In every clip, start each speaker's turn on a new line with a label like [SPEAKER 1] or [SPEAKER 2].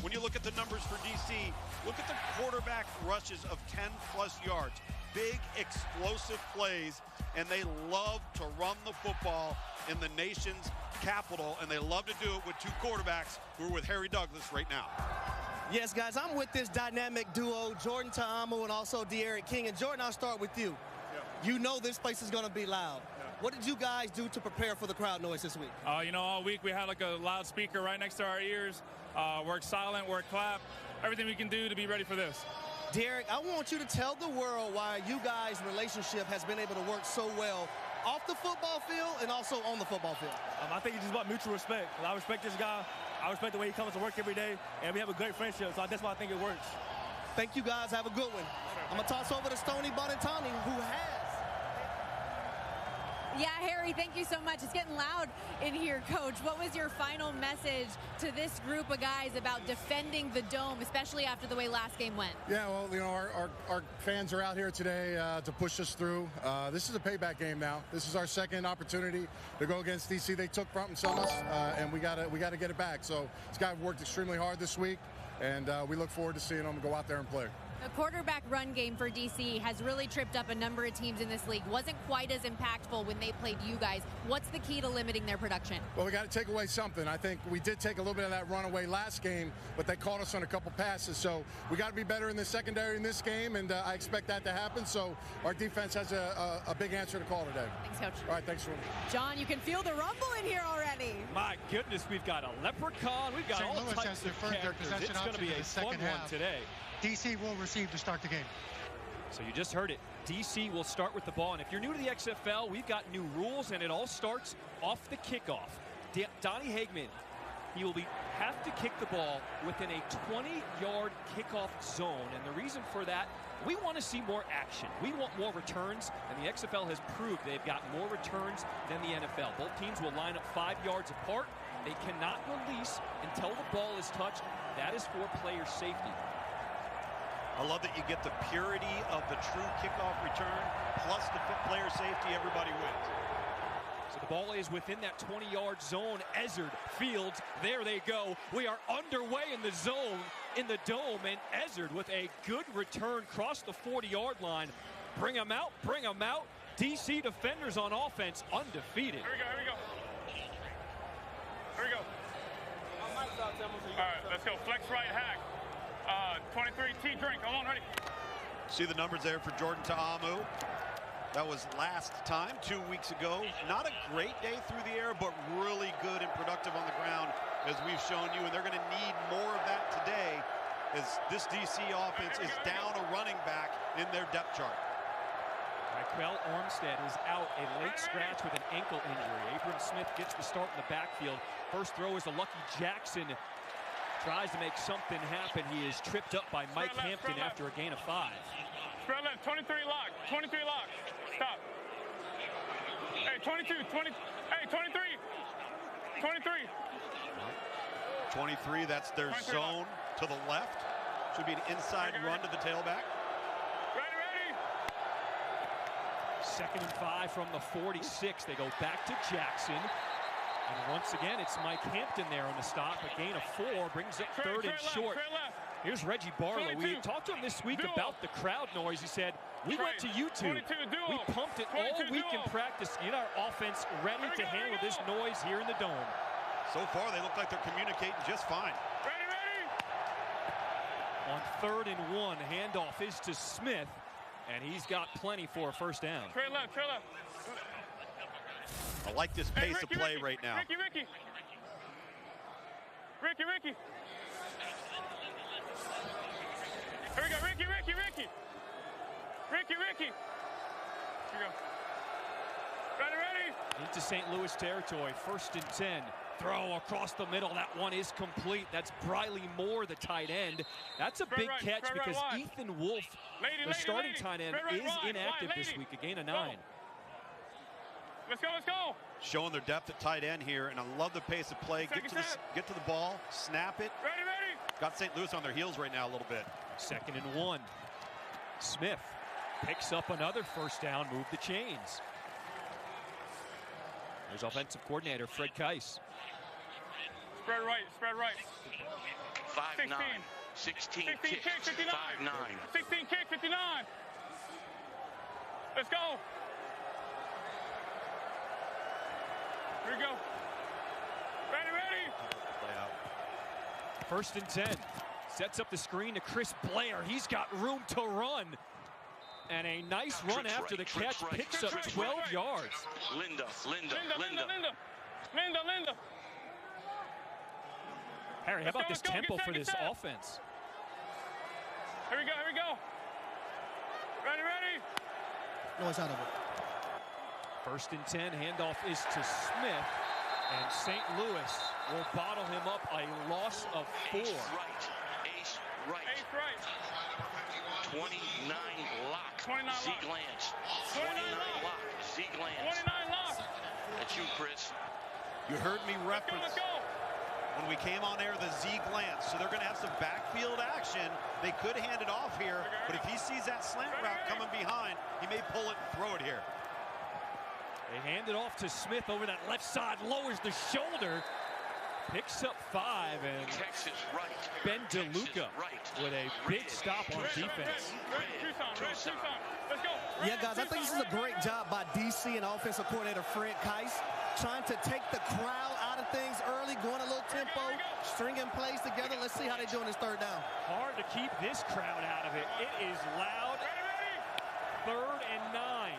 [SPEAKER 1] When you look at the numbers for DC, look at the quarterback rushes of 10-plus yards. Big, explosive plays, and they love to run the football in the nation's capital, and they love to do it with two quarterbacks who are with Harry Douglas right now.
[SPEAKER 2] Yes, guys, I'm with this dynamic duo, Jordan Ta'amu and also De'Aaron King. And Jordan, I'll start with you.
[SPEAKER 3] Yeah.
[SPEAKER 2] You know this place is going to be loud.
[SPEAKER 3] Yeah.
[SPEAKER 2] What did you guys do to prepare for the crowd noise this week?
[SPEAKER 3] All week we had like a loudspeaker right next to our ears. Work silent, work clap, everything we can do to be ready for this.
[SPEAKER 2] Derek, I want you to tell the world why you guys' relationship has been able to work so well off the football field and also on the football field.
[SPEAKER 4] I think it's just about mutual respect. I respect this guy. I respect the way he comes to work every day, and we have a great friendship, so that's why I think it works.
[SPEAKER 2] Thank you, guys. Have a good one. I'm going to toss over to Stoney Bonatani, who has.
[SPEAKER 5] Yeah, Harry, thank you so much. It's getting loud in here, Coach. What was your final message to this group of guys about defending the Dome, especially after the way last game went?
[SPEAKER 6] Yeah, well, our fans are out here today to push us through. This is a payback game now. This is our second opportunity to go against DC. They took front and some us, and we gotta get it back. So this guy worked extremely hard this week, and we look forward to seeing him go out there and play.
[SPEAKER 5] The quarterback run game for DC has really tripped up a number of teams in this league. Wasn't quite as impactful when they played you guys. What's the key to limiting their production?
[SPEAKER 6] Well, we got to take away something. I think we did take a little bit of that run away last game, but they caught us on a couple passes. So we got to be better in the secondary in this game, and I expect that to happen. So our defense has a big answer to call today.
[SPEAKER 5] Thanks, Coach.
[SPEAKER 6] All right, thanks for
[SPEAKER 5] John, you can feel the rumble in here already.
[SPEAKER 7] My goodness, we've got a leprechaun. We've got
[SPEAKER 8] St.
[SPEAKER 7] all
[SPEAKER 8] Louis
[SPEAKER 7] types
[SPEAKER 8] has
[SPEAKER 7] of
[SPEAKER 8] deferred their
[SPEAKER 7] characters.
[SPEAKER 8] possession
[SPEAKER 7] It's going to be
[SPEAKER 8] option
[SPEAKER 7] a
[SPEAKER 8] to the
[SPEAKER 7] fun
[SPEAKER 8] second
[SPEAKER 7] one
[SPEAKER 8] half.
[SPEAKER 7] today.
[SPEAKER 8] DC will receive to start the game.
[SPEAKER 7] So you just heard it. DC will start with the ball. And if you're new to the XFL, we've got new rules, and it all starts off the kickoff. Donnie Hagman, he will have to kick the ball within a 20-yard kickoff zone. And the reason for that, we want to see more action. We want more returns, and the XFL has proved they've got more returns than the NFL. Both teams will line up 5 yards apart. They cannot release until the ball is touched. That is for player safety.
[SPEAKER 1] I love that you get the purity of the true kickoff return, plus the player safety, everybody wins.
[SPEAKER 7] So the ball is within that 20-yard zone. Ezzard, Fields, there they go. We are underway in the zone, in the Dome, and Ezzard with a good return across the 40-yard line. Bring them out, bring them out. DC defenders on offense, undefeated.
[SPEAKER 3] Here we go, here we go. Here we go. All right, let's go. Flex right hack. 23 T drink. Come on, ready.
[SPEAKER 1] See the numbers there for Jordan Ta'amu. That was last time, 2 weeks ago. Not a great day through the air, but really good and productive on the ground, as we've shown you. And they're going to need more of that today, as this DC offense is down a running back in their depth chart.
[SPEAKER 7] Michael Armstead is out, a late scratch with an ankle injury. Abram Smith gets the start in the backfield. First throw is to Lucky Jackson. Tries to make something happen. He is tripped up by Mike Hampton after a gain of 5.
[SPEAKER 3] Spread left, 23 lock, 23 lock. Stop. Hey, 22, 20, hey, 23. 23.
[SPEAKER 1] 23, that's their zone lock. To the left. Should be an inside run to the tailback.
[SPEAKER 3] Ready.
[SPEAKER 7] 2nd and 5 from the 46. They go back to Jackson. And once again, it's Mike Hampton there on the stop. A gain of 4 brings up 3rd and short. Here's Reggie Barlow. We talked to him this week about the crowd noise. He said, we went to YouTube. We pumped it all week in practice to get our offense ready to handle this noise here in the Dome.
[SPEAKER 1] So far, they look like they're communicating just fine.
[SPEAKER 3] Ready.
[SPEAKER 7] On 3rd and 1, handoff is to Smith, and he's got plenty for a first down.
[SPEAKER 3] Trey left.
[SPEAKER 1] I like this pace of play right now.
[SPEAKER 3] Ricky. Here we go, Ricky. Here we go. Ready.
[SPEAKER 7] Into St. Louis territory, 1st and 10. Throw across the middle. That one is complete. That's Briley Moore, the tight end. That's a big catch because Ethan Wolf, the starting tight end, is inactive this week. A gain of 9.
[SPEAKER 3] Let's go.
[SPEAKER 1] Showing their depth at tight end here, and I love the pace of play. Get to the ball, snap it.
[SPEAKER 3] Ready.
[SPEAKER 1] Got St. Louis on their heels right now a little bit.
[SPEAKER 7] 2nd and 1. Smith picks up another first down, move the chains. There's offensive coordinator Fred Keiss.
[SPEAKER 3] Spread right, spread right.
[SPEAKER 9] 5'9". 16 kick,
[SPEAKER 3] 59.
[SPEAKER 9] 5'9".
[SPEAKER 3] 16 kick, 59. Let's go. Here we go. Ready, ready.
[SPEAKER 1] Play out.
[SPEAKER 7] 1st and 10. Sets up the screen to Chris Blair. He's got room to run. And a nice run after the catch. Picks up 12 yards.
[SPEAKER 9] Linda.
[SPEAKER 7] Harry, how about this tempo for this offense?
[SPEAKER 3] Here we go. Ready.
[SPEAKER 2] Noise out of it.
[SPEAKER 7] 1st and 10. Handoff is to Smith. And St. Louis will bottle him up a loss of 4.
[SPEAKER 9] Ace right. 29 lock.
[SPEAKER 3] 29
[SPEAKER 9] Zeke Lance. 29 lock. Zeke Lance.
[SPEAKER 3] 29 lock.
[SPEAKER 9] That's you, Chris.
[SPEAKER 1] You heard me reference
[SPEAKER 3] Let's go.
[SPEAKER 1] when we came on air the Zeke Lance. So they're going to have some backfield action. They could hand it off here, but if he sees that slant route coming behind, he may pull it and throw it here.
[SPEAKER 7] They hand it off to Smith over that left side, lowers the shoulder, picks up 5, and
[SPEAKER 9] Texas right.
[SPEAKER 7] Ben DeLuca with a big stop on defense.
[SPEAKER 3] Tucson. Let's go.
[SPEAKER 2] Yeah, guys, I think this is a great job by DC and offensive coordinator Fred Keiss, trying to take the crowd out of things early, going a little tempo, stringing plays together. Let's see how they do on this 3rd down.
[SPEAKER 7] Hard to keep this crowd out of it. It is loud. 3rd and 9.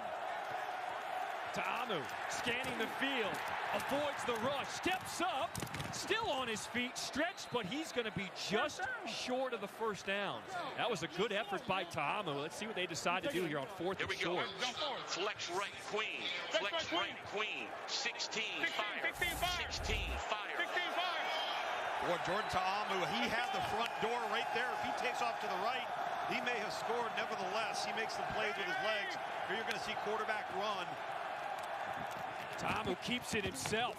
[SPEAKER 7] Ta'amu scanning the field, avoids the rush, steps up, still on his feet, stretched, but he's going to be just short of the 1st down. That was a good effort by Ta'amu. Let's see what they decide to do here on 4th and short.
[SPEAKER 9] Flex right, Queen. Flex right, Queen. 16 fire. 16 fire.
[SPEAKER 1] Boy, Jordan Ta'amu, he had the front door right there. If he takes off to the right, he may have scored. Nevertheless, he makes the plays with his legs. Here you're going to see quarterback run.
[SPEAKER 7] Ta'amu keeps it himself,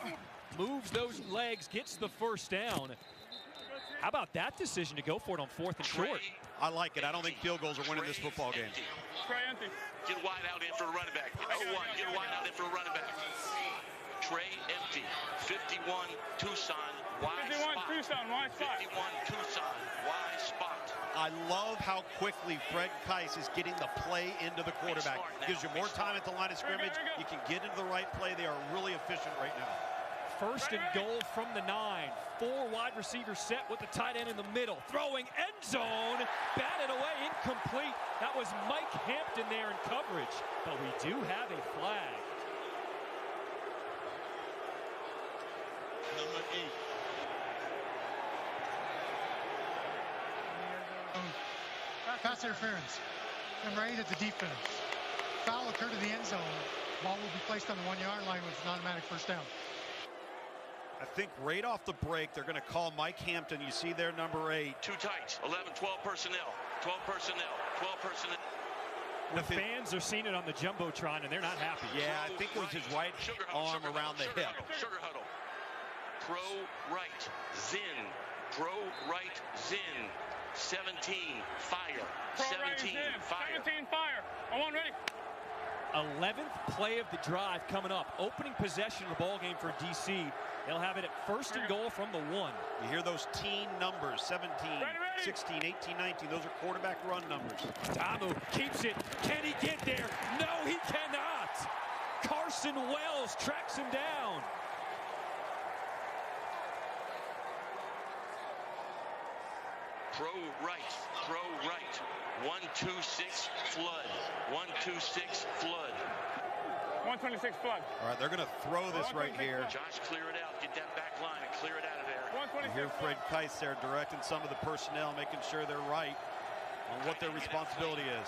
[SPEAKER 7] moves those legs, gets the 1st down. How about that decision to go for it on 4th and short?
[SPEAKER 1] I like it. I don't think field goals are winning this football game.
[SPEAKER 9] Get wide out in for a running back. 0-1, get wide out in for a running back. Trey empty. 51 Tucson, wide
[SPEAKER 3] 51
[SPEAKER 9] spot.
[SPEAKER 3] Tucson, wide spot.
[SPEAKER 9] 51 Tucson, wide spot.
[SPEAKER 1] I love how quickly Fred Keiss is getting the play into the quarterback. Gives you more time at the line of scrimmage. You can get into the right play. They are really efficient right now.
[SPEAKER 7] 1st and goal from the 9. 4 wide receivers set with the tight end in the middle. Throwing end zone. Batted away, incomplete. That was Mike Hampton there in coverage. But we do have a flag.
[SPEAKER 1] Number 8.
[SPEAKER 8] Pass interference. Number 8 at the defense. Foul occurred in the end zone. Ball will be placed on the 1-yard line with an automatic 1st down.
[SPEAKER 1] I think right off the break, they're going to call Mike Hampton. You see there, number 8.
[SPEAKER 9] Two tights, 11, 12 personnel. 12 personnel, 12 personnel.
[SPEAKER 7] The fans are seeing it on the Jumbotron, and they're not happy.
[SPEAKER 1] Yeah, I think it was his right arm around the hip.
[SPEAKER 9] Sugar huddle. Pro right, Zin. Pro right, Zin. 17, fire. 17, fire.
[SPEAKER 3] 17, fire. I'm on, ready.
[SPEAKER 7] 11th play of the drive coming up. Opening possession of the ball game for DC. They'll have it at 1st and goal from the 1.
[SPEAKER 1] You hear those teen numbers, 17, 16, 18, 19. Those are quarterback run numbers.
[SPEAKER 7] Ta'amu keeps it. Can he get there? No, he cannot. Carson Wells tracks him down.
[SPEAKER 9] Pro right, pro right. 126 flood. 126 flood.
[SPEAKER 3] 126 flood.
[SPEAKER 1] All right, they're going to throw this right here.
[SPEAKER 9] Josh, clear it out. Get that back line and clear it out of there.
[SPEAKER 1] You hear Fred Keiss there directing some of the personnel, making sure they're right on what their responsibility is.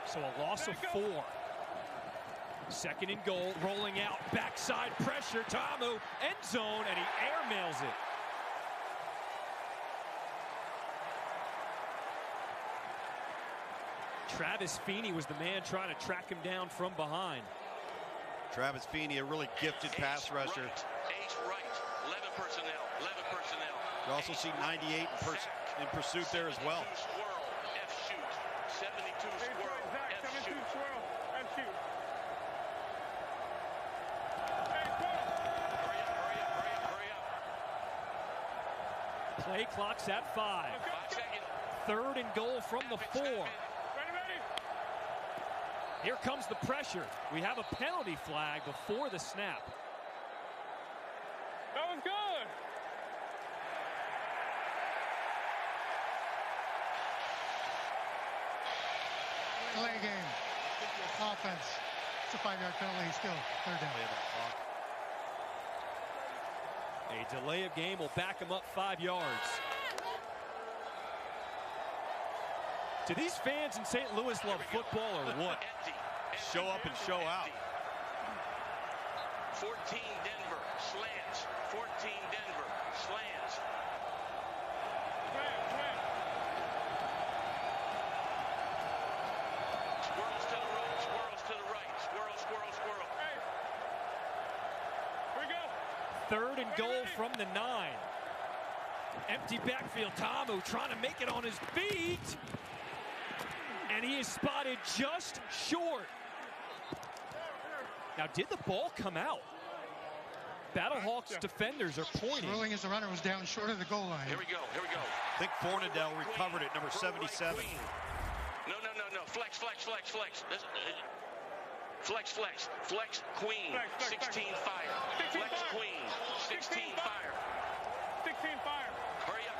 [SPEAKER 7] So a loss of 4. 2nd and goal, rolling out, backside pressure, Ta'amu, end zone, and he airmails it. Travis Feeney was the man trying to track him down from behind.
[SPEAKER 1] Travis Feeney, a really gifted pass rusher.
[SPEAKER 9] Ace right, 11 personnel, 11 personnel.
[SPEAKER 1] You also see 98 in pursuit there as well.
[SPEAKER 9] Swirl, F shoot. 72 swirl, F shoot.
[SPEAKER 3] Swirl, F shoot.
[SPEAKER 9] Hurry up, hurry up, hurry up, hurry up, hurry up.
[SPEAKER 7] Play clock's at 5.
[SPEAKER 9] 5 seconds.
[SPEAKER 7] 3rd and goal from the 4.
[SPEAKER 3] Ready.
[SPEAKER 7] Here comes the pressure. We have a penalty flag before the snap.
[SPEAKER 3] That was good.
[SPEAKER 8] Delay game. Offense. It's a 5-yard penalty still. 3rd down.
[SPEAKER 7] A delay of game will back him up 5 yards. Do these fans in St. Louis love football or what?
[SPEAKER 9] Empty.
[SPEAKER 1] Show up and show out.
[SPEAKER 9] 14 Denver. Slants. 14 Denver. Slants. Squirrels to the right. Squirrels to the right. Squirrel, squirrel, squirrel.
[SPEAKER 3] Hey. Here we go.
[SPEAKER 7] 3rd and goal from the 9. Empty backfield. Ta'amu trying to make it on his feet. And he is spotted just short. Now, did the ball come out? BattleHawks defenders are pointing.
[SPEAKER 8] Swirling as the runner was down short of the goal line.
[SPEAKER 9] Here we go. Here we go.
[SPEAKER 1] I think Fornadell recovered it, number 77.
[SPEAKER 9] No. Flex. Flex. Flex Queen.
[SPEAKER 3] Flex.
[SPEAKER 9] 16 fire.
[SPEAKER 3] 16
[SPEAKER 9] Flex
[SPEAKER 3] fire.
[SPEAKER 9] Queen. 16 fire.
[SPEAKER 3] 16 fire.
[SPEAKER 9] Hurry up.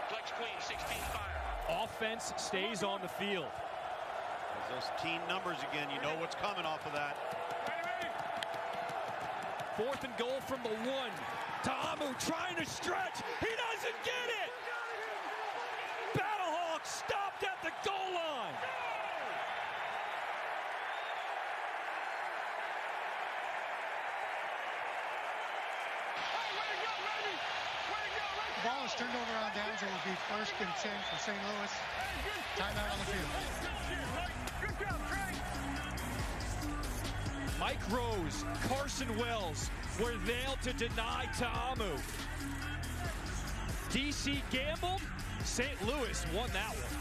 [SPEAKER 9] Flex Queen. 16 fire.
[SPEAKER 7] Offense stays on the field.
[SPEAKER 1] Those team numbers again, you know what's coming off of that.
[SPEAKER 3] Ready.
[SPEAKER 7] 4th and goal from the 1. Ta'amu trying to stretch. He doesn't get it. BattleHawks stopped at the goal line.
[SPEAKER 8] The ball is turned over on downs. It will be 1st and 10 for St. Louis. Timeout on the field.
[SPEAKER 3] Good job, Trey.
[SPEAKER 7] Mike Rose, Carson Wells were there to deny Ta'amu. DC gambled. St. Louis won that one.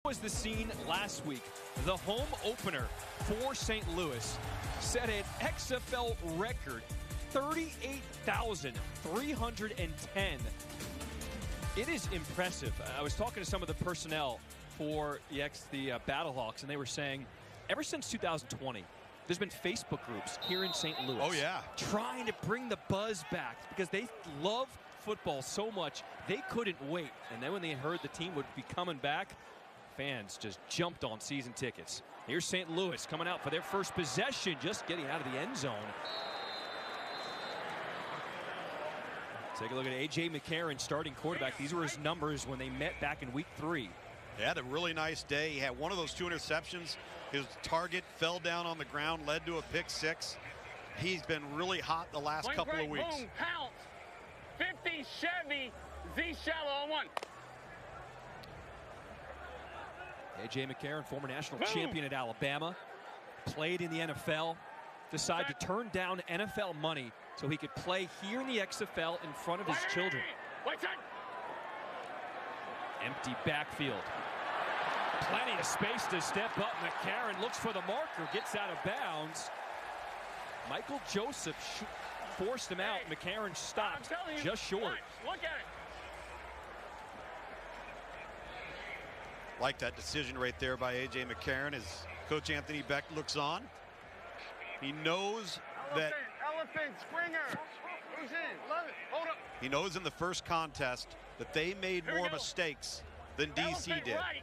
[SPEAKER 7] Was the scene last week. The home opener for St. Louis set an XFL record 38,310. It is impressive. I was talking to some of the personnel for the BattleHawks, and they were saying ever since 2020, there's been Facebook groups here in St. Louis.
[SPEAKER 1] Oh, yeah.
[SPEAKER 7] Trying to bring the buzz back because they love football so much, they couldn't wait. And then when they heard the team would be coming back, fans just jumped on season tickets. Here's St. Louis coming out for their first possession, just getting out of the end zone. Take a look at A.J. McCarron, starting quarterback. These were his numbers when they met back in week 3.
[SPEAKER 1] He had a really nice day. He had one of those 2 interceptions. His target fell down on the ground, led to a pick 6. He's been really hot the last couple of weeks.
[SPEAKER 3] Boom, pounce. 50 Chevy, Z shallow on 1.
[SPEAKER 7] A.J. McCarron, former national champion at Alabama, played in the NFL, decided to turn down NFL money so he could play here in the XFL in front of his children. Empty backfield. Plenty of space to step up. McCarron looks for the marker, gets out of bounds. Michael Joseph forced him out. McCarron stopped just short.
[SPEAKER 3] Look at it.
[SPEAKER 1] Like that decision right there by A.J. McCarron as Coach Anthony Beck looks on. He knows that
[SPEAKER 3] Elephant, Springer. Who's in? Love it. Hold up.
[SPEAKER 1] he knows in the first contest that they made more mistakes than DC did.
[SPEAKER 3] Right.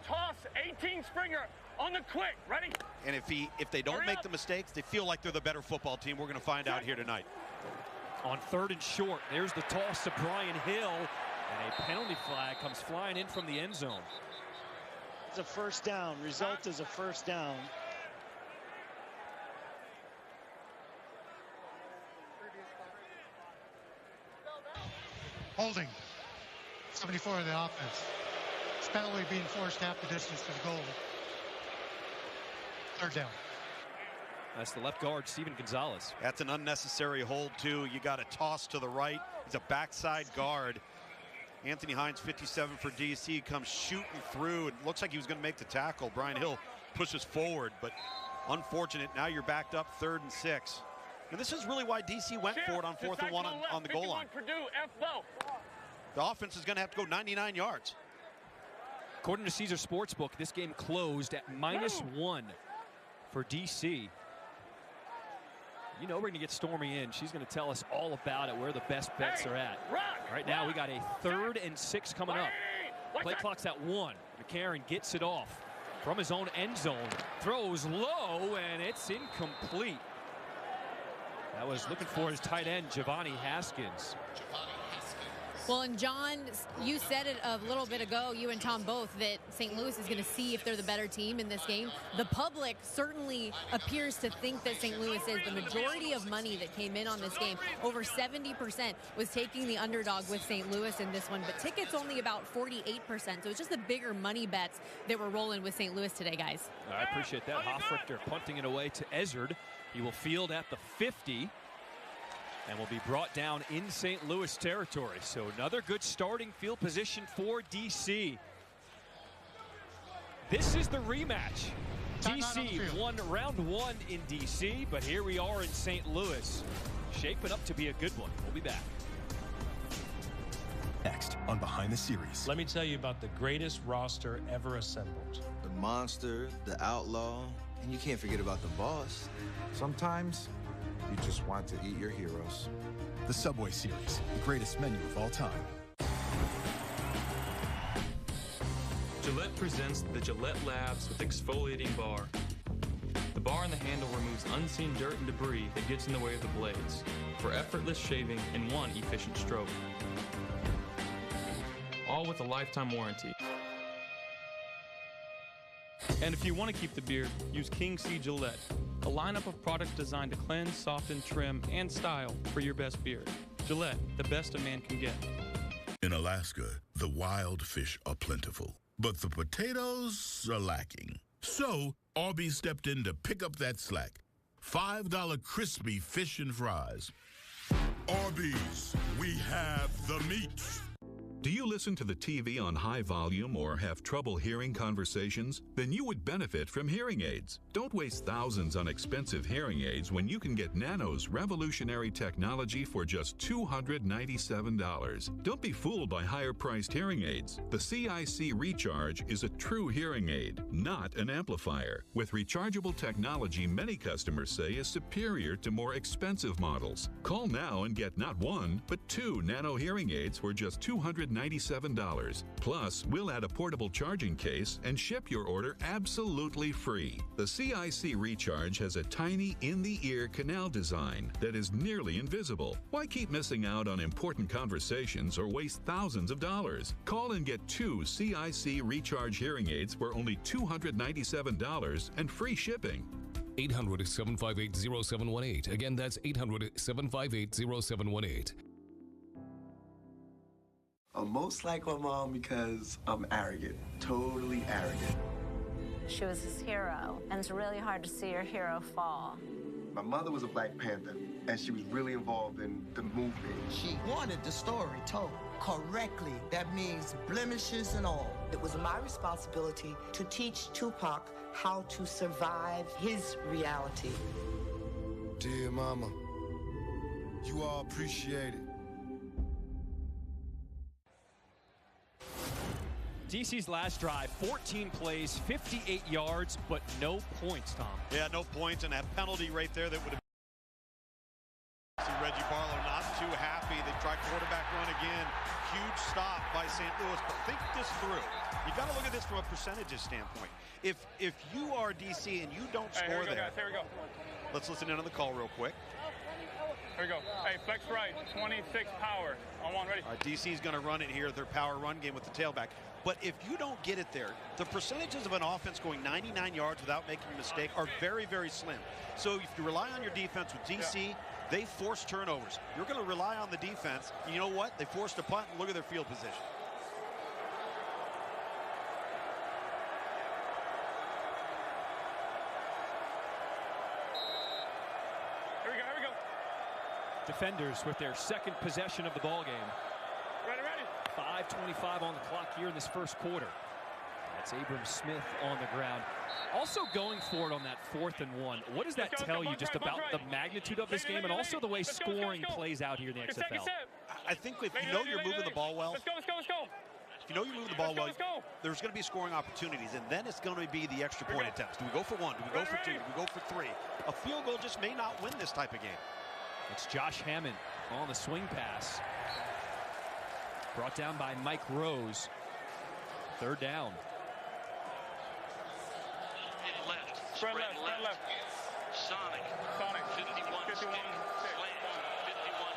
[SPEAKER 3] Toss 18 Springer on the quick. Ready?
[SPEAKER 1] And if they don't make the mistakes, they feel like they're the better football team. We're going to find out here tonight.
[SPEAKER 7] On 3rd and short, there's the toss to Brian Hill. And a penalty flag comes flying in from the end zone.
[SPEAKER 10] It's a first down. Result is a first down.
[SPEAKER 8] Holding. 74 of the offense. It's penalty being forced half the distance to the goal. 3rd down.
[SPEAKER 7] That's the left guard, Steven Gonzalez.
[SPEAKER 1] That's an unnecessary hold, too. You got a toss to the right. He's a backside guard. Anthony Hines, 57 for DC, comes shooting through. It looks like he was going to make the tackle. Brian Hill pushes forward, but unfortunate. Now you're backed up 3rd and 6. And this is really why DC went for it on 4th and 1 on the goal line. The offense is going to have to go 99 yards.
[SPEAKER 7] According to Caesar Sportsbook, this game closed at -1 for DC. You know we're going to get Stormy in. She's going to tell us all about it, where the best bets are at. Right now we got a 3rd and 6 coming up. Play clock's at 1. McCarron gets it off from his own end zone. Throws low, and it's incomplete. That was looking for his tight end, Giovanni Haskins.
[SPEAKER 5] Well, and John, you said it a little bit ago, you and Tom both, that St. Louis is going to see if they're the better team in this game. The public certainly appears to think that St. Louis is. The majority of money that came in on this game, over 70%, was taking the underdog with St. Louis in this one, but tickets only about 48%. So it's just the bigger money bets that were rolling with St. Louis today, guys.
[SPEAKER 7] I appreciate that. Hoffrichter punting it away to Ezard. He will field at the 50. And will be brought down in St. Louis territory. So another good starting field position for DC. This is the rematch. DC won round 1 in DC, but here we are in St. Louis. Shaping up to be a good one. We'll be back.
[SPEAKER 11] Next on Behind the Series.
[SPEAKER 12] Let me tell you about the greatest roster ever assembled.
[SPEAKER 13] The monster, the outlaw, and you can't forget about the boss.
[SPEAKER 14] Sometimes you just want to eat your heroes.
[SPEAKER 11] The Subway Series, the greatest menu of all time.
[SPEAKER 15] Gillette presents the Gillette Labs with Exfoliating Bar. The bar and the handle removes unseen dirt and debris that gets in the way of the blades for effortless shaving in one efficient stroke. All with a lifetime warranty. And if you want to keep the beard, use King C Gillette, a lineup of products designed to cleanse, soften, trim, and style for your best beard. Gillette, the best a man can get.
[SPEAKER 16] In Alaska, the wild fish are plentiful, but the potatoes are lacking. So, Arby's stepped in to pick up that slack. $5 crispy fish and fries. Arby's, we have the meat.
[SPEAKER 17] Do you listen to the TV on high volume or have trouble hearing conversations? Then you would benefit from hearing aids. Don't waste thousands on expensive hearing aids when you can get Nano's revolutionary technology for just $297. Don't be fooled by higher-priced hearing aids. The CIC Recharge is a true hearing aid, not an amplifier. With rechargeable technology many customers say is superior to more expensive models. Call now and get not one, but 2 Nano hearing aids for just $297. Plus, we'll add a portable charging case and ship your order absolutely free. The CIC Recharge has a tiny in-the-ear canal design that is nearly invisible. Why keep missing out on important conversations or waste thousands of dollars? Call and get 2 CIC Recharge hearing aids for only $297 and free shipping.
[SPEAKER 18] 800-758-0718. Again, that's 800-758-0718.
[SPEAKER 19] I'm most like my mom because I'm arrogant, totally arrogant.
[SPEAKER 20] She was his hero, and it's really hard to see your hero fall.
[SPEAKER 19] My mother was a Black Panther, and she was really involved in the movement.
[SPEAKER 21] She wanted the story told correctly. That means blemishes and all. It was my responsibility to teach Tupac how to survive his reality.
[SPEAKER 22] Dear Mama, you all appreciate it.
[SPEAKER 7] DC's last drive, 14 plays, 58 yards, but no points, Tom.
[SPEAKER 1] Yeah, no points, and that penalty right there that would have... See Reggie Barlow not too happy. They tried quarterback run again. Huge stop by St. Louis, but think this through. You got to look at this from a percentages standpoint. If you are DC and you don't score there...
[SPEAKER 3] Guys, here we go.
[SPEAKER 1] Let's listen in on the call real quick.
[SPEAKER 3] Here we go. Hey, flex right, 26 power. On one, ready.
[SPEAKER 1] DC's going to run it here, their power run game with the tailback. But if you don't get it there, the percentages of an offense going 99 yards without making a mistake are very, very slim. So if you rely on your defense with DC, they force turnovers. You're going to rely on the defense. You know what? They forced a punt, and look at their field position.
[SPEAKER 3] Here we go.
[SPEAKER 7] Defenders with their second possession of the ball game.
[SPEAKER 3] Ready.
[SPEAKER 7] 5:25 on the clock here in this first quarter. That's Abram Smith on the ground. Also going for it on that 4th and 1. What does that tell you just about the magnitude of this game and also the way scoring plays out here in the XFL?
[SPEAKER 1] I think if you know you're moving the ball well,
[SPEAKER 3] let's go.
[SPEAKER 1] if you know you're moving the ball well, there's going to be scoring opportunities, and then it's going to be the extra point attempts. Do we go for 1? Do we go for 2? Do we go for 3? A field goal just may not win this type of game.
[SPEAKER 7] It's Josh Hammond on the swing pass. Brought down by Mike Rose. 3rd down.
[SPEAKER 9] Spread left. Sonic. 51 stick. Slant. 51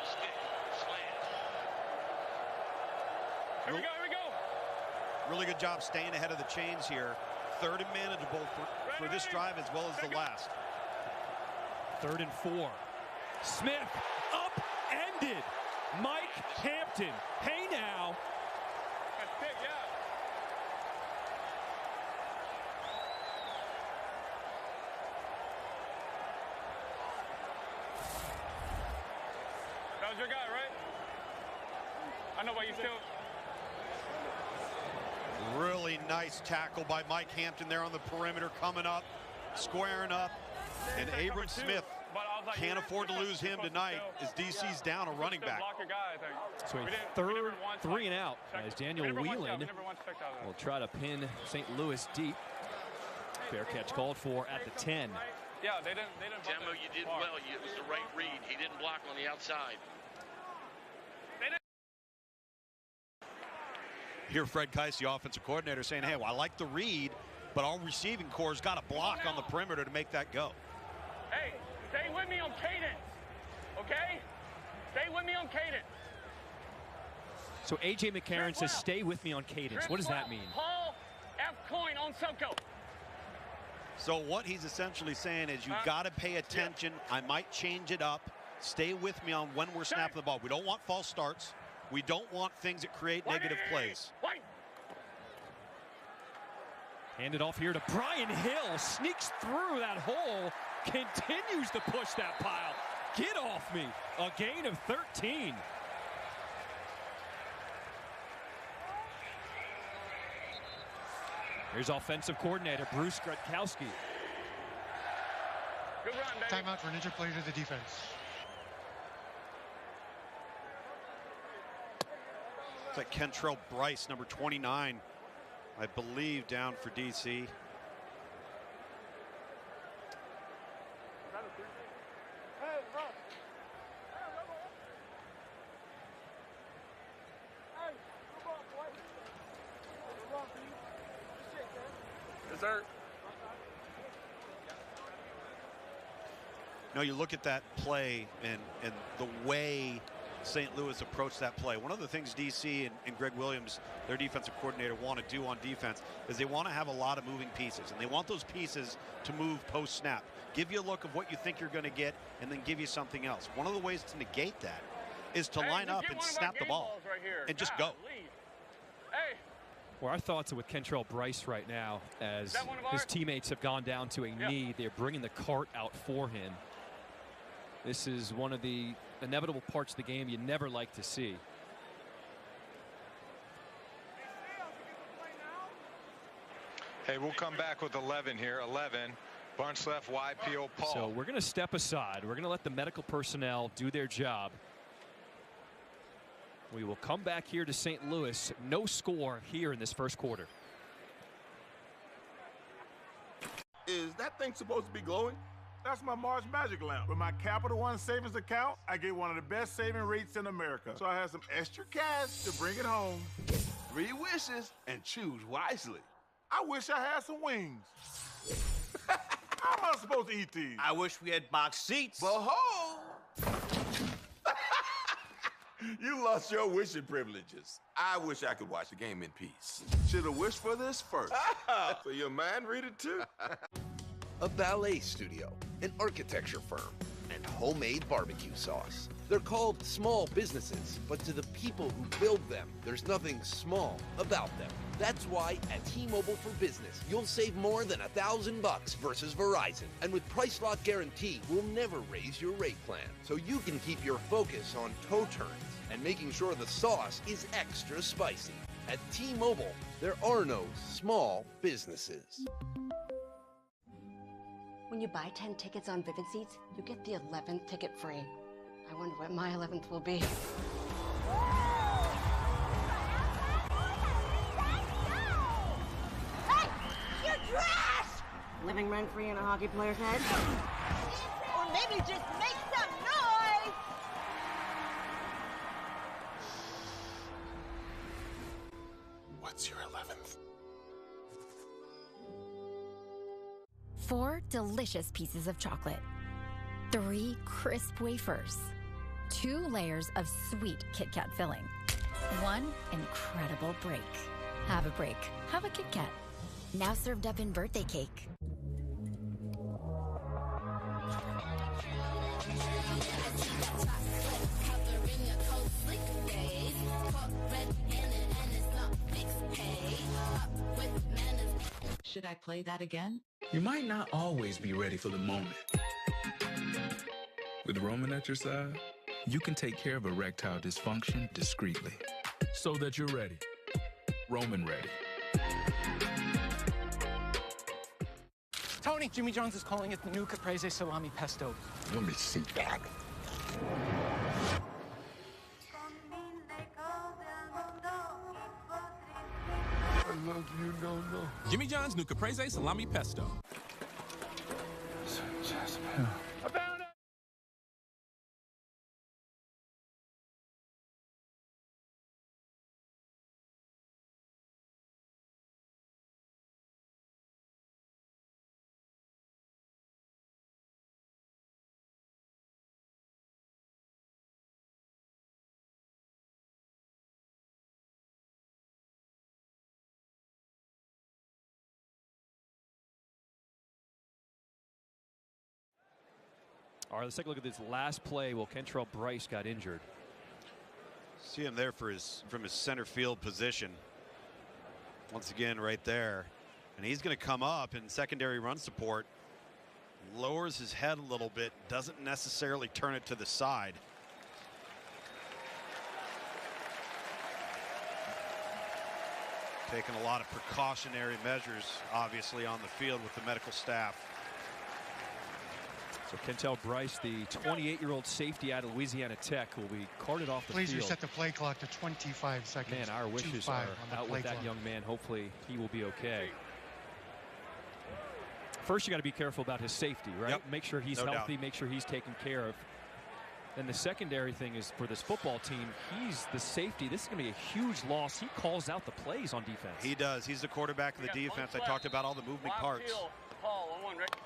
[SPEAKER 9] stick. Slant.
[SPEAKER 3] Here we go.
[SPEAKER 1] Really good job staying ahead of the chains here. 3rd and manageable for this drive as well as the last.
[SPEAKER 7] 3rd and 4. Smith upended Mike Hampton. Hey now.
[SPEAKER 3] That's big, yeah. That was your guy, right? I know why you still...
[SPEAKER 1] Really nice tackle by Mike Hampton there on the perimeter, coming up, squaring up, and Abram Smith can't afford to lose him tonight as DC's down a running back.
[SPEAKER 7] So a 3rd 3 and out as Daniel Whelan will try to pin St. Louis deep. Fair catch called for at the 10.
[SPEAKER 3] Yeah, they didn't.
[SPEAKER 9] Demo, you did well. It was the right read. He didn't block on the outside.
[SPEAKER 1] Here, Fred Keiss, the offensive coordinator, saying, hey, well, I like the read, but our receiving core's got to block on the perimeter to make that go.
[SPEAKER 3] Hey, stay with me on cadence, okay? Stay with me on cadence.
[SPEAKER 7] So A.J. McCarron says, stay with me on cadence. What does that mean?
[SPEAKER 3] Paul F. Coin on Subco.
[SPEAKER 1] So what he's essentially saying is you got to pay attention. I might change it up. Stay with me on when we're snapping the ball. We don't want false starts. We don't want things that create negative plays.
[SPEAKER 7] Hand it off here to Brian Hill. Sneaks through that hole. Continues to push that pile. Get off me. A gain of 13. Here's offensive coordinator Bruce Gradkowski.
[SPEAKER 3] Good run, baby.
[SPEAKER 8] Timeout for an injured player to the defense.
[SPEAKER 1] It's like Kentrell Bryce, number 29, I believe, down for DC.
[SPEAKER 3] Dessert.
[SPEAKER 1] No, you look at that play and the way St. Louis approached that play. One of the things DC and Greg Williams, their defensive coordinator, want to do on defense is they want to have a lot of moving pieces, and they want those pieces to move post-snap. Give you a look of what you think you're going to get, and then give you something else. One of the ways to negate that is to line up and snap the ball and just go.
[SPEAKER 3] Hey.
[SPEAKER 7] Well, our thoughts are with Kentrell Bryce right now as his teammates have gone down to a knee. They're bringing the cart out for him. This is one of the inevitable parts of the game you never like to see.
[SPEAKER 4] Hey, we'll come back with 11 here. 11. Bunch left wide, P.O. Paul.
[SPEAKER 7] So we're going to step aside. We're going to let the medical personnel do their job. We will come back here to St. Louis. No score here in this first quarter.
[SPEAKER 18] Is that thing supposed to be glowing? That's my Mars Magic Lamp. With my Capital One savings account, I get one of the best saving rates in America. So I have some extra cash to bring it home. 3 wishes and choose wisely. I wish I had some wings. How am I supposed to eat these?
[SPEAKER 23] I wish we had box seats.
[SPEAKER 18] Behold! You lost your wishing privileges. I wish I could watch the game in peace. Should have wished for this first. So your mind read it too?
[SPEAKER 24] A ballet studio, an architecture firm, and homemade barbecue sauce. They're called small businesses, but to the people who build them, there's nothing small about them. That's why at T-Mobile for Business, you'll save more than $1,000 versus Verizon. And with Price Lock Guarantee, we'll never raise your rate plan. So you can keep your focus on toe turns and making sure the sauce is extra spicy. At T-Mobile, there are no small businesses.
[SPEAKER 25] When you buy 10 tickets on Vivid Seats, you get the 11th ticket free. I wonder what my 11th will be.
[SPEAKER 26] Hey! You're trash!
[SPEAKER 25] Living rent-free in a hockey player's head?
[SPEAKER 26] Or maybe just make some noise!
[SPEAKER 18] What's your 11th?
[SPEAKER 27] 4 delicious pieces of chocolate, 3 crisp wafers, 2 layers of sweet Kit Kat filling, 1 incredible break. Have a break. Have a Kit Kat. Now served up in birthday cake.
[SPEAKER 28] Should I play that again?
[SPEAKER 29] You might not always be ready for the moment. With Roman at your side, you can take care of erectile dysfunction discreetly so that you're ready. Roman ready.
[SPEAKER 30] Tony, Jimmy John's is calling it the new Caprese Salami Pesto.
[SPEAKER 18] Let me see that. I love you, no.
[SPEAKER 31] Jimmy John's new Caprese Salami Pesto.
[SPEAKER 3] I found it!
[SPEAKER 7] All right, let's take a look at this last play. Well, Kentrell Bryce got injured.
[SPEAKER 1] See him there from his center field position. Once again, right there. And he's going to come up in secondary run support. Lowers his head a little bit. Doesn't necessarily turn it to the side. Taking a lot of precautionary measures, obviously, on the field with the medical staff.
[SPEAKER 7] So Kentel Bryce, the 28-year-old safety out of Louisiana Tech, will be carted off the
[SPEAKER 8] Please
[SPEAKER 7] field.
[SPEAKER 8] reset the play clock to 25 seconds.
[SPEAKER 7] Man, our wishes are out with that young man. Hopefully he will be okay. First, you got to be careful about his safety, right?
[SPEAKER 1] Yep.
[SPEAKER 7] Make sure he's healthy, make sure he's taken care of. And the secondary thing is for this football team, he's the safety. This is going to be a huge loss. He calls out the plays on defense.
[SPEAKER 1] He does. He's the quarterback of the defense. I talked about all the moving parts.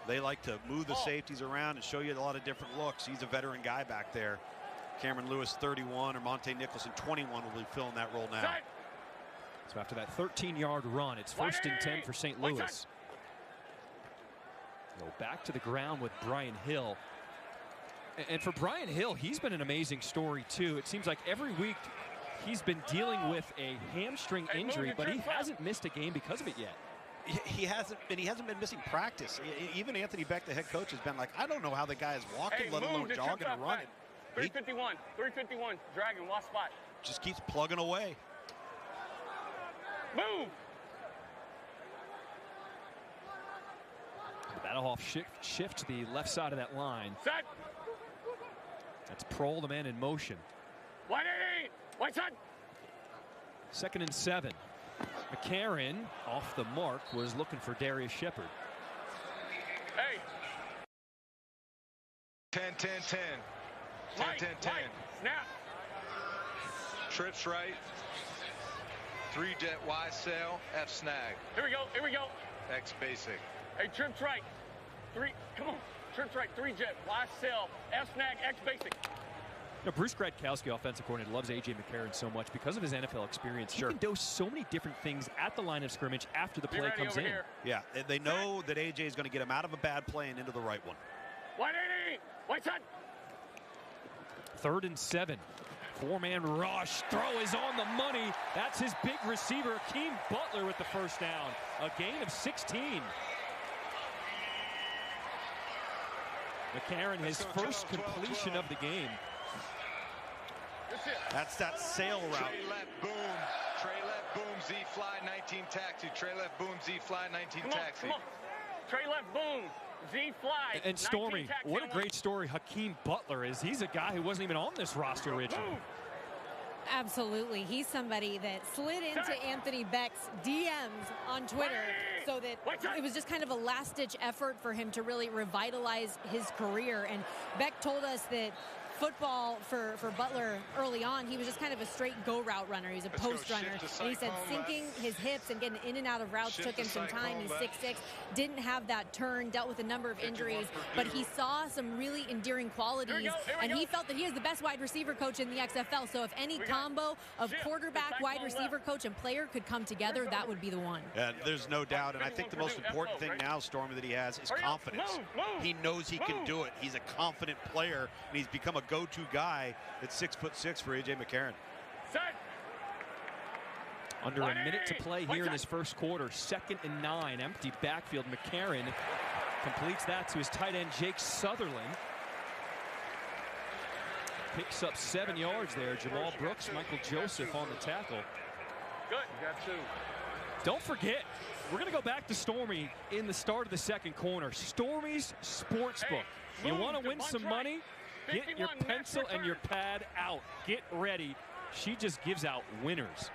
[SPEAKER 1] They like to move the safeties around and show you a lot of different looks. He's a veteran guy back there. Cameron Lewis, 31, or Monte Nicholson, 21, will be filling that role now.
[SPEAKER 7] So after that 13-yard run, it's 1st and 10 for St. Louis. Go back to the ground with Brian Hill. And for Brian Hill, he's been an amazing story, too. It seems like every week he's been dealing with a hamstring injury, but he hasn't missed a game because of it yet.
[SPEAKER 1] He hasn't been missing practice. Even Anthony Beck, the head coach, has been like, I don't know how the guy is walking, let alone jogging and running.
[SPEAKER 3] 351, dragging, watch spot.
[SPEAKER 1] Just keeps plugging away.
[SPEAKER 3] Move!
[SPEAKER 7] The BattleHawks shift to the left side of that line.
[SPEAKER 3] Set!
[SPEAKER 7] That's Prohl, the man in motion.
[SPEAKER 3] 180! White side!
[SPEAKER 7] 2nd and 7. McCarron, off the mark, was looking for Darius Shepard.
[SPEAKER 3] Hey!
[SPEAKER 4] 10, 10, 10. 10, 10, 10.
[SPEAKER 3] Snap!
[SPEAKER 4] Trips right. 3-jet Y sail, F snag.
[SPEAKER 3] Here we go.
[SPEAKER 4] X basic.
[SPEAKER 3] Hey, trips right. Come on. Trips right, 3-jet, Y sail, F snag, X basic.
[SPEAKER 7] You know, Bruce Gradkowski, offensive coordinator, loves A.J. McCarron so much because of his NFL experience. He can do so many different things at the line of scrimmage after the play comes in.
[SPEAKER 1] Yeah, they know that A.J. is going to get him out of a bad play and into the right one.
[SPEAKER 3] 180! White side!
[SPEAKER 7] 3rd and 7. 4-man rush. Throw is on the money. That's his big receiver, Hakeem Butler, with the first down. A gain of 16. McCarron, his first completion of the game.
[SPEAKER 1] That's that sail route.
[SPEAKER 4] Trey left, boom. Trey left, boom, Z fly, 19 taxi. Trey left, boom, Z fly, 19 taxi.
[SPEAKER 3] Come on. Trey left, boom. Z fly.
[SPEAKER 7] And Stormy, what a great story Hakeem Butler is. He's a guy who wasn't even on this roster originally.
[SPEAKER 2] Absolutely. He's somebody that slid into Anthony Beck's DMs on Twitter so that it was just kind of a last-ditch effort for him to really revitalize his career. And Beck told us that football for Butler early on, he was just kind of a straight go route runner. He was a post runner. And he said sinking his hips and getting in and out of routes took him some time. He's 6'6", didn't have that turn, dealt with a number of injuries, but he saw some really endearing qualities, and he felt that he is the best wide receiver coach in the XFL. So if any combo of quarterback, wide receiver coach, and player could come together, that would be the one.
[SPEAKER 1] Yeah, there's no doubt, and I think the most important thing now, Stormy, that he has is confidence. He knows he can do it. He's a confident player, and he's become a go-to guy at 6'6" for A.J. McCarron.
[SPEAKER 7] Under a minute to play here in his first quarter. 2nd and 9, empty backfield. McCarron completes that to his tight end, Jake Sutherland. Picks up 7 yards there. Jamal Brooks, Michael Joseph on the tackle.
[SPEAKER 3] Good. You got 2.
[SPEAKER 7] Don't forget, we're going to go back to Stormy in the start of the second corner. Stormy's Sportsbook. You want to win some money? Get your pencil and your pad out. Get ready. She just gives out winners.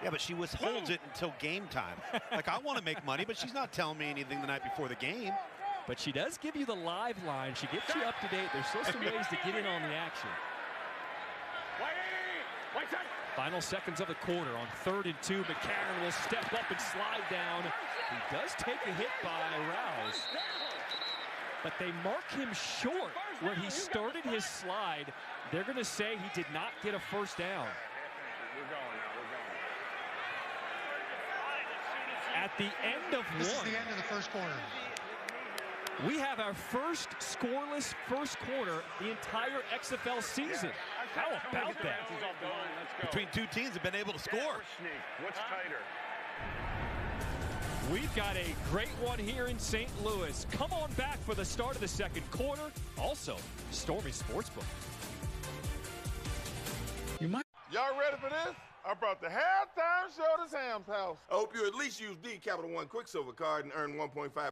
[SPEAKER 1] Yeah, but she withholds it until game time. Like, I want to make money, but she's not telling me anything the night before the game.
[SPEAKER 7] But she does give you the live line. She gets you up to date. There's still some ways to get in on the action. Final seconds of the quarter on 3rd and 2. McCarron will step up and slide down. He does take a hit by Rouse. But they mark him short where he started his slide. They're going to say he did not get a first down. At the end of
[SPEAKER 8] This is
[SPEAKER 7] one.
[SPEAKER 8] the end of the first quarter.
[SPEAKER 7] We have our first scoreless first quarter the entire XFL season. How about that?
[SPEAKER 1] Between two teams have been able to score.
[SPEAKER 3] What's tighter?
[SPEAKER 7] We've got a great one here in St. Louis. Come on back for the start of the second quarter. Also, Stormy Sportsbook.
[SPEAKER 18] Y'all ready for this? I brought the halftime show to Sam's house. I hope you at least use the Capital One Quicksilver card and earn 1.5.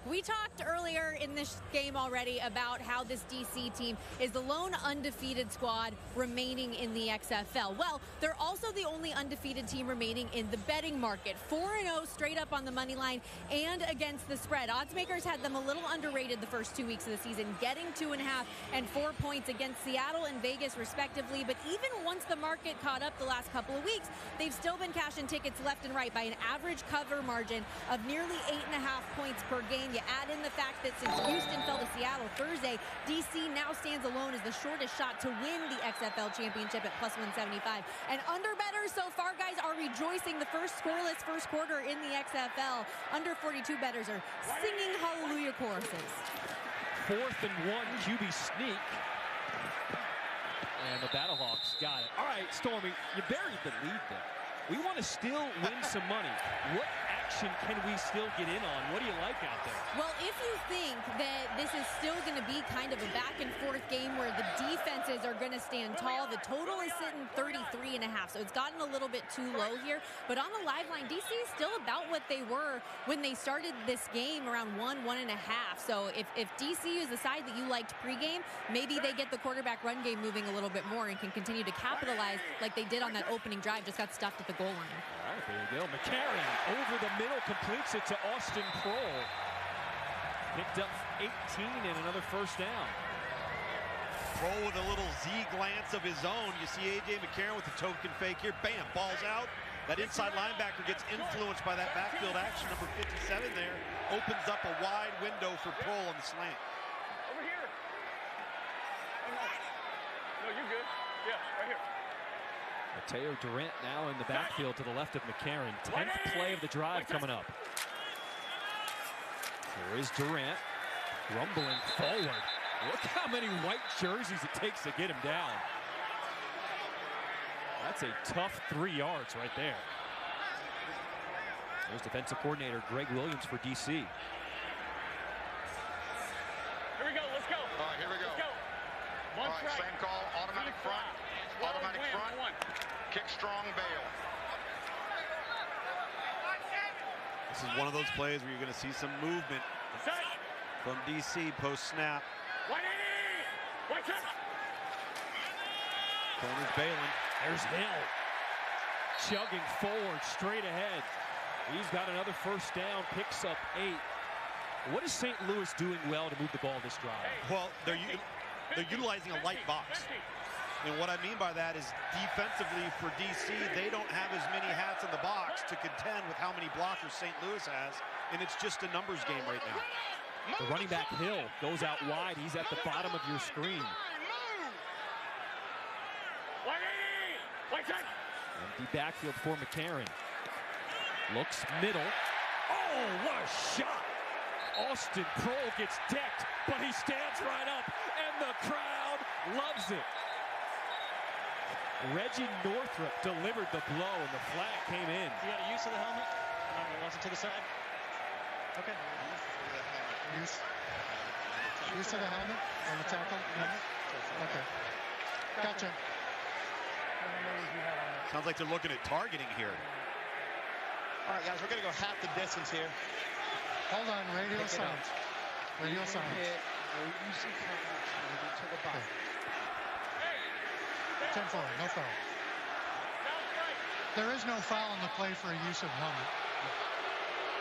[SPEAKER 2] We talked earlier in this game already about how this DC team is the lone undefeated squad remaining in the XFL. Well, they're also the only undefeated team remaining in the betting market. 4-0 straight up on the money line and against the spread. Odds makers had them a little underrated the first 2 weeks of the season, getting 2.5 and 4 points against Seattle and Vegas respectively. But even once the market caught up the last couple of weeks, they've still been cashing tickets left and right by an average cover margin of nearly 8.5 points per game. You add in the fact that since Houston fell to Seattle Thursday, DC now stands alone as the shortest shot to win the XFL championship at +175. And underbettors so far, guys, are rejoicing. The first scoreless first quarter in the XFL. Under 42 bettors are singing hallelujah choruses.
[SPEAKER 7] 4th and 1, QB sneak. And the BattleHawks got it. All right, Stormy, you buried the lead there. We want to still win some money. What action can we still get in on? What do you like out there?
[SPEAKER 2] Well, if you think that this is still going to be kind of a back-and-forth game where the defenses are going to stand tall, the total is sitting 33.5, so it's gotten a little bit too low here. But on the live line, DC is still about what they were when they started this game, around 1.5. So if DC is the side that you liked pregame, maybe they get the quarterback run game moving a little bit more and can continue to capitalize like they did on that opening drive, just got stuffed at the goal line.
[SPEAKER 7] All right, there you go. McCarron over the middle, completes it to Austin Kroll. Picked up 18 and another first down.
[SPEAKER 1] Kroll with a little Z glance of his own. You see A.J. McCarron with the token fake here. Bam, ball's out. That inside linebacker gets influenced by that backfield action. Number 57 there opens up a wide window for Kroll on the slant.
[SPEAKER 3] Over here. No, you're good. Yeah, right here.
[SPEAKER 7] Mateo Durant now in the backfield to the left of McCarron. 10th play of the drive coming up. Here is Durant, rumbling forward. Look how many white jerseys it takes to get him down. That's a tough 3 yards right there. There's defensive coordinator Greg Williams for DC.
[SPEAKER 3] Here we go, let's go.
[SPEAKER 5] All right, here we go.
[SPEAKER 3] Let's go. One
[SPEAKER 5] all right,
[SPEAKER 3] strike.
[SPEAKER 5] same call, automatic front.
[SPEAKER 3] Automatic front.
[SPEAKER 5] Kick strong, bail.
[SPEAKER 1] This is one of those plays where you're going to see some movement from DC post-snap. Corner's bailing.
[SPEAKER 7] There's Hill. Chugging forward, straight ahead. He's got another first down, picks up 8. What is St. Louis doing well to move the ball this drive?
[SPEAKER 1] Well, they're utilizing a light box. And what I mean by that is defensively for DC, they don't have as many hats in the box to contend with how many blockers St. Louis has, and it's just a numbers game right now.
[SPEAKER 7] The running back Hill goes out wide. He's at the bottom of your screen. Empty backfield for McCarron. Looks middle. Oh, what a shot! Austin Prohl gets decked, but he stands right up, and the crowd loves it. Reggie Northrup delivered the blow, and the flag came in.
[SPEAKER 6] You got a use of the helmet? It wasn't to the side? Okay.
[SPEAKER 8] Use of the helmet on the tackle? Okay. Gotcha.
[SPEAKER 1] Sounds like they're looking at targeting here.
[SPEAKER 6] All right, guys, we're going to go half the distance here.
[SPEAKER 8] Hold on, radio silence. Radio silence. 10-4, no foul. There is no foul on the play for a use of helmet.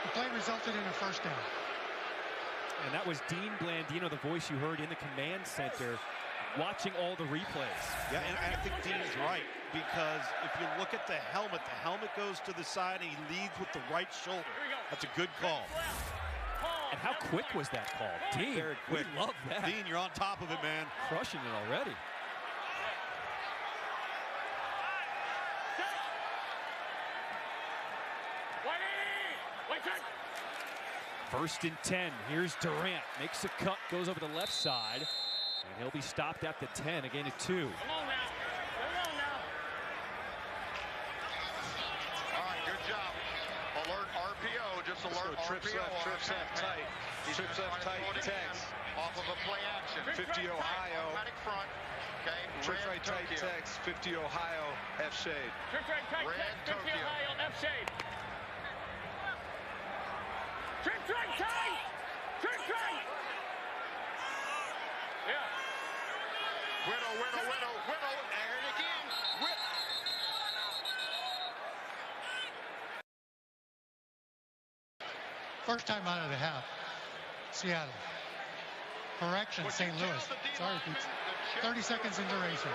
[SPEAKER 8] The play resulted in a first down.
[SPEAKER 7] And that was Dean Blandino, the voice you heard in the command center, watching all the replays.
[SPEAKER 1] Yeah, and I think Dean's right, because if you look at the helmet goes to the side and he leads with the right shoulder. That's a good call.
[SPEAKER 7] And how quick was that call? Dean,
[SPEAKER 1] very quick.
[SPEAKER 7] We love that.
[SPEAKER 1] Dean, you're on top of it, man.
[SPEAKER 7] Crushing it already. First and 10. Here's Durant. Makes a cut, goes over the left side. And he'll be stopped at the 10, again at 2.
[SPEAKER 5] All right, good job. Alert RPO, just alert
[SPEAKER 4] trips
[SPEAKER 5] RPO.
[SPEAKER 4] Trips left tight. Trips left tight, text.
[SPEAKER 5] Off of a play action.
[SPEAKER 4] 50 Ohio.
[SPEAKER 5] Automatic front. Okay.
[SPEAKER 4] Trips right tight, text. 50 Ohio, F shade.
[SPEAKER 3] Trips right tight, text. 50 Ohio, F shade. Trips right tight. Trips right. Yeah.
[SPEAKER 5] Widow. There it again.
[SPEAKER 8] First time out of the half. Seattle. Correction, St. Louis. Sorry, Pete. 30 seconds in duration.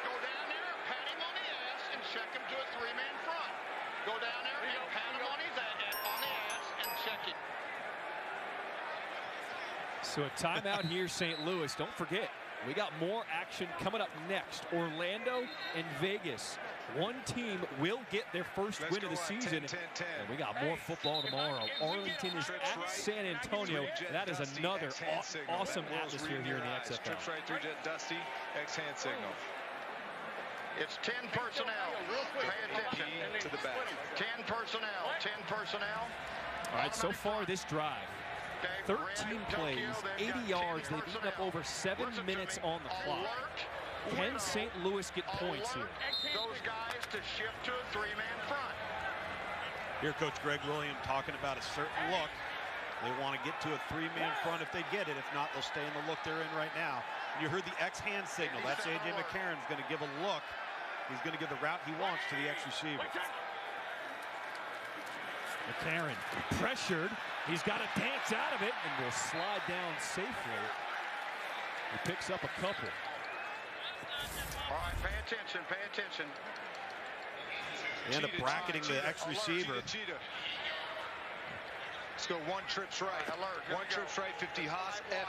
[SPEAKER 5] Go down there, pat him on the ass, and check him to a 3-man front. Go down there and pat him on the ass and check it.
[SPEAKER 7] So a timeout here, St. Louis. Don't forget, we got more action coming up next. Orlando and Vegas. One team will get their first win of the season.
[SPEAKER 4] 10-10.
[SPEAKER 7] And we got more football tomorrow. Arlington is at San Antonio. That is another awesome atmosphere here in the XFL.
[SPEAKER 4] Trips right through Dusty, X-hand signal.
[SPEAKER 5] It's 10 personnel. Pay attention.
[SPEAKER 4] To the back.
[SPEAKER 5] 10 personnel.
[SPEAKER 7] All right, so far this drive, 13 plays, 80 yards. They've eaten up over 7 minutes on the clock. Can St. Louis get points here?
[SPEAKER 5] Those guys to shift to a 3-man front.
[SPEAKER 1] Here, Coach Greg Williams talking about a certain look. They want to get to a 3-man front if they get it. If not, they'll stay in the look they're in right now. You heard the X-hand signal. That's A.J. McCarron's going to give a look. He's going to give the route he wants to the X-receiver.
[SPEAKER 7] McCarron pressured. He's got to dance out of it and will slide down safely. He picks up a couple.
[SPEAKER 5] All right, pay attention.
[SPEAKER 1] They end up bracketing the X-receiver.
[SPEAKER 4] Let's go one trips right.
[SPEAKER 5] Alert.
[SPEAKER 4] One trips right, 50 Haas, F,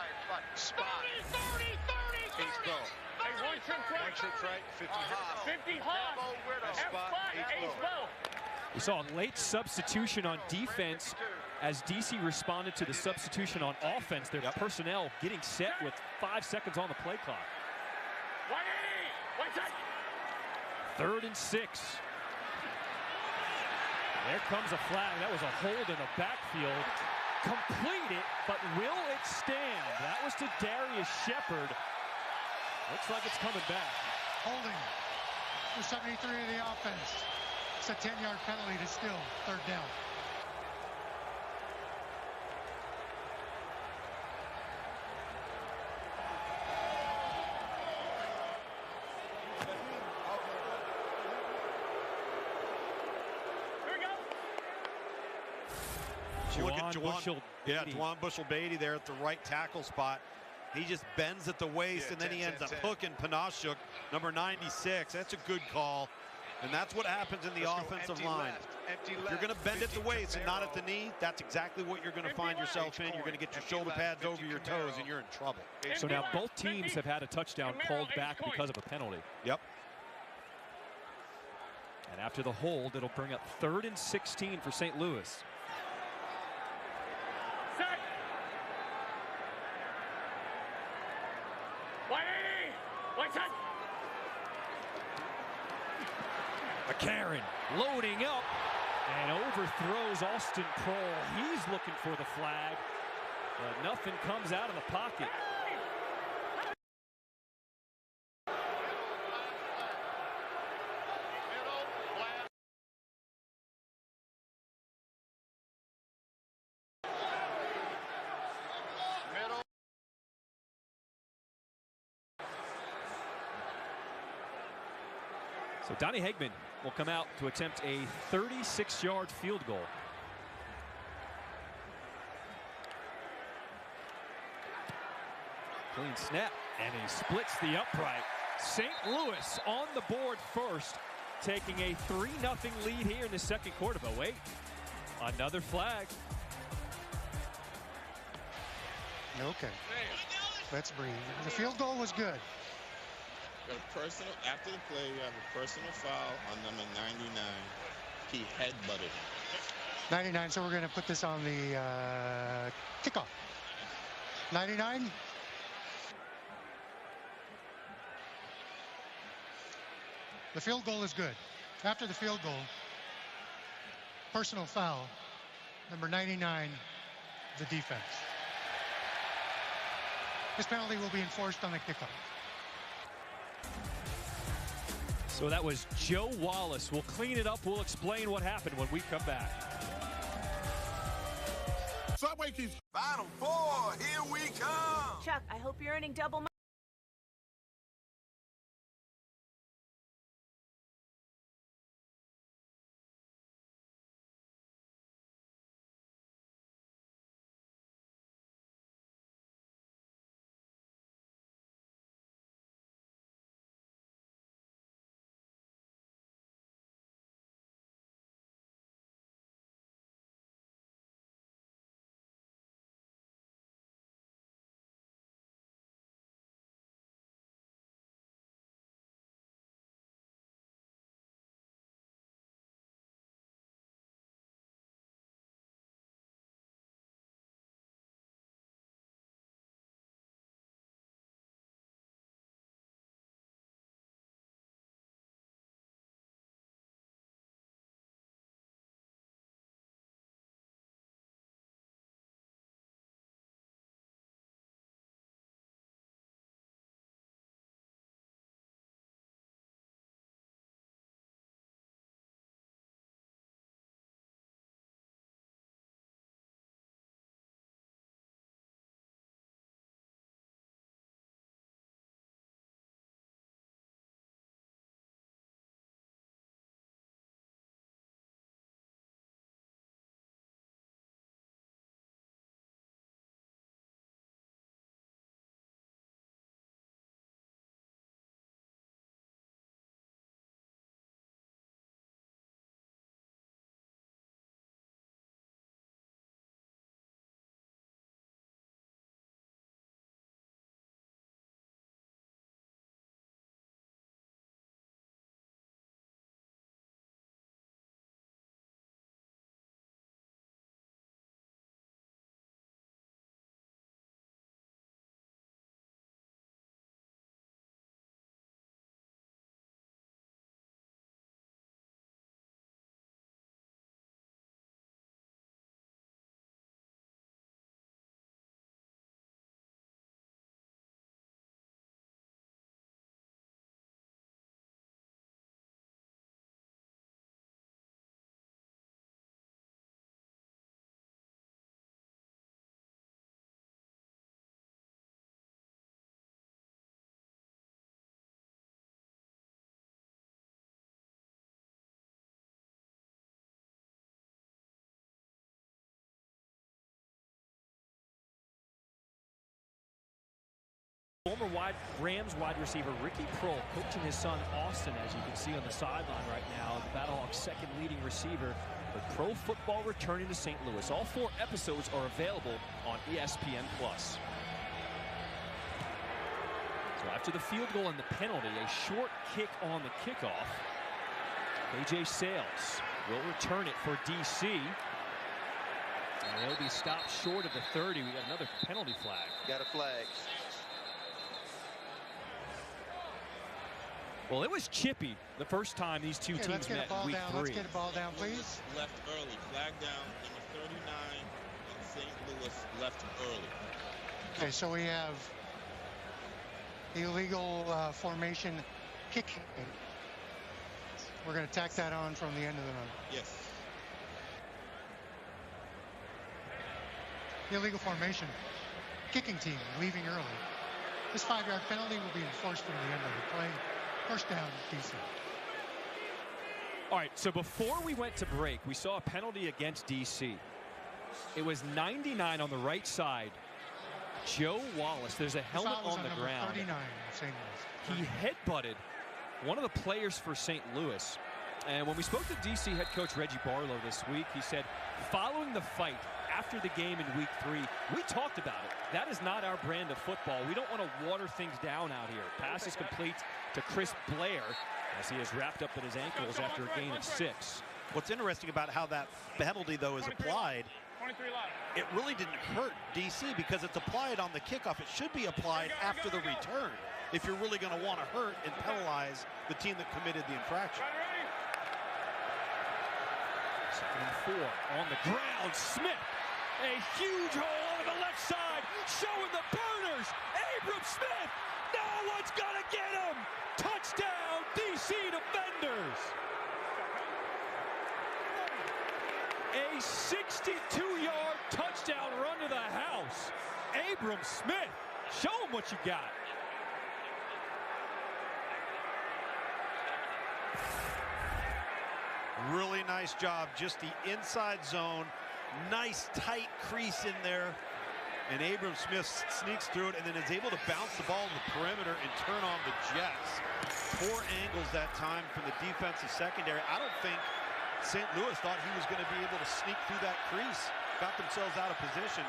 [SPEAKER 4] spot.
[SPEAKER 3] 30.
[SPEAKER 4] Ace Bow.
[SPEAKER 3] Hey, one trips right,
[SPEAKER 4] 50 Haas.
[SPEAKER 3] 50 Haas. F spot, Ace Bow.
[SPEAKER 7] We saw a late substitution on defense as DC responded to the substitution on offense. Their personnel getting set with 5 seconds on the play clock. 3rd and 6. There comes a flag. That was a hold in the backfield. complete it, but will it stand? That was to Darius Shepard. Looks like it's coming back.
[SPEAKER 8] Holding for 73 of the offense. It's a 10-yard penalty to still third down.
[SPEAKER 1] Look at Juwan Bushell-Beatty there at the right tackle spot. He just bends at the waist, and then he ends up hooking Panashuk, number 96. That's a good call, and that's what happens in the offensive line. If you're going to bend at the waist and not at the knee, that's exactly what you're going to find yourself in. You're going to get your shoulder pads over your toes, and you're in trouble.
[SPEAKER 7] So now both teams have had a touchdown called back because of a penalty.
[SPEAKER 1] Yep.
[SPEAKER 7] And after the hold, it'll bring up 3rd and 16 for St. Louis. McCarron loading up and overthrows Austin Prohl. He's looking for the flag, but nothing comes out of the pocket. So Donnie Hegman will come out to attempt a 36-yard field goal. Clean snap, and he splits the upright. St. Louis on the board first, taking a 3-0 lead here in the second quarter. But wait, another flag.
[SPEAKER 8] Okay, let's breathe. The field goal was good.
[SPEAKER 10] After the play, you have a personal foul on number 99. He headbutted him.
[SPEAKER 8] 99, so we're going to put this on the kickoff. 99. The field goal is good. After the field goal, personal foul, number 99, the defense. This penalty will be enforced on the kickoff.
[SPEAKER 7] So that was Joe Wallace. We'll clean it up. We'll explain what happened when we come back.
[SPEAKER 18] Subway keeps Final Four. Here we come.
[SPEAKER 26] Chuck, I hope you're earning double money.
[SPEAKER 7] Former Rams wide receiver Ricky Prohl coaching his son Austin, as you can see on the sideline right now, the BattleHawks' second leading receiver. With pro football returning to St. Louis. All 4 episodes are available on ESPN+. So after the field goal and the penalty, a short kick on the kickoff. AJ Sales will return it for DC. And they'll be stopped short of the 30. We got another penalty flag.
[SPEAKER 24] Got a flag.
[SPEAKER 7] Well, it was chippy the first time these two teams met in week 3.
[SPEAKER 8] Let's get a ball down, please.
[SPEAKER 10] Left early. Flag down. Number 39 and St. Louis left early.
[SPEAKER 8] Okay, so we have illegal formation kicking. We're going to tack that on from the end of the run.
[SPEAKER 10] Yes.
[SPEAKER 8] Illegal formation kicking team leaving early. This 5-yard penalty will be enforced from the end of the play. First down, DC.
[SPEAKER 7] All right, so before we went to break, we saw a penalty against DC. It was 99 on the right side. Joe Wallace, there's a helmet on the ground.
[SPEAKER 8] 39, St. Louis.
[SPEAKER 7] He headbutted one of the players for St. Louis. And when we spoke to DC head coach Reggie Barlow this week, he said, following the fight after the game in week 3, we talked about it. That is not our brand of football. We don't want to water things down out here. Pass is complete to Chris Blair as he is wrapped up at his ankles after a gain of 6.
[SPEAKER 1] What's interesting about how that penalty, though, is applied, it really didn't hurt DC because it's applied on the kickoff. It should be applied after the return if you're really going to want to hurt and penalize the team that committed the infraction.
[SPEAKER 7] 2nd and 4 on the ground. Smith, a huge hole on the left side, showing the burners. Abram Smith, no one's gonna get him. Touchdown, DC defenders. A 62-yard touchdown run to the house. Abram Smith, show him what you got.
[SPEAKER 1] Really nice job, just the inside zone. Nice tight crease in there. And Abram Smith sneaks through it and then is able to bounce the ball in the perimeter and turn on the Jets. Poor angles that time from the defensive secondary. I don't think St. Louis thought he was going to be able to sneak through that crease. Got themselves out of position.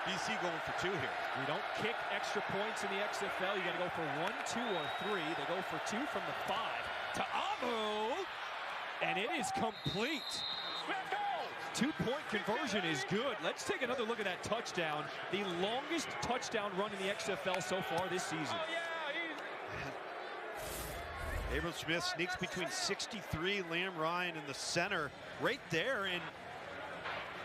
[SPEAKER 1] DC going for 2 here.
[SPEAKER 7] We don't kick extra points in the XFL. You got to go for 1, 2, or 3. They go for 2 from the 5 to Amu. And it is complete. 2-point conversion is good. Let's take another look at that touchdown. The longest touchdown run in the XFL so far this season.
[SPEAKER 1] Abram Smith sneaks between 63, Liam Ryan in the center right there. And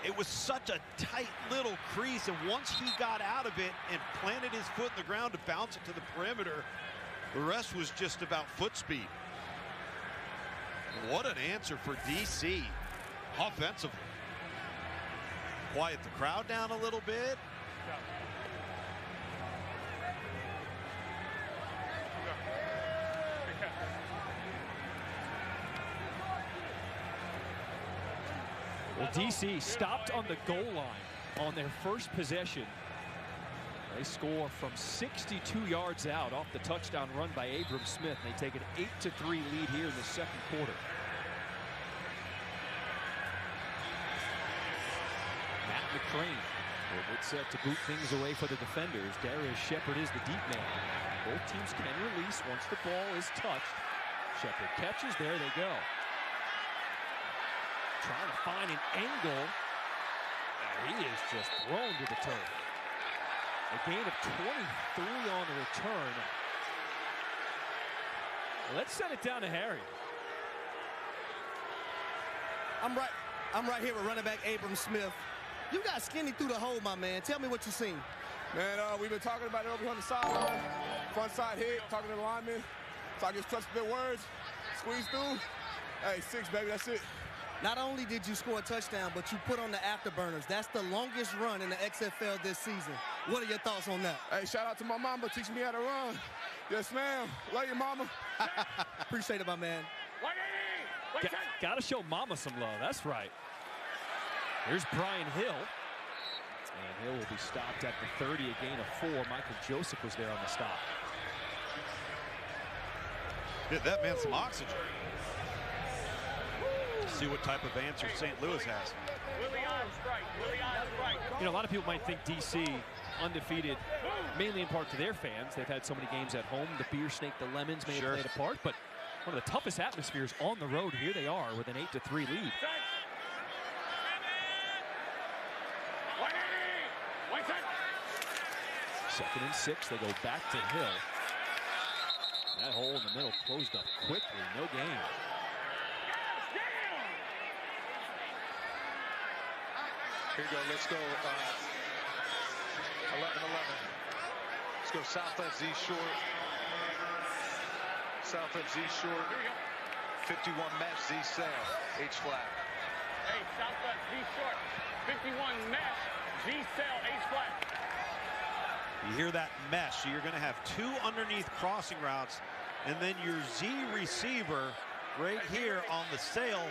[SPEAKER 1] it was such a tight little crease. And once he got out of it and planted his foot in the ground to bounce it to the perimeter, the rest was just about foot speed. What an answer for DC offensively. Quiet the crowd down a little bit.
[SPEAKER 7] Well, DC stopped on the goal line on their first possession. They score from 62 yards out off the touchdown run by Abram Smith. They take an 8-3 lead here in the 2nd quarter. Matt McCrane will get set to boot things away for the defenders. Darius Shepard is the deep man. Both teams can release once the ball is touched. Shepard catches. There they go. Trying to find an angle. He is just thrown to the turf. A gain of 23 on the return. Let's send it down to Harry.
[SPEAKER 11] I'm right here with running back Abram Smith. You got skinny through the hole, my man. Tell me what you seen.
[SPEAKER 12] Man, we've been talking about it over here on the sideline. Front side hit, talking to the linemen. So I just trust their words. Squeeze through. Hey, 6, baby, that's it.
[SPEAKER 11] Not only did you score a touchdown, but you put on the afterburners. That's the longest run in the XFL this season. What are your thoughts on that?
[SPEAKER 12] Hey, shout out to my mama teaching me how to run. Yes, ma'am. Love you, mama.
[SPEAKER 11] Appreciate it, my man.
[SPEAKER 7] Got to show mama some love. That's right. Here's Brian Hill. And Hill will be stopped at the 30, a gain of 4. Michael Joseph was there on the stop.
[SPEAKER 1] Get that man some oxygen. See what type of answer St. Louis has.
[SPEAKER 7] You know, a lot of people might think DC undefeated, mainly in part to their fans. They've had so many games at home. The beer snake, the lemons may have played a part, but one of the toughest atmospheres on the road. Here they are with an 8-3 lead. Second and 6, they go back to Hill. That hole in the middle closed up quickly, no gain.
[SPEAKER 4] Here you go, let's go 11-11. Let's go south left Z short. South left Z short. 51 mesh Z cell, H flat.
[SPEAKER 3] Hey, south left Z short. 51 mesh Z cell, H flat.
[SPEAKER 1] You hear that mesh, so you're going to have 2 underneath crossing routes, and then your Z receiver right here on the sail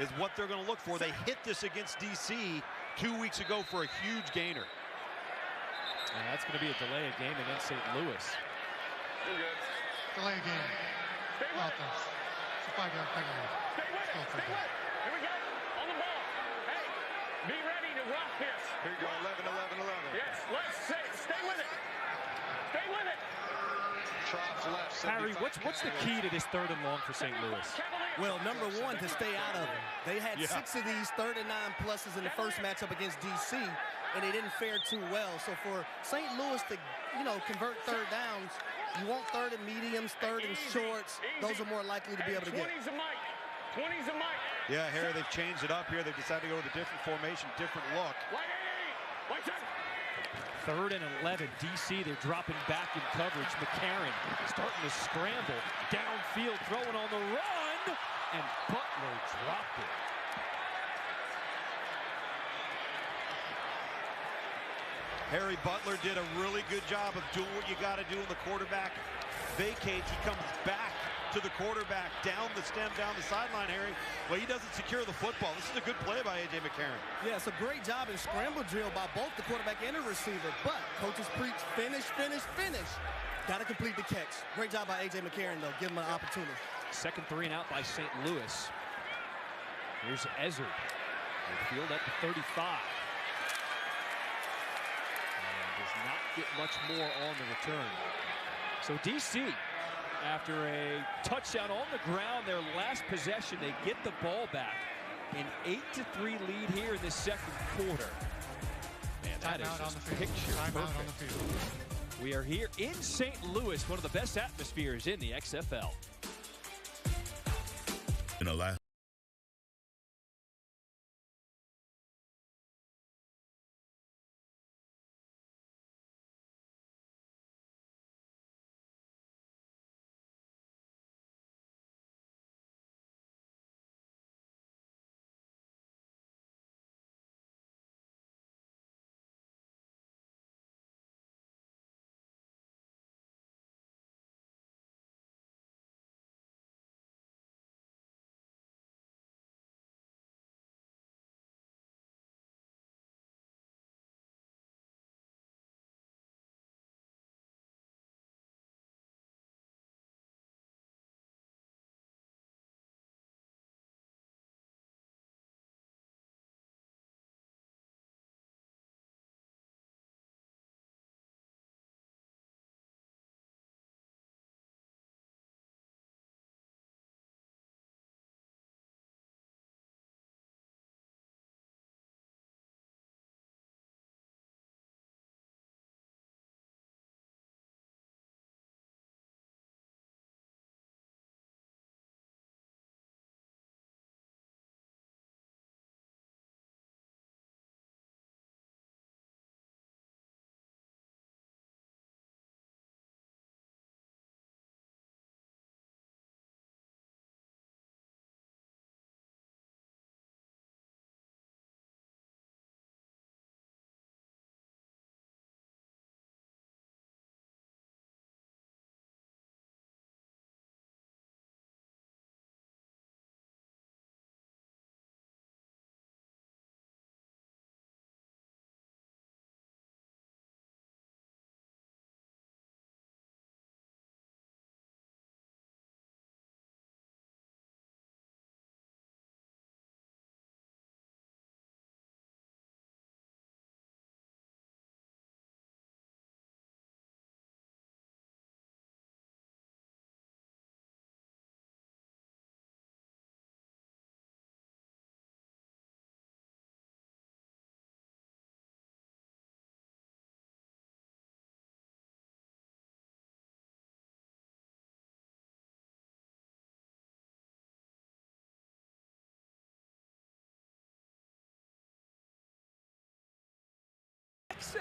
[SPEAKER 1] is what they're going to look for. They hit this against DC 2 weeks ago for a huge gainer.
[SPEAKER 7] And that's going to be a delay of game against St. Louis.
[SPEAKER 8] Delay of game. Offense. It's a 5-yard penalty.
[SPEAKER 3] Stay with it. Stay with it. Here we go. On the ball. Hey, be ready to rock this.
[SPEAKER 4] Here you go, 11-11-11.
[SPEAKER 3] Yes, let's stay with it. Stay with it.
[SPEAKER 4] Trough left.
[SPEAKER 7] Harry, what's the key to this 3rd and long for St. Louis?
[SPEAKER 11] Well, number one, to stay out of it. They had 6 of these 3rd and 9 pluses in the first matchup against DC, and they didn't fare too well. So for St. Louis to, convert 3rd downs, you want 3rd and mediums, 3rd and shorts. Those are more likely to be able to get.
[SPEAKER 3] 20's a mic. 20's a mic.
[SPEAKER 1] Yeah, Harry, they've changed it up here. They've decided to go with a different formation, different look.
[SPEAKER 7] 3rd and 11, DC, they're dropping back in coverage. McCarron starting to scramble. Downfield, throwing on the run, and Butler dropped it.
[SPEAKER 1] Harry Butler did a really good job of doing what you got to do when the quarterback vacates. He comes back to the quarterback, down the stem, down the sideline, Harry. Well, he doesn't secure the football. This is a good play by A.J. McCarron.
[SPEAKER 11] Yeah, it's a great job in scramble drill by both the quarterback and the receiver. But coaches preach finish, finish, finish. Got to complete the catch. Great job by A.J. McCarron, though. Give him an opportunity.
[SPEAKER 7] Second 3 and out by St. Louis. Here's Ezzard. Midfield at the 35. And does not get much more on the return. So DC, after a touchdown on the ground, their last possession, they get the ball back. An 8-3 lead here in the second quarter. Man, that is just picture perfect. We are here in St. Louis, one of the best atmospheres in the XFL.
[SPEAKER 9] In a last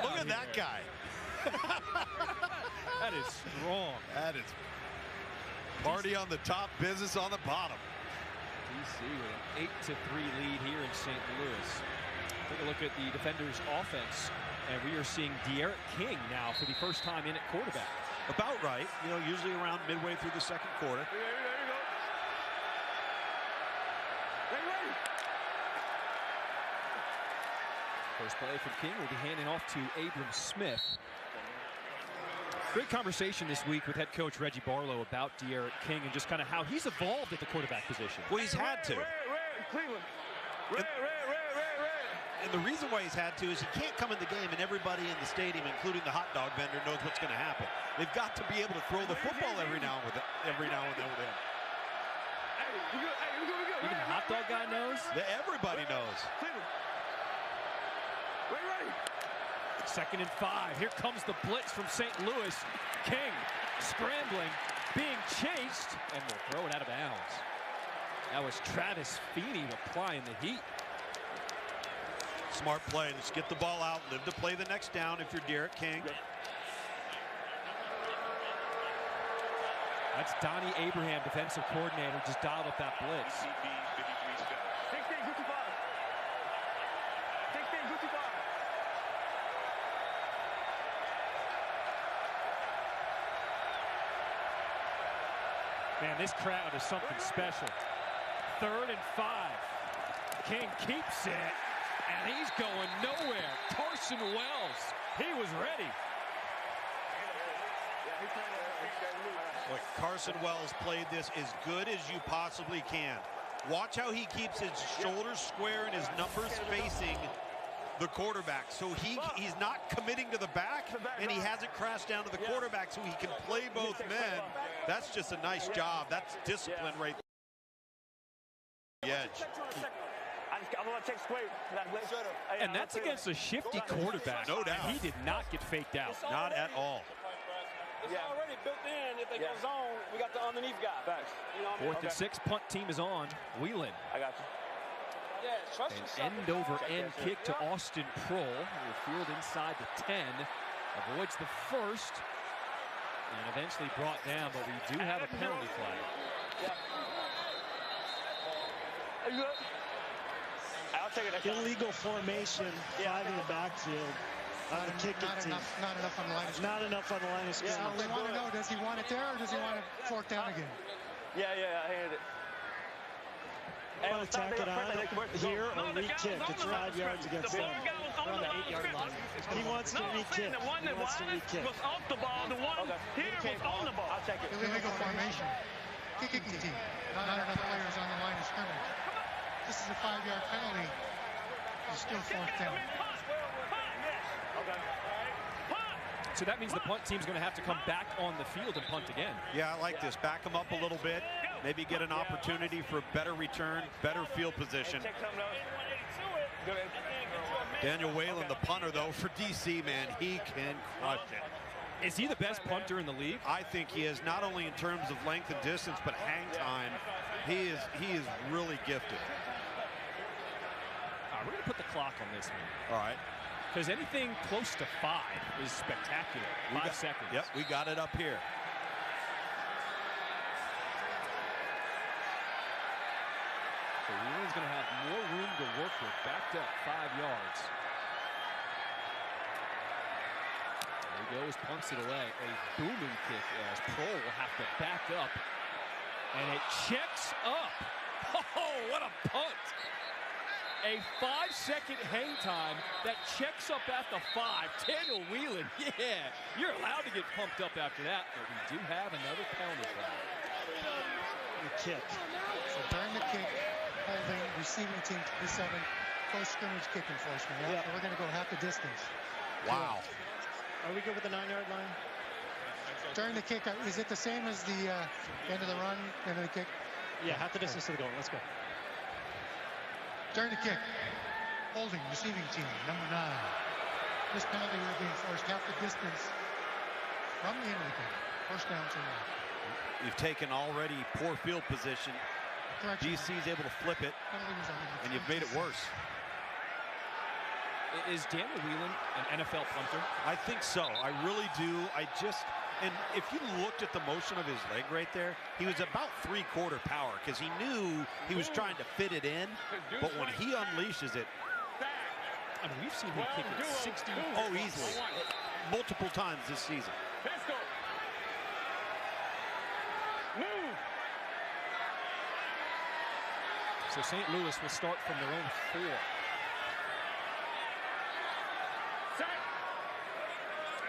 [SPEAKER 1] Look at that guy.
[SPEAKER 7] That is strong.
[SPEAKER 1] That is party on the top, business on the bottom.
[SPEAKER 7] DC with an 8-3 lead here in St. Louis. Take a look at the defenders' offense, and we are seeing De'Aaron King now for the first time in at quarterback.
[SPEAKER 1] About right. You know, usually around midway through the second quarter.
[SPEAKER 3] There you go. Ready.
[SPEAKER 7] First play from King will be handing off to Abram Smith. Great conversation this week with head coach Reggie Barlow about De'Aaron King and just kind of how he's evolved at the quarterback position.
[SPEAKER 1] Well, he's had to.
[SPEAKER 3] Cleveland.
[SPEAKER 1] And the reason why he's had to is he can't come in the game and everybody in the stadium, including the hot dog vendor, knows what's going to happen. They've got to be able to throw the football every now and then with him.
[SPEAKER 7] Even the hot dog guy knows?
[SPEAKER 1] Everybody knows.
[SPEAKER 3] Ready.
[SPEAKER 7] 2nd and 5. Here comes the blitz from St. Louis. King scrambling, being chased, and will throw it out of bounds. That was Travis Feeney applying the heat.
[SPEAKER 1] Smart play. Let's get the ball out. Live to play the next down if you're De'Aaron King.
[SPEAKER 7] That's Donnie Abraham, defensive coordinator, just dialed up that blitz.
[SPEAKER 3] 16-55.
[SPEAKER 7] Man, this crowd is something special. 3rd and 5. King keeps it, and he's going nowhere. Carson Wells, he was ready.
[SPEAKER 1] Look, Carson Wells played this as good as you possibly can. Watch how he keeps his shoulders square and his numbers facing the quarterback. So he's not committing to the back, and he hasn't crashed down to the quarterback, so he can play both men. That's just a nice job. That's discipline right there. The edge.
[SPEAKER 3] I'm going to take square.
[SPEAKER 7] And that's against a shifty quarterback.
[SPEAKER 1] No doubt.
[SPEAKER 7] He did not get faked out.
[SPEAKER 1] Not at all.
[SPEAKER 3] It's already built in. If they go zone, we got the underneath guy. Facts. You know what I mean?
[SPEAKER 7] 4th and 6. Punt team is on. Whelan.
[SPEAKER 3] I got you.
[SPEAKER 7] An end-over-end kick to Austin Prohl. Will field inside the 10. Avoids the first. And eventually brought down, but we do have a penalty flag.
[SPEAKER 3] Are you good? I'll take it.
[SPEAKER 6] Illegal formation, 5 in the backfield. On a kicking team.
[SPEAKER 8] Not enough on the line of scrimmage.
[SPEAKER 6] Not enough on the line of scrimmage.
[SPEAKER 8] So we want to know, does he want it there or does he want it forked down again?
[SPEAKER 3] Yeah, I handed it.
[SPEAKER 6] Want to tack it on here or re-kick? It's 5 yards against them.
[SPEAKER 3] We're on the
[SPEAKER 6] 8-yard line. He wants to re-kick.
[SPEAKER 3] The one that was off the ball. The one here was on the ball. I'll take it.
[SPEAKER 8] Illegal formation. Kicking team. Not enough players on the line of scrimmage. This is a 5-yard penalty. It's still forked down.
[SPEAKER 7] So that means the punt team's going to have to come back on the field and punt again.
[SPEAKER 1] Yeah, I like this. Back them up a little bit. Maybe get an opportunity for a better return, better field position. Daniel Whalen, the punter, though, for DC, man, he can crush it.
[SPEAKER 7] Is he the best punter in the league?
[SPEAKER 1] I think he is, not only in terms of length and distance, but hang time. He is really gifted.
[SPEAKER 7] All right, we're going to put the clock on this one.
[SPEAKER 1] All right.
[SPEAKER 7] Because anything close to 5 is spectacular. 5 seconds.
[SPEAKER 1] Yep, we got it up here.
[SPEAKER 7] So Whelan's going to have more room to work with. Backed up 5 yards. There he goes, pumps it away. A booming kick as Prohl will have to back up. And it checks up. Oh, what a punt. A 5-second hang time that checks up at the 5. Daniel Whelan, yeah, you're allowed to get pumped up after that, but we do have another penalty flag.
[SPEAKER 6] The kick.
[SPEAKER 8] So during the kick, holding, receiving team 37, close scrimmage kick enforcement. Yeah. So we're going to go half the distance.
[SPEAKER 1] Wow.
[SPEAKER 6] Are we good with the 9-yard line?
[SPEAKER 8] During the kick, is it the same as the end of the run, end of the kick?
[SPEAKER 6] Yeah, half the distance to the goal. Let's go.
[SPEAKER 8] During the kick, holding, receiving team, number 9. This penalty will be enforced half the distance from the end of the kick. First down to line.
[SPEAKER 1] You've taken already poor field position. DC's able to flip it, and you've made it worse.
[SPEAKER 7] Is Daniel Whelan an NFL punter?
[SPEAKER 1] I think so. I really do. And if you looked at the motion of his leg right there, he was about three-quarter power because he knew he was trying to fit it in. But when he unleashes it,
[SPEAKER 7] I mean, we've seen him kick it 60.
[SPEAKER 1] Oh, easily. Multiple times this season.
[SPEAKER 3] Pistol. Move.
[SPEAKER 7] So St. Louis will start from their own 4.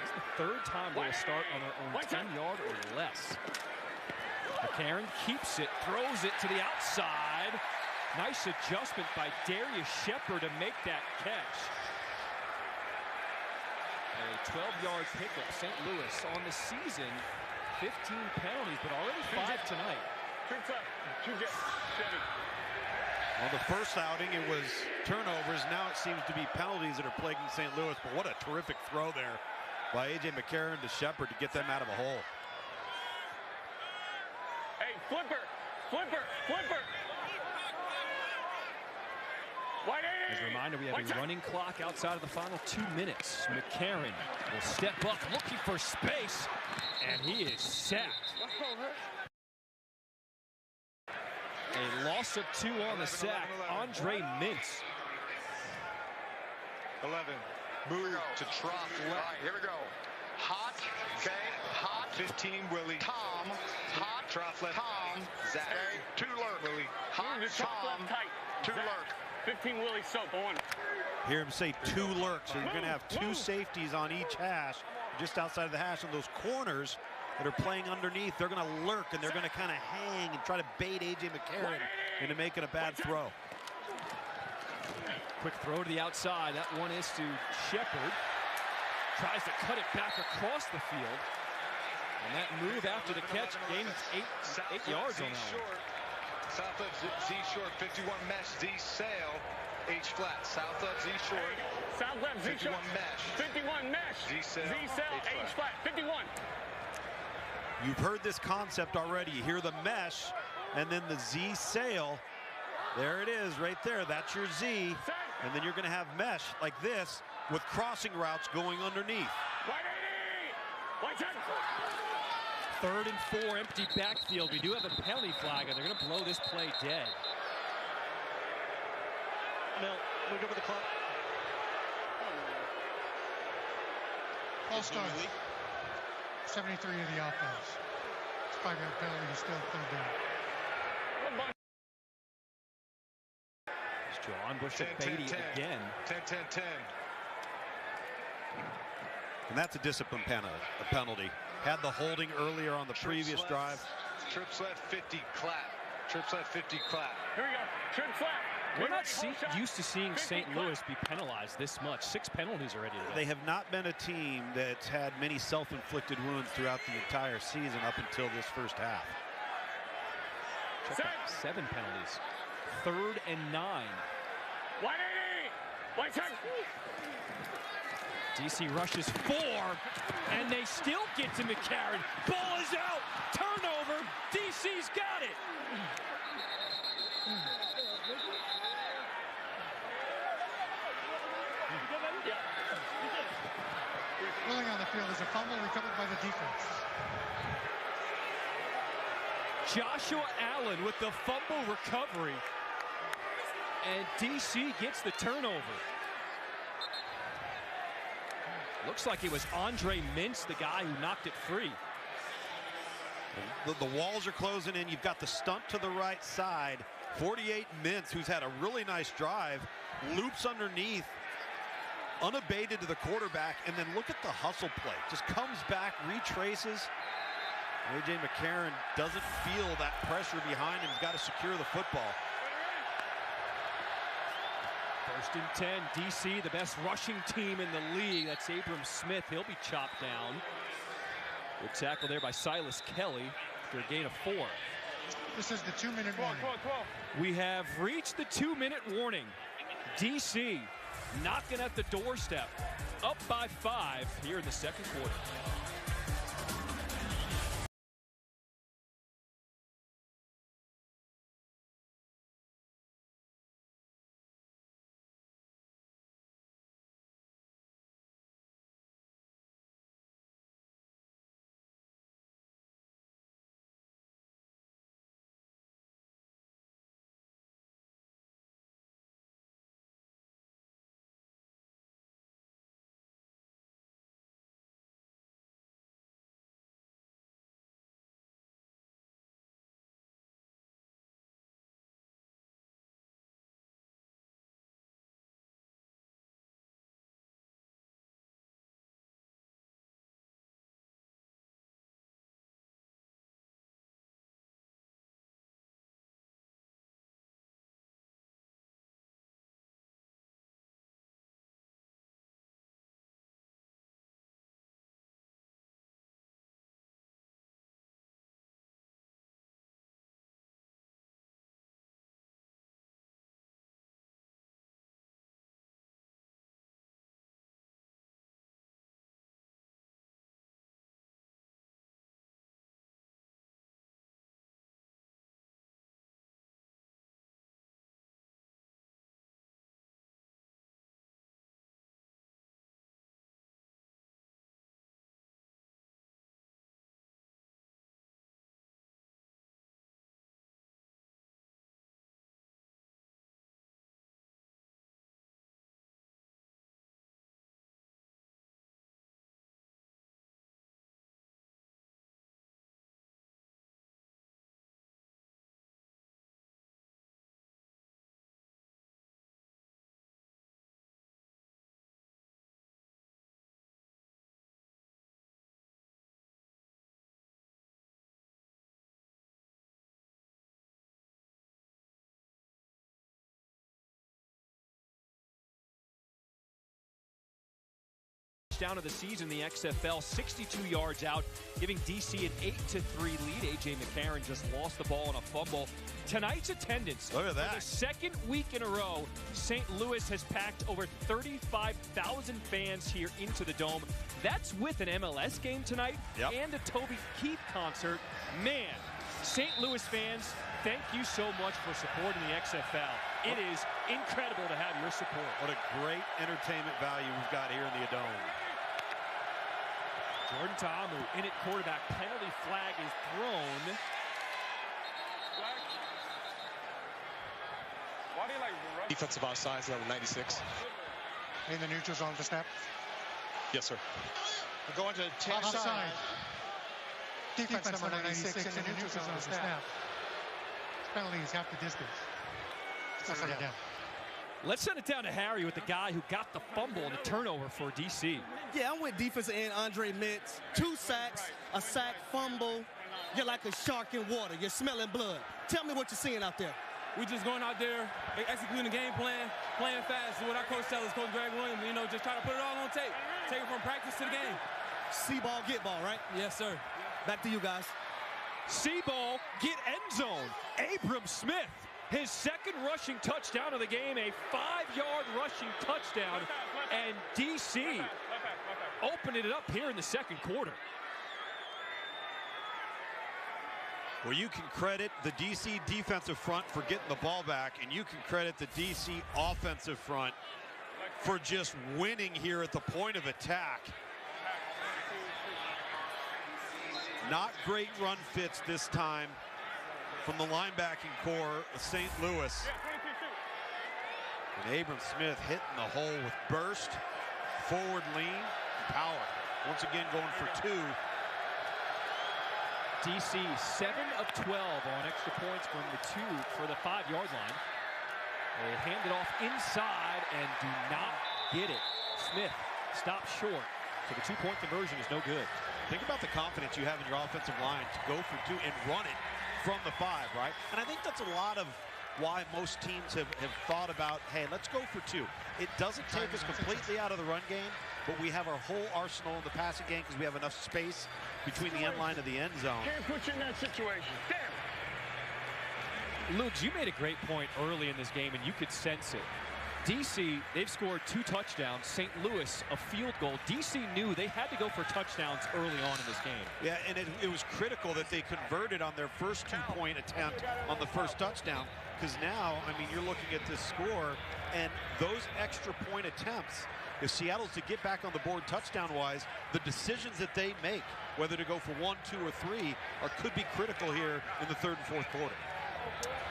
[SPEAKER 7] It's the third time they'll start on their own 10-yard or less. McCarron keeps it, throws it to the outside. Nice adjustment by Darius Shepard to make that catch. A 12-yard pickup. St. Louis on the season, 15 penalties, but already 5 tonight.
[SPEAKER 1] On the first outing, it was turnovers. Now it seems to be penalties that are plaguing St. Louis. But what a terrific throw there by A.J. McCarron to Shepard to get them out of a hole.
[SPEAKER 3] Hey, flipper.
[SPEAKER 7] As a reminder, we have a running clock outside of the final 2 minutes. McCarron will step up looking for space, and he is sacked. A loss of 2 on the sack. Andre Mintz.
[SPEAKER 4] 11. Move to trough left.
[SPEAKER 5] All right, here we go. Hot, okay, hot.
[SPEAKER 4] 15, Willie.
[SPEAKER 5] Tom, hot.
[SPEAKER 4] Trough left.
[SPEAKER 5] Tom,
[SPEAKER 4] Zach.
[SPEAKER 5] okay, 2 lurk.
[SPEAKER 4] Willie.
[SPEAKER 5] Hot, Tom,
[SPEAKER 3] tight.
[SPEAKER 5] 2 lurk.
[SPEAKER 3] 15 Willie soap on.
[SPEAKER 1] Hear him say 2 lurks. So you're going to have 2 safeties on each hash, just outside of the hash. And those corners that are playing underneath, they're going to lurk and they're going to kind of hang and try to bait A.J. McCarron into making a bad throw.
[SPEAKER 7] Quick throw to the outside. That one is to Shepard. Tries to cut it back across the field. And that move after the catch gains 8 yards on that one.
[SPEAKER 4] South of Z short, 51 mesh, Z sail, H flat. South of Z short.
[SPEAKER 3] South left Z short. 51 mesh.
[SPEAKER 4] Z sail,
[SPEAKER 3] H flat. 51.
[SPEAKER 1] You've heard this concept already. You hear the mesh and then the Z sail. There it is right there. That's your Z. And then you're going to have mesh like this with crossing routes going underneath.
[SPEAKER 7] 3rd and 4, empty backfield. We do have a penalty flag, and they're going to blow this play dead.
[SPEAKER 6] Mel, moved over the clock.
[SPEAKER 8] False start. 73 of the offense. 5-yard penalty is still 3rd down.
[SPEAKER 7] It's John Bush and Beatty again.
[SPEAKER 4] 10-10-10.
[SPEAKER 1] And that's a discipline penalty. Had the holding earlier on the previous drive.
[SPEAKER 4] Trips left 50 clap. Trips left 50 clap.
[SPEAKER 3] Here we go. Trips left.
[SPEAKER 7] We're not used to seeing St. Louis be penalized this much. 6 penalties already today.
[SPEAKER 1] They have not been a team that's had many self-inflicted wounds throughout the entire season up until this first half.
[SPEAKER 7] Check out 7 penalties. 3rd and 9.
[SPEAKER 3] 180.
[SPEAKER 7] DC rushes 4, and they still get to McCarron. Ball is out. Turnover. DC's got it.
[SPEAKER 8] Rolling on the field is a fumble recovered by the defense.
[SPEAKER 7] Joshua Allen with the fumble recovery. And DC gets the turnover. Looks like it was Andre Mintz, the guy who knocked it free.
[SPEAKER 1] The walls are closing in. You've got the stunt to the right side. 48 Mintz, who's had a really nice drive, loops underneath, unabated to the quarterback, and then look at the hustle play. Just comes back, retraces. A.J. McCarron doesn't feel that pressure behind him. He's got to secure the football.
[SPEAKER 7] 1st and 10, DC, the best rushing team in the league. That's Abram Smith. He'll be chopped down. Good tackle there by Silas Kelly after a gain of 4.
[SPEAKER 8] This is the 2-minute warning.
[SPEAKER 7] We have reached the 2-minute warning. DC knocking at the doorstep, up by 5 here in the 2nd quarter. touchdown of the season in the XFL, 62 yards out, giving DC an 8-3 lead. A.J. McCarron just lost the ball on a fumble. Tonight's attendance,
[SPEAKER 1] look at that.
[SPEAKER 7] for the second week in a row, St. Louis has packed over 35,000 fans here into the Dome. That's with an MLS game tonight and a Toby Keith concert. Man, St. Louis fans, thank you so much for supporting the XFL. It is incredible to have your support.
[SPEAKER 1] What a great entertainment value we've got here in the Dome.
[SPEAKER 7] Jordan Ta'amu in at quarterback. Penalty flag is thrown.
[SPEAKER 3] Why do you like
[SPEAKER 9] defensive offsides, level 96.
[SPEAKER 8] In the neutral zone for snap.
[SPEAKER 9] Yes, sir.
[SPEAKER 8] We're going to change side. Defense number 96 in the neutral zone for snap. Penalty is half the distance. Let's set it down.
[SPEAKER 7] Let's send it down to Harry with the guy who got the fumble and the turnover for DC.
[SPEAKER 11] Yeah, I'm with defensive end Andre Mitz. 2 sacks, a sack, fumble. You're like a shark in water. You're smelling blood. Tell me what you're seeing out there.
[SPEAKER 3] We just going out there, executing the game plan, playing fast. What our coach tells us, Coach Greg Williams, you know, just try to put it all on tape. Take it from practice to the game.
[SPEAKER 11] See ball, get ball, right?
[SPEAKER 3] Yes, sir.
[SPEAKER 11] Back to you guys.
[SPEAKER 7] See ball, get end zone. Abram Smith, his second rushing touchdown of the game, a 5-yard rushing touchdown, and DC opened it up here in the second quarter.
[SPEAKER 1] Well, you can credit the DC defensive front for getting the ball back, and you can credit the DC offensive front for just winning here at the point of attack. Not great run fits this time from the linebacking core of St. Louis. And Abram Smith hitting the hole with burst, forward lean, power. Once again going for 2.
[SPEAKER 7] DC 7 of 12 on extra points from the 2 for the 5-yard line. They hand it off inside and do not get it. Smith stops short, so the 2-point conversion is no good.
[SPEAKER 1] Think about the confidence you have in your offensive line to go for 2 and run it from the 5, right? And I think that's a lot of why most teams have thought about, hey, let's go for 2. It doesn't take us completely out of the run game, but we have our whole arsenal in the passing game because we have enough space between the end line and the end zone.
[SPEAKER 3] Can't put you in that situation. Damn.
[SPEAKER 7] Luke, you made a great point early in this game, and you could sense it. DC, they've scored 2 touchdowns. St. Louis, a field goal. DC knew they had to go for touchdowns early on in this game.
[SPEAKER 1] Yeah, and it was critical that they converted on their first 2-point attempt on the first touchdown, because now, I mean, you're looking at this score, and those extra point attempts, if Seattle's to get back on the board touchdown-wise, the decisions that they make, whether to go for 1, 2, or 3, could be critical here in the 3rd and 4th quarter.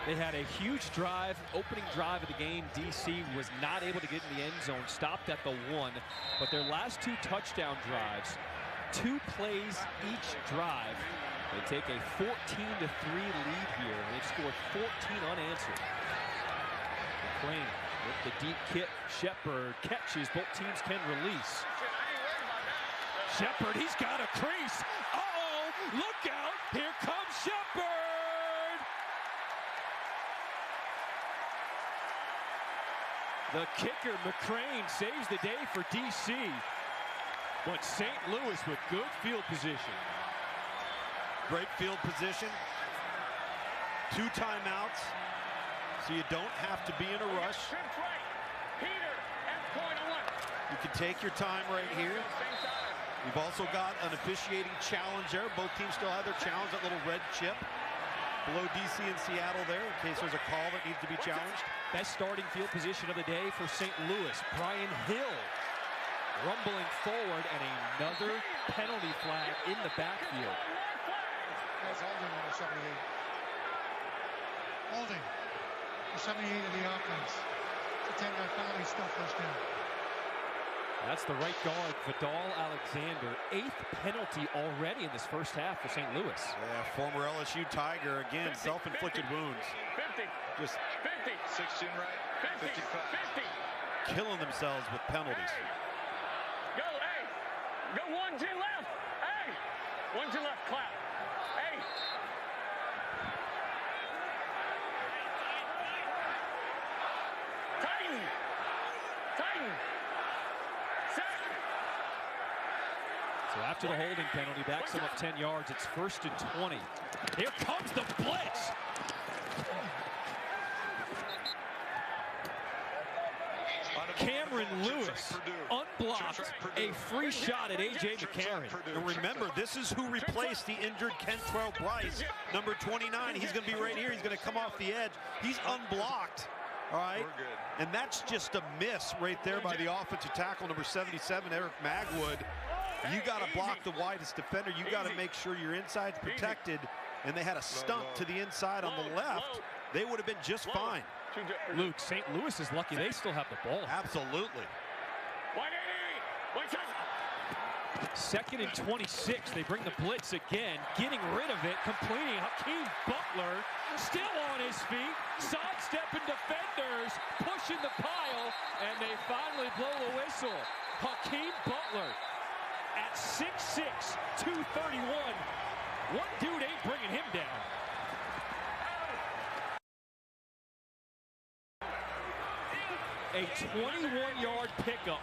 [SPEAKER 7] They had a huge drive, opening drive of the game. DC was not able to get in the end zone, stopped at the 1, but their last 2 touchdown drives, 2 plays each drive. They take a 14-3 lead here. They've scored 14 unanswered. McClain with the deep kick. Shepard catches. Both teams can release. Shepard, he's got a crease. Uh-oh, look out. Here comes Shepard. The kicker, McClain, saves the day for DC. But St. Louis with good field position.
[SPEAKER 1] Great field position. 2 timeouts, so you don't have to be in a rush. You can take your time right here. You've also got an officiating challenge there. Both teams still have their challenge, that little red chip below DC and Seattle there in case there's a call that needs to be challenged.
[SPEAKER 7] Best starting field position of the day for St. Louis. Brian Hill rumbling forward, and another penalty flag in the backfield.
[SPEAKER 8] That's holding on the 78. Holding. The 78 of the offense. It's a 10-yard penalty, still first down.
[SPEAKER 7] That's the right guard, Vidal Alexander. 8th penalty already in this first half for St. Louis.
[SPEAKER 1] Yeah, former LSU Tiger, again, self-inflicted wounds.
[SPEAKER 3] 50.
[SPEAKER 1] Just
[SPEAKER 3] 50.
[SPEAKER 4] 16 right, 55.
[SPEAKER 3] 50.
[SPEAKER 1] Killing themselves with penalties.
[SPEAKER 3] Go, hey. Go 1, 2 left. Hey. 1, 2 left, clap. Hey. Tighten. Tighten. Set.
[SPEAKER 7] So after the holding penalty, backs him up 10 yards. It's 1st and 20. Here comes the blitz. Cameron Lewis unblocked a free shot at A.J. McCarron.
[SPEAKER 1] And remember, this is who replaced the injured Kentrell Bryce, number 29. He's going to be right here. He's going to come off the edge. He's unblocked. All right, and that's just a miss right there by the offensive tackle, number 77, Eric Magwood. You got to block the widest defender. You got to make sure your inside's protected, and they had a stunt to the inside on the left. They would have been just fine.
[SPEAKER 7] Luke, St. Louis is lucky they still have the ball.
[SPEAKER 1] Absolutely.
[SPEAKER 7] 2nd and 26. They bring the blitz again, getting rid of it, completing. Hakeem Butler still on his feet, sidestepping defenders, pushing the pile, and they finally blow the whistle. Hakeem Butler at 6'6", 231. One dude ain't bringing him down. A 21-yard pickup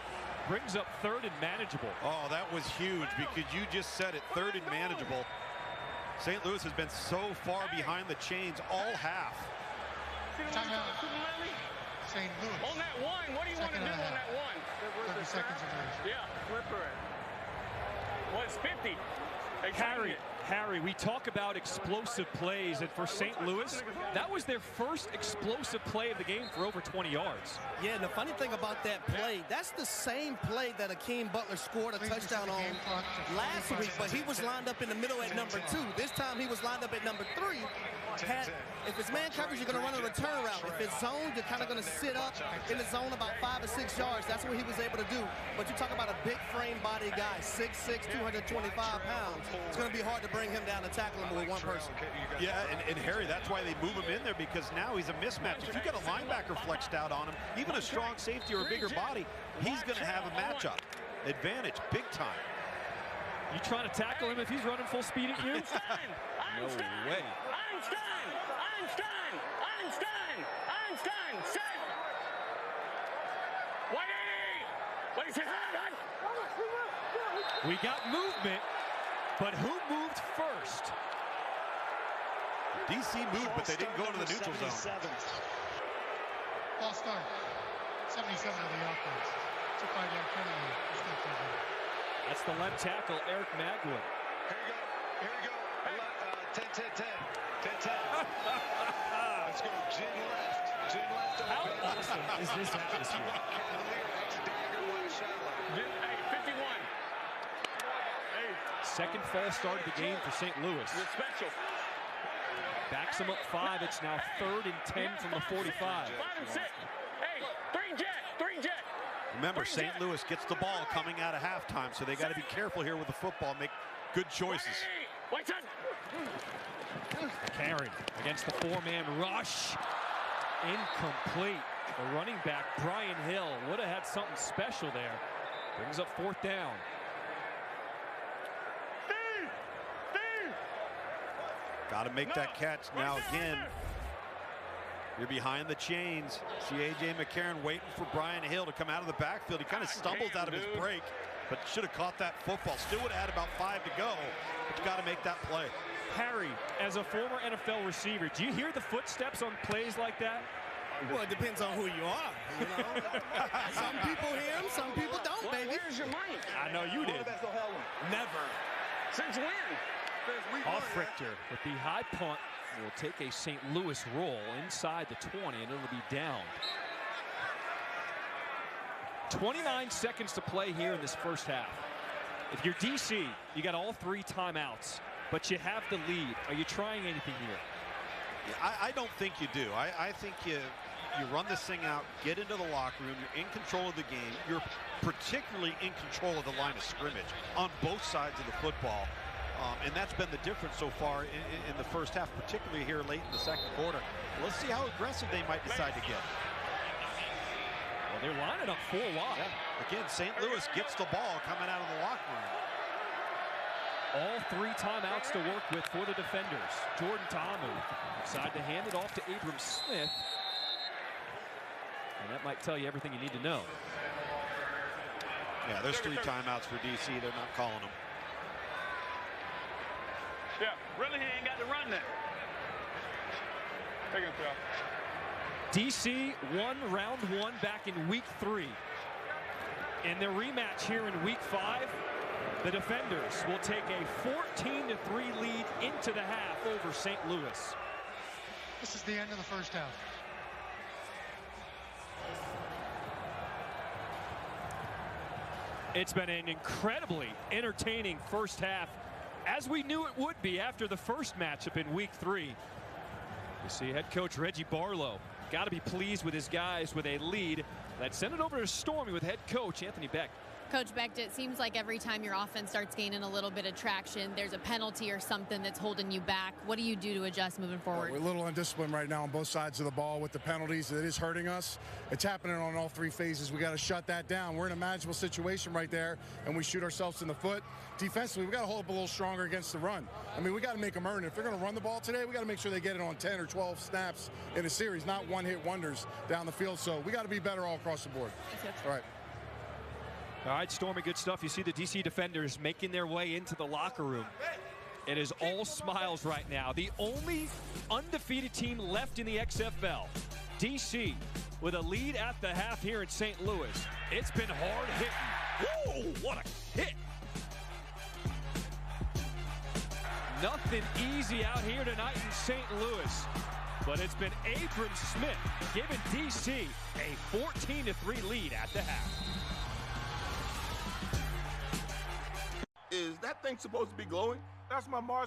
[SPEAKER 7] brings up 3rd and manageable.
[SPEAKER 1] Oh, that was huge because you just said it, 3rd and manageable. St. Louis has been so far behind the chains all half.
[SPEAKER 8] Timeout. St. Louis.
[SPEAKER 3] On that one, what do you want to do on that one?
[SPEAKER 8] 30 seconds of
[SPEAKER 3] yeah, flipper it. Well, it's 50.
[SPEAKER 7] Harry, we talk about explosive plays, and for St. Louis, that was their first explosive play of the game for over 20 yards.
[SPEAKER 11] Yeah, and the funny thing about that play, that's the same play that Hakeem Butler scored a touchdown on last week, but he was lined up in the middle at number 2. This time he was lined up at number 3. If it's man coverage, you're going to run a return route. If it's zone, you're kind of going to sit up in the zone about 5 or 6 yards. That's what he was able to do. But you talk about a big frame body guy, 6'6", 225 pounds. It's going to be hard to bring him down and tackle him with one person.
[SPEAKER 1] Yeah, and Harry, that's why they move him in there, because now he's a mismatch. If you got a linebacker flexed out on him, even a strong safety or a bigger body, he's going to have a matchup advantage big time.
[SPEAKER 7] You trying to tackle him if he's running full speed at you? No way.
[SPEAKER 3] Einstein, set. 180.
[SPEAKER 7] We got movement, but who moved first?
[SPEAKER 1] DC moved, but they didn't go to the neutral zone.
[SPEAKER 8] False start. 77 of the offense. 2-5-yard penalty.
[SPEAKER 7] That's the left tackle, Eric Magwood.
[SPEAKER 4] Here we go. 10-10-10. 10-10. Let's go. Gin left.
[SPEAKER 7] How awesome is this atmosphere?
[SPEAKER 3] Hey, 51.
[SPEAKER 7] Second false start of the game for St. Louis.
[SPEAKER 3] You're special.
[SPEAKER 7] Backs him up 5. It's now 3rd and 10 from the 45.
[SPEAKER 3] 5 and 6. Hey, 3 jet.
[SPEAKER 1] Remember, St. Louis gets the ball coming out of halftime, so they got to be careful here with the football, make good choices.
[SPEAKER 7] Karen against the 4-man rush. Incomplete. The running back, Brian Hill, would have had something special there. Brings up 4th down.
[SPEAKER 1] Got to make that catch now again. You're behind the chains. See A.J. McCarron waiting for Brian Hill to come out of the backfield. He kind of stumbles out of his break, but should have caught that football. Still would have had about 5 to go, but you got to make that play.
[SPEAKER 7] Harry, as a former NFL receiver, do you hear the footsteps on plays like that?
[SPEAKER 11] Well, it depends on who you are. You know? Some people hear them, some people don't, baby.
[SPEAKER 3] Where's your mic?
[SPEAKER 7] I know you did.
[SPEAKER 11] Never.
[SPEAKER 3] Since when?
[SPEAKER 7] Hofrichter with the high punt will take a St. Louis roll inside the 20, and it'll be down. 29 seconds to play here in this first half. If you're DC, you got all 3 timeouts, but you have the lead. Are you trying anything here?
[SPEAKER 1] Yeah, I don't think you do. I think you run this thing out, get into the locker room, you're in control of the game. You're particularly in control of the line of scrimmage on both sides of the football. And that's been the difference so far in the first half, particularly here late in the second quarter. Let's see how aggressive they might decide to get.
[SPEAKER 7] Well, they're lining up 4 wide.
[SPEAKER 1] Yeah. Again, St. Louis gets the ball coming out of the locker room.
[SPEAKER 7] All 3 timeouts to work with for the defenders. Jordan Ta'amu decided to hand it off to Abram Smith. And that might tell you everything you need to know.
[SPEAKER 1] Yeah, there's 3 timeouts for DC. They're not calling them.
[SPEAKER 3] Really, he ain't got to run that. Take it, Phil.
[SPEAKER 7] DC won round 1 back in week 3. In the rematch here in week 5, the defenders will take a 14-3 lead into the half over St. Louis.
[SPEAKER 8] This is the end of the first half.
[SPEAKER 7] It's been an incredibly entertaining first half, as we knew it would be after the first matchup in week 3. You see head coach Reggie Barlow got to be pleased with his guys with a lead. Let's send it over to Stormy with head coach Anthony Beck.
[SPEAKER 2] Coach Beck, it seems like every time your offense starts gaining a little bit of traction, there's a penalty or something that's holding you back. What do you do to adjust moving forward?
[SPEAKER 13] We're a little undisciplined right now on both sides of the ball with the penalties. It is hurting us. It's happening on all 3 phases. We got to shut that down. We're in a manageable situation right there, and we shoot ourselves in the foot. Defensively, we got to hold up a little stronger against the run. I mean, we got to make them earn it. If they're going to run the ball today, we got to make sure they get it on 10 or 12 snaps in a series, not one-hit wonders down the field. So we got to be better all across the board. All right.
[SPEAKER 7] All right, Stormy, good stuff. You see the DC defenders making their way into the locker room. It is all smiles right now. The only undefeated team left in the XFL, DC, with a lead at the half here in St. Louis. It's been hard hitting. Whoa, what a hit. Nothing easy out here tonight in St. Louis. But it's been Abram Smith giving DC a 14-3 lead at the half.
[SPEAKER 18] Is that thing supposed to be glowing? That's my Mars.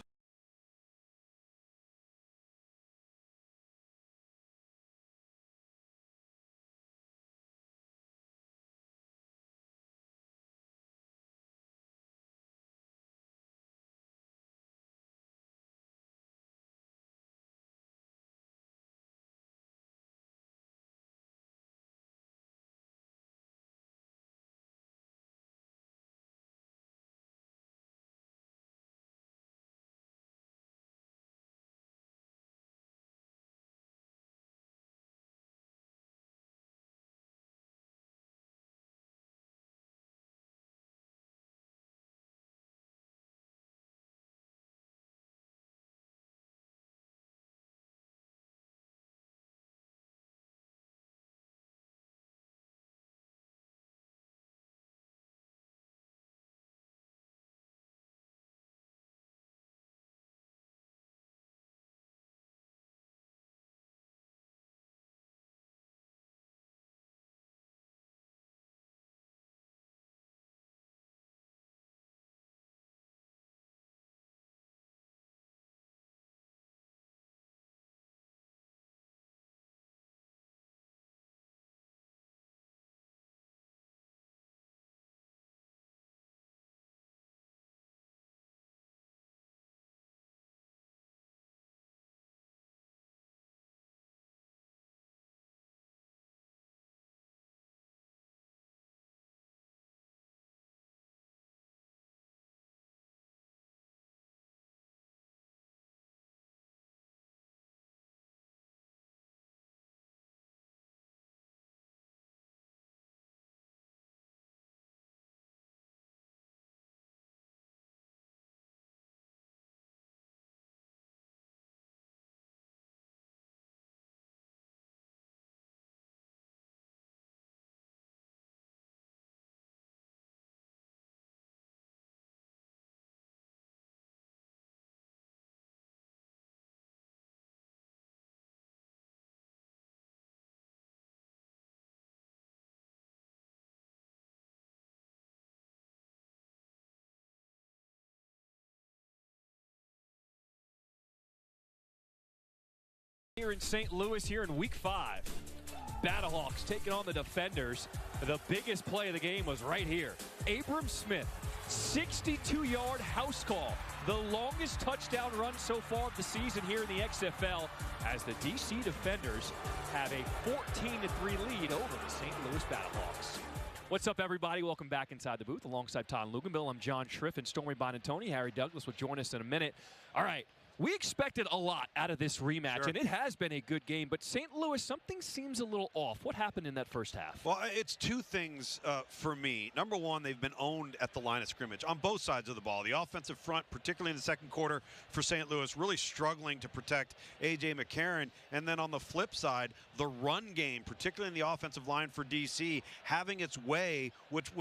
[SPEAKER 7] Here in St. Louis, here in week 5. BattleHawks taking on the defenders. The biggest play of the game was right here. Abram Smith, 62-yard house call. The longest touchdown run so far of the season here in the XFL, as the DC defenders have a 14-3 lead over the St. Louis BattleHawks. What's up, everybody? Welcome back inside the booth alongside Todd Luganville. I'm John Schriff and Stormy Bonantoni. Harry Douglas will join us in a minute. All right. We expected a lot out of this rematch,
[SPEAKER 1] Sure.
[SPEAKER 7] and it has been a good game, but St. Louis, something seems a little off. What happened in that first half?
[SPEAKER 1] Well, it's two things for me. Number one, they've been owned at the line of scrimmage on both sides of the ball. The offensive front, particularly in the second quarter for St. Louis, really struggling to protect A.J. McCarron. And then on the flip side, the run game, particularly in the offensive line for D.C., having its way with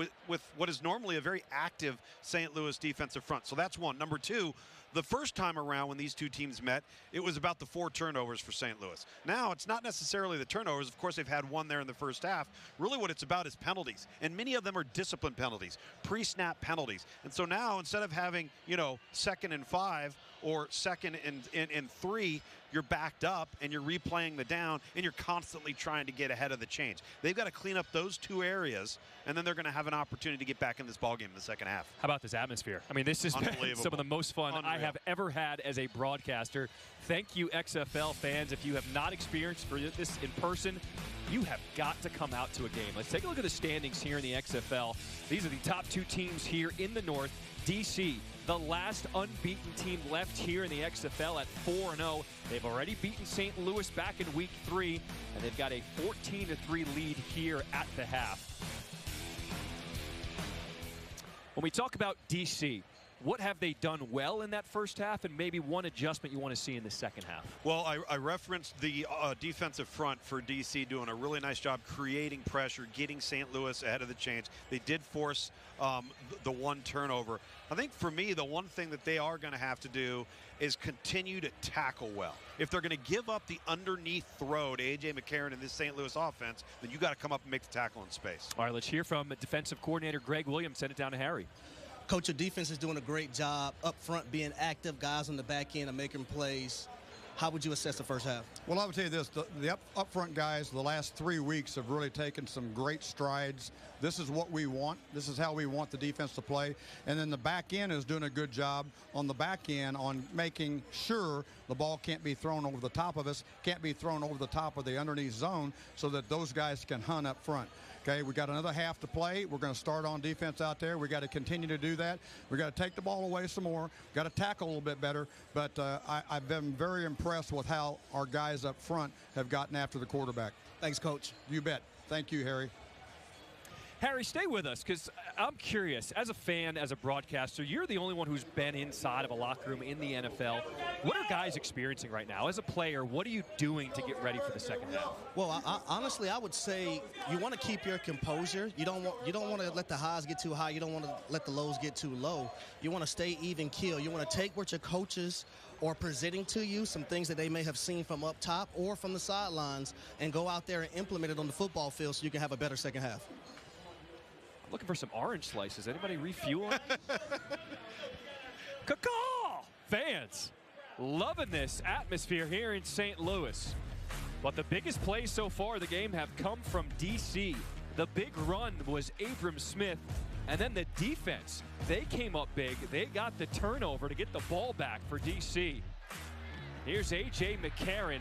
[SPEAKER 1] what is normally a very active St. Louis defensive front. So that's one. Number two, the first time around when these two teams met, it was about the 4 turnovers for St. Louis. Now, it's not necessarily the turnovers. Of course, they've had one there in the first half. Really what it's about is penalties, and many of them are discipline penalties, pre-snap penalties. And so now, instead of having, 2nd and 5 or 2nd and 3, you're backed up and you're replaying the down and you're constantly trying to get ahead of the change. They've got to clean up those 2 areas, and then they're going to have an opportunity to get back in this ballgame in the second half.
[SPEAKER 7] How about this atmosphere? I mean, this has been some of the most fun I have ever had as a broadcaster. Thank you, XFL fans. If you have not experienced this in person, you have got to come out to a game. Let's take a look at the standings here in the XFL. These are the top 2 teams here in the North. DC, the last unbeaten team left here in the XFL at 4-0. They've already beaten St. Louis back in week 3, and they've got a 14-3 lead here at the half. When we talk about DC, what have they done well in that first half, and maybe one adjustment you want to see in the second half? Well,
[SPEAKER 1] I referenced the defensive front for D.C. doing a really nice job creating pressure, getting St. Louis ahead of the chains. They did force the 1 turnover. I think for me, the one thing that they are going to have to do is continue to tackle well. If they're going to give up the underneath throw to A.J. McCarron in this St. Louis offense, then you got to come up and make the tackle in space.
[SPEAKER 7] All right, let's hear from defensive coordinator Greg Williams. Send it down to Harry.
[SPEAKER 11] Coach, your defense is doing a great job up front, being active. Guys on the back end are making plays. How would you assess the first half?
[SPEAKER 14] Well, I would tell you this. The up front guys the last 3 weeks have really taken some great strides. This is what we want. This is how we want the defense to play. And then the back end is doing a good job on the back end on making sure the ball can't be thrown over the top of us, can't be thrown over the top of the underneath zone so that those guys can hunt up front. Okay, we got another half to play. We're going to start on defense out there. We got to continue to do that. We got to take the ball away some more. Got to tackle a little bit better. But I've been very impressed with how our guys up front have gotten after the quarterback.
[SPEAKER 11] Thanks, Coach.
[SPEAKER 14] You bet. Thank you, Harry.
[SPEAKER 7] Harry, stay with us, because I'm curious, as a fan, as a broadcaster, you're the only one who's been inside of a locker room in the NFL. What are guys experiencing right now? As a player, what are you doing to get ready for the second half?
[SPEAKER 11] Well, honestly, I would say you want to keep your composure. You don't want to let the highs get too high. You don't want to let the lows get too low. You want to stay even keel. You want to take what your coaches are presenting to you, some things that they may have seen from up top or from the sidelines, and go out there and implement it on the football field so you can have a better second half.
[SPEAKER 7] I'm looking for some orange slices. Anybody refueling? Caw-caw! Fans, loving this atmosphere here in St. Louis. But the biggest plays so far of the game have come from D.C. The big run was Abram Smith. And then the defense, they came up big. They got the turnover to get the ball back for D.C. Here's A.J. McCarron.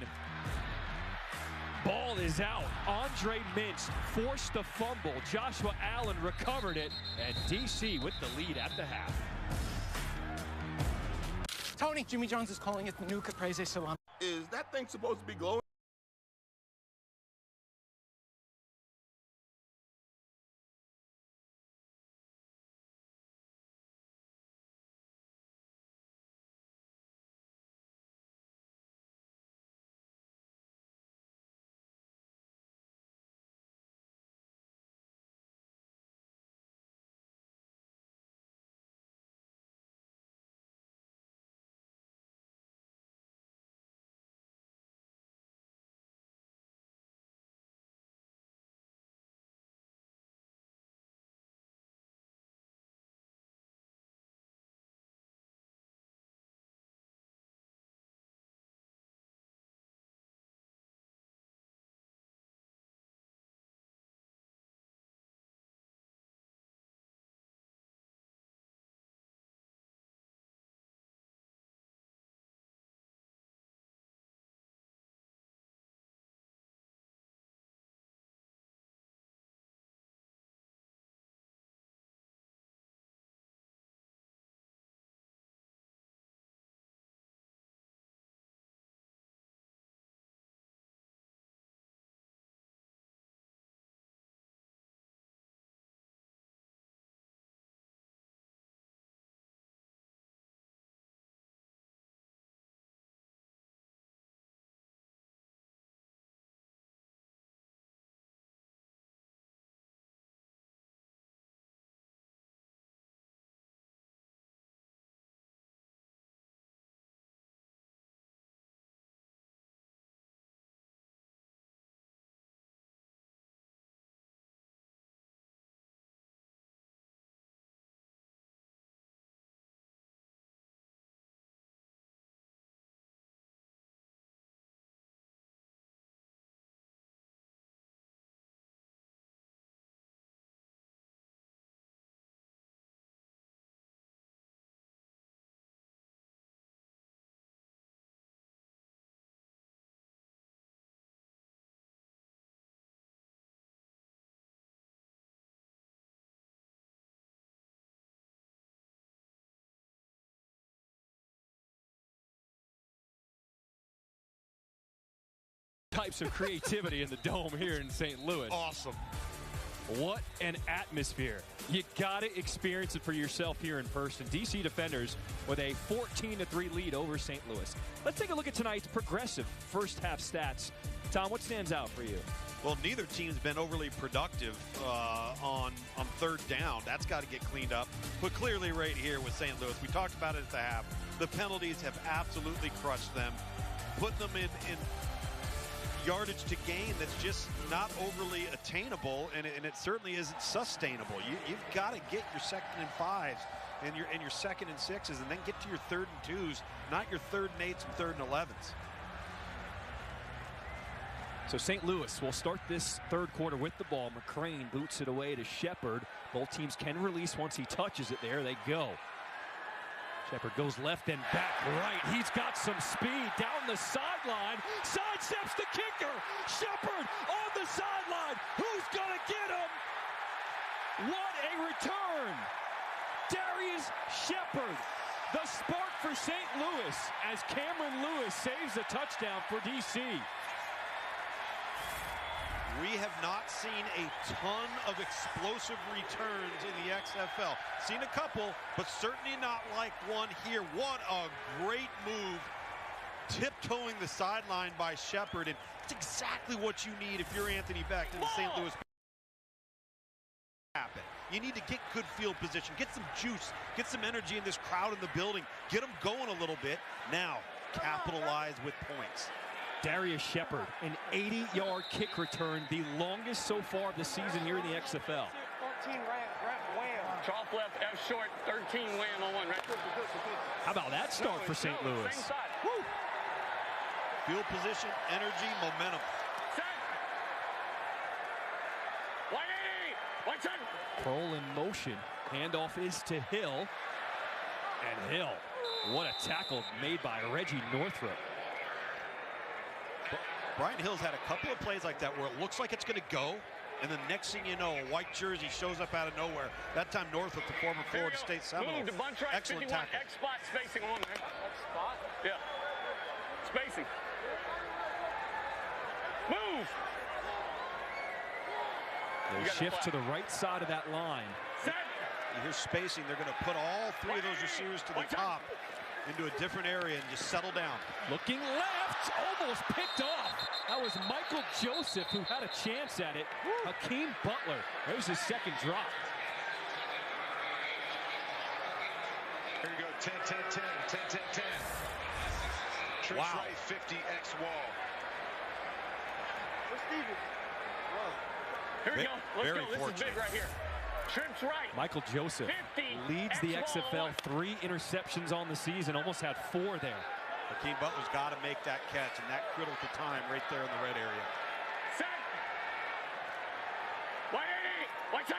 [SPEAKER 7] Ball is out. Andre Mintz forced the fumble. Joshua Allen recovered it, and DC with the lead at the half.
[SPEAKER 30] Tony, Jimmy Jones is calling it the new Caprese Salami.
[SPEAKER 18] Is that thing supposed to be glowing?
[SPEAKER 7] types of creativity in the dome here in St. Louis.
[SPEAKER 1] Awesome.
[SPEAKER 7] What an atmosphere. You got to experience it for yourself here in person. DC defenders with a 14-3 lead over St. Louis. Let's take a look at tonight's progressive first half stats. Tom, what stands out for you?
[SPEAKER 1] Well, neither team's been overly productive on third down. That's got to get cleaned up. But clearly right here with St. Louis, we talked about it at the half. The penalties have absolutely crushed them, putting them in yardage to gain that's just not overly attainable, and it certainly isn't sustainable. You've got to get your 2nd and 5s and your 2nd and 6s, and then get to your 3rd and 2s, not your 3rd and 8s and 3rd and 11s.
[SPEAKER 7] So St. Louis will start this third quarter with the ball. McCrane boots it away to Shepard. Both teams can release once he touches it. There they go. Shepard goes left and back right. He's got some speed down the sideline. Sidesteps the kicker. Shepard on the sideline. Who's going to get him? What a return. Darius Shepard, the spark for St. Louis, as Cameron Lewis saves a touchdown for DC.
[SPEAKER 1] We have not seen a ton of explosive returns in the XFL. Seen a couple, but certainly not like one here. What a great move. Tiptoeing the sideline by Shepard, and it's exactly what you need if you're Anthony Beck in the St. Louis. You need to get good field position, get some juice, get some energy in this crowd in the building, get them going a little bit. Now, capitalize with points.
[SPEAKER 7] Darius Shepard, an 80-yard kick return, the longest so far of the season here in the XFL.
[SPEAKER 3] 13 wham. Off left, F short, 13 wham on one. Right.
[SPEAKER 7] How about that start for St. Louis?
[SPEAKER 3] Same side.
[SPEAKER 1] Woo. Field position, energy, momentum.
[SPEAKER 3] Set. 180. 110.
[SPEAKER 7] Kroll in motion. Handoff is to Hill. And Hill, what a tackle made by Reggie Northrup.
[SPEAKER 1] Brian Hill's had a couple of plays like that where it looks like it's going to go, and the next thing you know, a white jersey shows up out of nowhere. That time Northrup, the former Florida State Seminole.
[SPEAKER 3] Move to bunch right,
[SPEAKER 1] excellent
[SPEAKER 3] 51,
[SPEAKER 1] tackle.
[SPEAKER 3] X spot spacing on there. X spot? Yeah. Spacing. Move.
[SPEAKER 7] They shift to the right side of that line.
[SPEAKER 3] Set.
[SPEAKER 1] You hear spacing. They're going to put all 3 of those receivers to the top into a different area and just settle down.
[SPEAKER 7] Looking left, almost picked off. That was Michael Joseph who had a chance at it. Hakeem Butler, there's his second drop.
[SPEAKER 4] Here you go, 10, 10, 10, 10, 10, 10. Trips
[SPEAKER 1] Wow.
[SPEAKER 4] right, 50, X wall.
[SPEAKER 3] Here we go. Let's
[SPEAKER 1] very
[SPEAKER 3] go. This
[SPEAKER 1] fortunate.
[SPEAKER 3] is big right here. Trips right.
[SPEAKER 7] Michael Joseph
[SPEAKER 3] 50,
[SPEAKER 7] leads the
[SPEAKER 3] X
[SPEAKER 7] XFL,
[SPEAKER 3] wall.
[SPEAKER 7] 3 interceptions on the season, almost had 4 there.
[SPEAKER 1] Hakeem Butler's got to make that catch in that critical time right there in the red area.
[SPEAKER 3] Set. 180. 110.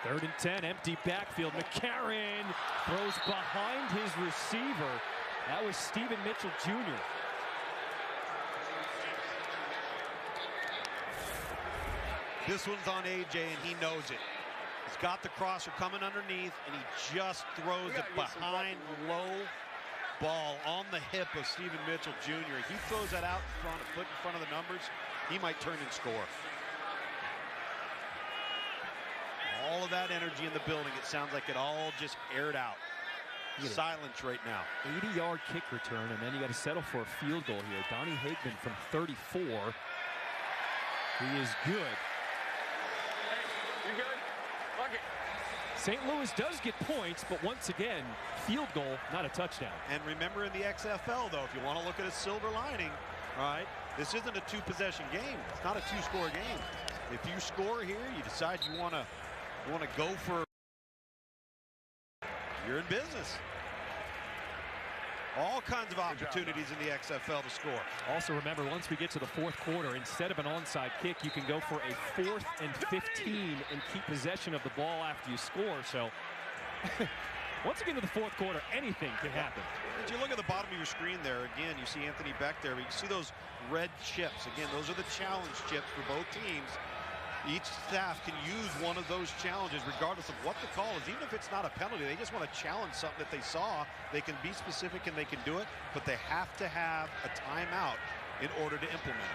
[SPEAKER 7] 3rd and 10, empty backfield. McCarron throws behind his receiver. That was Stephen Mitchell Jr.
[SPEAKER 1] This one's on AJ, and he knows it. He's got the crosser coming underneath, and he just throws it behind low ball on the hip of Stephen Mitchell Jr. He throws that out in front, foot in front of the numbers. He might turn and score. All of that energy in the building, it sounds like it all just aired out. Silence right now.
[SPEAKER 7] 80-yard kick return, and then you got to settle for a field goal here. Donnie Hageman from 34. He is good.
[SPEAKER 3] You good? Fuck it.
[SPEAKER 7] St. Louis does get points, but once again, field goal, not a touchdown.
[SPEAKER 1] And remember in the XFL, though, if you want to look at a silver lining, all right, this isn't a 2-possession game. It's not a 2-score game. If you score here, you decide you want to go for, you're in business. All kinds of opportunities in the XFL to score.
[SPEAKER 7] Also remember, once we get to the 4th quarter, instead of an onside kick, you can go for a 4th and 15 and keep possession of the ball after you score. So once you get to the 4th quarter, anything can happen.
[SPEAKER 1] As you look at the bottom of your screen there, again, you see Anthony Beck there, but you see those red chips. Again, those are the challenge chips for both teams. Each staff can use one of those challenges regardless of what the call is. Even if it's not a penalty, they just want to challenge something that they saw. They can be specific and they can do it, but they have to have a timeout in order to implement it.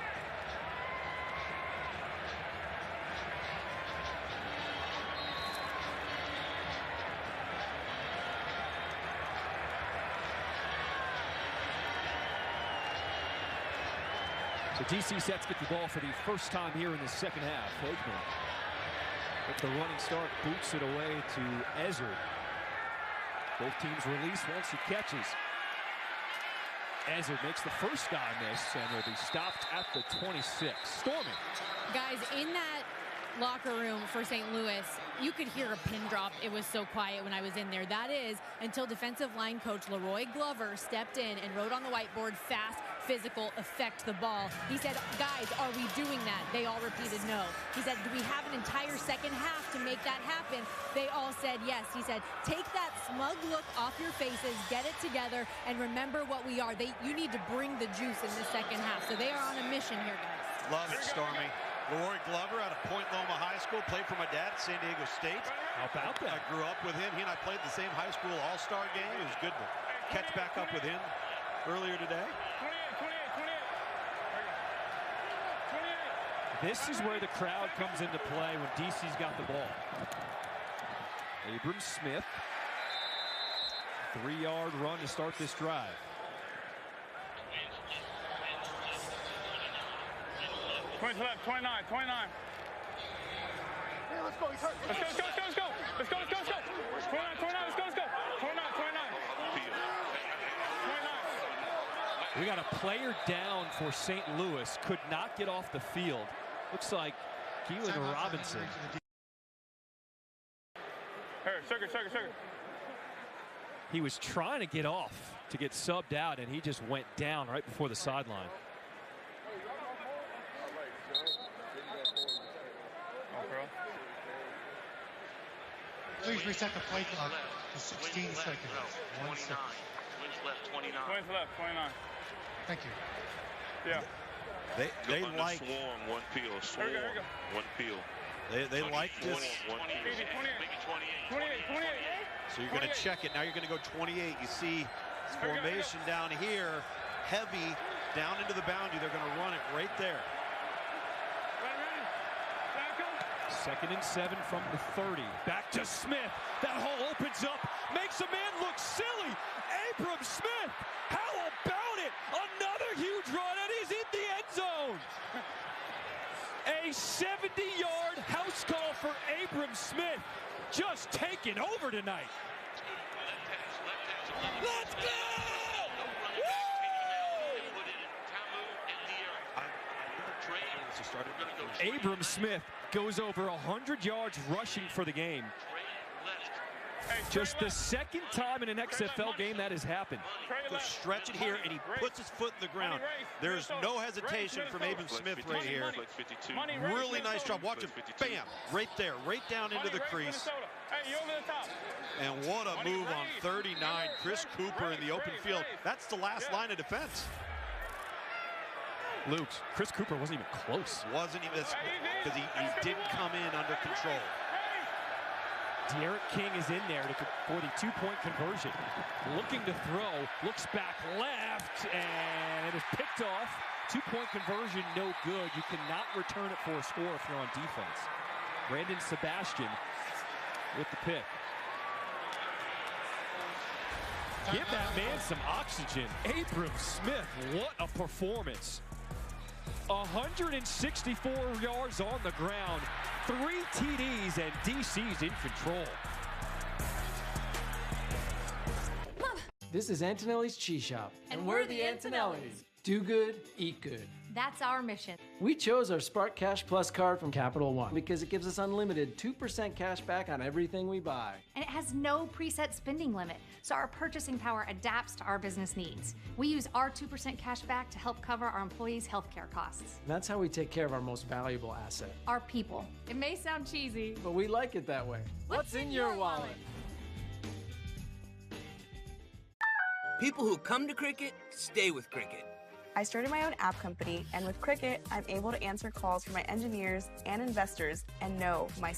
[SPEAKER 7] So DC sets get the ball for the first time here in the second half. Hagman with the running start, boots it away to Ezzard. Both teams release once he catches. Ezzard makes the first guy miss and will be stopped at the 26. Storming.
[SPEAKER 2] Guys, in that locker room for St. Louis, you could hear a pin drop. It was so quiet when I was in there. That is until defensive line coach Leroy Glover stepped in and wrote on the whiteboard, fast, physical, affect the ball. He said, guys, are we doing that? They all repeated no. He said, do we have an entire second half to make that happen? They all said yes. He said, take that smug look off your faces, get it together, and remember what we are. You need to bring the juice in the second half. So they are on a mission here, guys.
[SPEAKER 1] Love it, Stormy. Leroy Glover out of Point Loma High School, played for my dad at San Diego State.
[SPEAKER 7] How about that?
[SPEAKER 1] I grew up with him. He and I played the same high school all-star game. It was good to catch back up with him earlier today.
[SPEAKER 3] 28.
[SPEAKER 7] This is where the crowd comes into play when DC's got the ball. Abram Smith, 3-yard run to start this drive.
[SPEAKER 3] 20 left, 29.
[SPEAKER 18] Hey, let's go. He's hurt.
[SPEAKER 3] Let's go. 29, let's go. 29. 29.
[SPEAKER 7] We got a player down for St. Louis. Could not get off the field. Looks like Keelan Robinson.
[SPEAKER 3] Here, sugar.
[SPEAKER 7] He was trying to get off to get subbed out, and he just went down right before the sideline.
[SPEAKER 8] Please reset the play clock to 16 seconds. 1 second.
[SPEAKER 3] Twins left, 29.
[SPEAKER 8] Thank you.
[SPEAKER 3] Yeah.
[SPEAKER 1] They like
[SPEAKER 15] swarm, one peel, swarm,
[SPEAKER 3] Here we go.
[SPEAKER 15] one peel.
[SPEAKER 1] They like this.
[SPEAKER 3] 28.
[SPEAKER 1] So you're going to check it. Now you're going to go 28. You see this formation down here, heavy down into the boundary. They're going to run it right there.
[SPEAKER 7] Second and 7 from the 30. Back to Smith. That hole opens up, makes a man look silly. Abram Smith, how about it? Another huge run, and he's in the end zone. A 70-yard house call for Abram Smith, just taking over tonight. Let's go! Abram Smith goes over 100 yards rushing for the game. Just the second time in an XFL game that has happened.
[SPEAKER 1] Go stretch it here, and he puts his foot in the ground. There's no hesitation from Abram Smith right here. Really nice job. Watch him. Bam! Right there. Right down into the crease. And what a move on 39. Chris Cooper in the open field. That's the last line of defense.
[SPEAKER 7] Luke, Chris Cooper wasn't even close.
[SPEAKER 1] Wasn't even, because he didn't come in under control.
[SPEAKER 7] Derek King is in there for the 2-point conversion. Looking to throw, looks back left, and it is picked off. 2-point conversion, no good. You cannot return it for a score if you're on defense. Brandon Sebastian with the pick. Give that man some oxygen. Abram Smith, what a performance. 164 yards on the ground, 3 TDs, and DC's in control.
[SPEAKER 16] This is Antonelli's Cheese Shop.
[SPEAKER 17] And we're the Antonellis.
[SPEAKER 16] Do good, eat good.
[SPEAKER 17] That's our mission.
[SPEAKER 16] We chose our Spark Cash Plus card from Capital One because it gives us unlimited 2% cash back on everything we buy.
[SPEAKER 17] And it has no preset spending limit, so our purchasing power adapts to our business needs. We use our 2% cash back to help cover our employees' healthcare costs.
[SPEAKER 16] And that's how we take care of our most valuable asset.
[SPEAKER 17] Our people. It may sound cheesy,
[SPEAKER 16] but we like it that way.
[SPEAKER 17] What's in your wallet?
[SPEAKER 19] People who come to Cricket stay with Cricket.
[SPEAKER 20] I started my own app company, and with Cricket, I'm able to answer calls from my engineers and investors and know my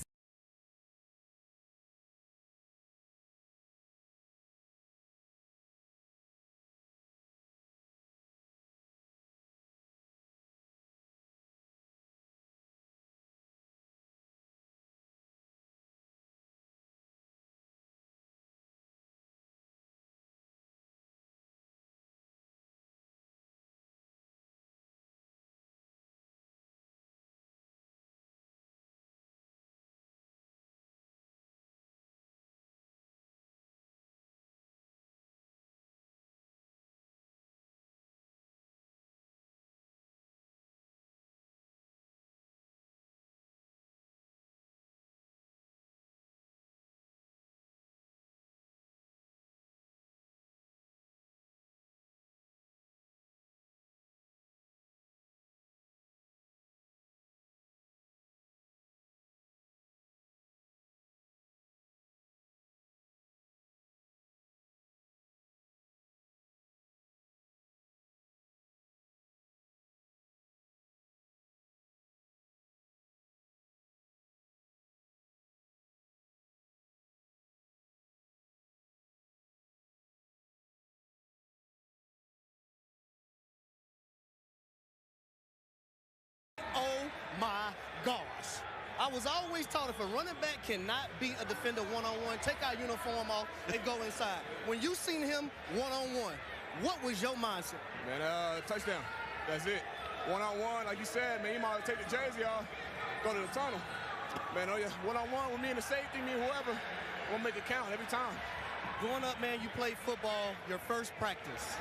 [SPEAKER 11] I was always taught if a running back cannot beat a defender one-on-one, take our uniform off and go inside. When you seen him one-on-one, what was your mindset?
[SPEAKER 12] Man, touchdown. That's it. One-on-one, like you said, man, you might take the jersey off, go to the tunnel. Man, oh yeah, one-on-one with me and the safety, me and whoever, we'll make it count every time.
[SPEAKER 11] Growing up, man, you played football, your first practice.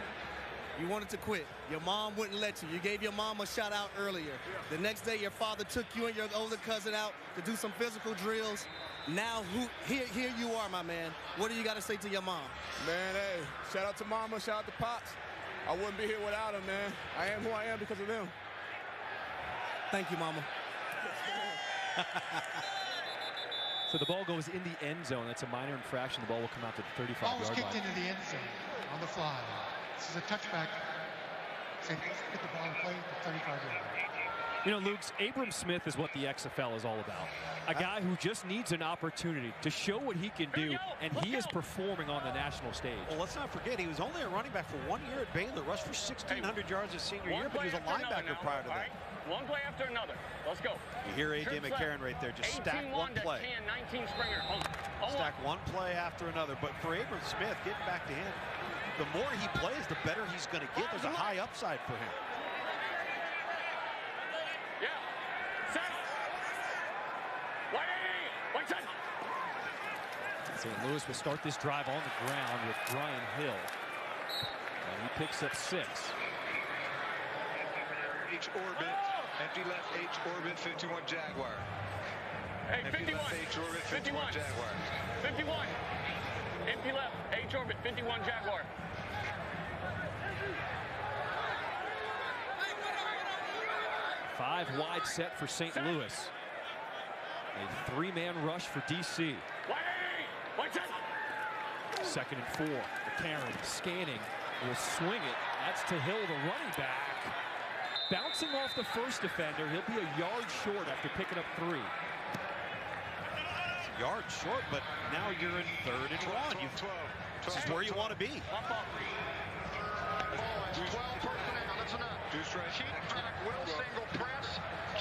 [SPEAKER 11] You wanted to quit. Your mom wouldn't let you. You gave your mom a shout out earlier. The next day, your father took you and your older cousin out to do some physical drills. Now, here you are, my man. What do you got to say to your mom?
[SPEAKER 12] Man, hey, shout out to Mama, shout out to Pops. I wouldn't be here without them, man. I am who I am because of them.
[SPEAKER 11] Thank you, Mama.
[SPEAKER 7] So the ball goes in the end zone. That's a minor infraction. The ball will come out to the 35-yard line.
[SPEAKER 8] Ball was kicked into the end zone on the fly. This is a touchback. St. Louis get the ball and play at the 35-yard line.
[SPEAKER 7] You know, Luke, Abram Smith is what the XFL is all about. A guy who just needs an opportunity to show what he can do, and he is performing on the national stage.
[SPEAKER 1] Well, let's not forget, he was only a running back for 1 year at Baylor, rushed for 1,600 yards his senior year, but he was a linebacker prior to that.
[SPEAKER 3] One play after another. Let's go.
[SPEAKER 1] You hear A.J. McCarron right there, just stack one play.
[SPEAKER 3] 19 Springer.
[SPEAKER 1] Stack one play after another. But for Abram Smith, getting back to him, the more he plays, the better he's going to get. There's a high upside for him.
[SPEAKER 3] Yeah. Set. White side.
[SPEAKER 7] St. Louis will start this drive on the ground with Brian Hill. And he picks up 6.
[SPEAKER 4] H orbit, empty left H orbit, 51 Jaguar.
[SPEAKER 3] Hey,
[SPEAKER 4] empty
[SPEAKER 3] 51.
[SPEAKER 4] Left H orbit, 51 Jaguar.
[SPEAKER 3] 51. Empty left H orbit, 51 Jaguar.
[SPEAKER 7] Five wide set for St. Louis. A 3-man rush for DC.
[SPEAKER 3] White side.
[SPEAKER 7] 2nd and 4. McCarron scanning, will swing it. That's to Hill, the running back. Bouncing off the first defender, he'll be a yard short after picking up 3.
[SPEAKER 1] A yard short, but now you're in 3rd and 1. This is where you want to be.
[SPEAKER 5] 12 personnel, listen up. Cheat back, will single press.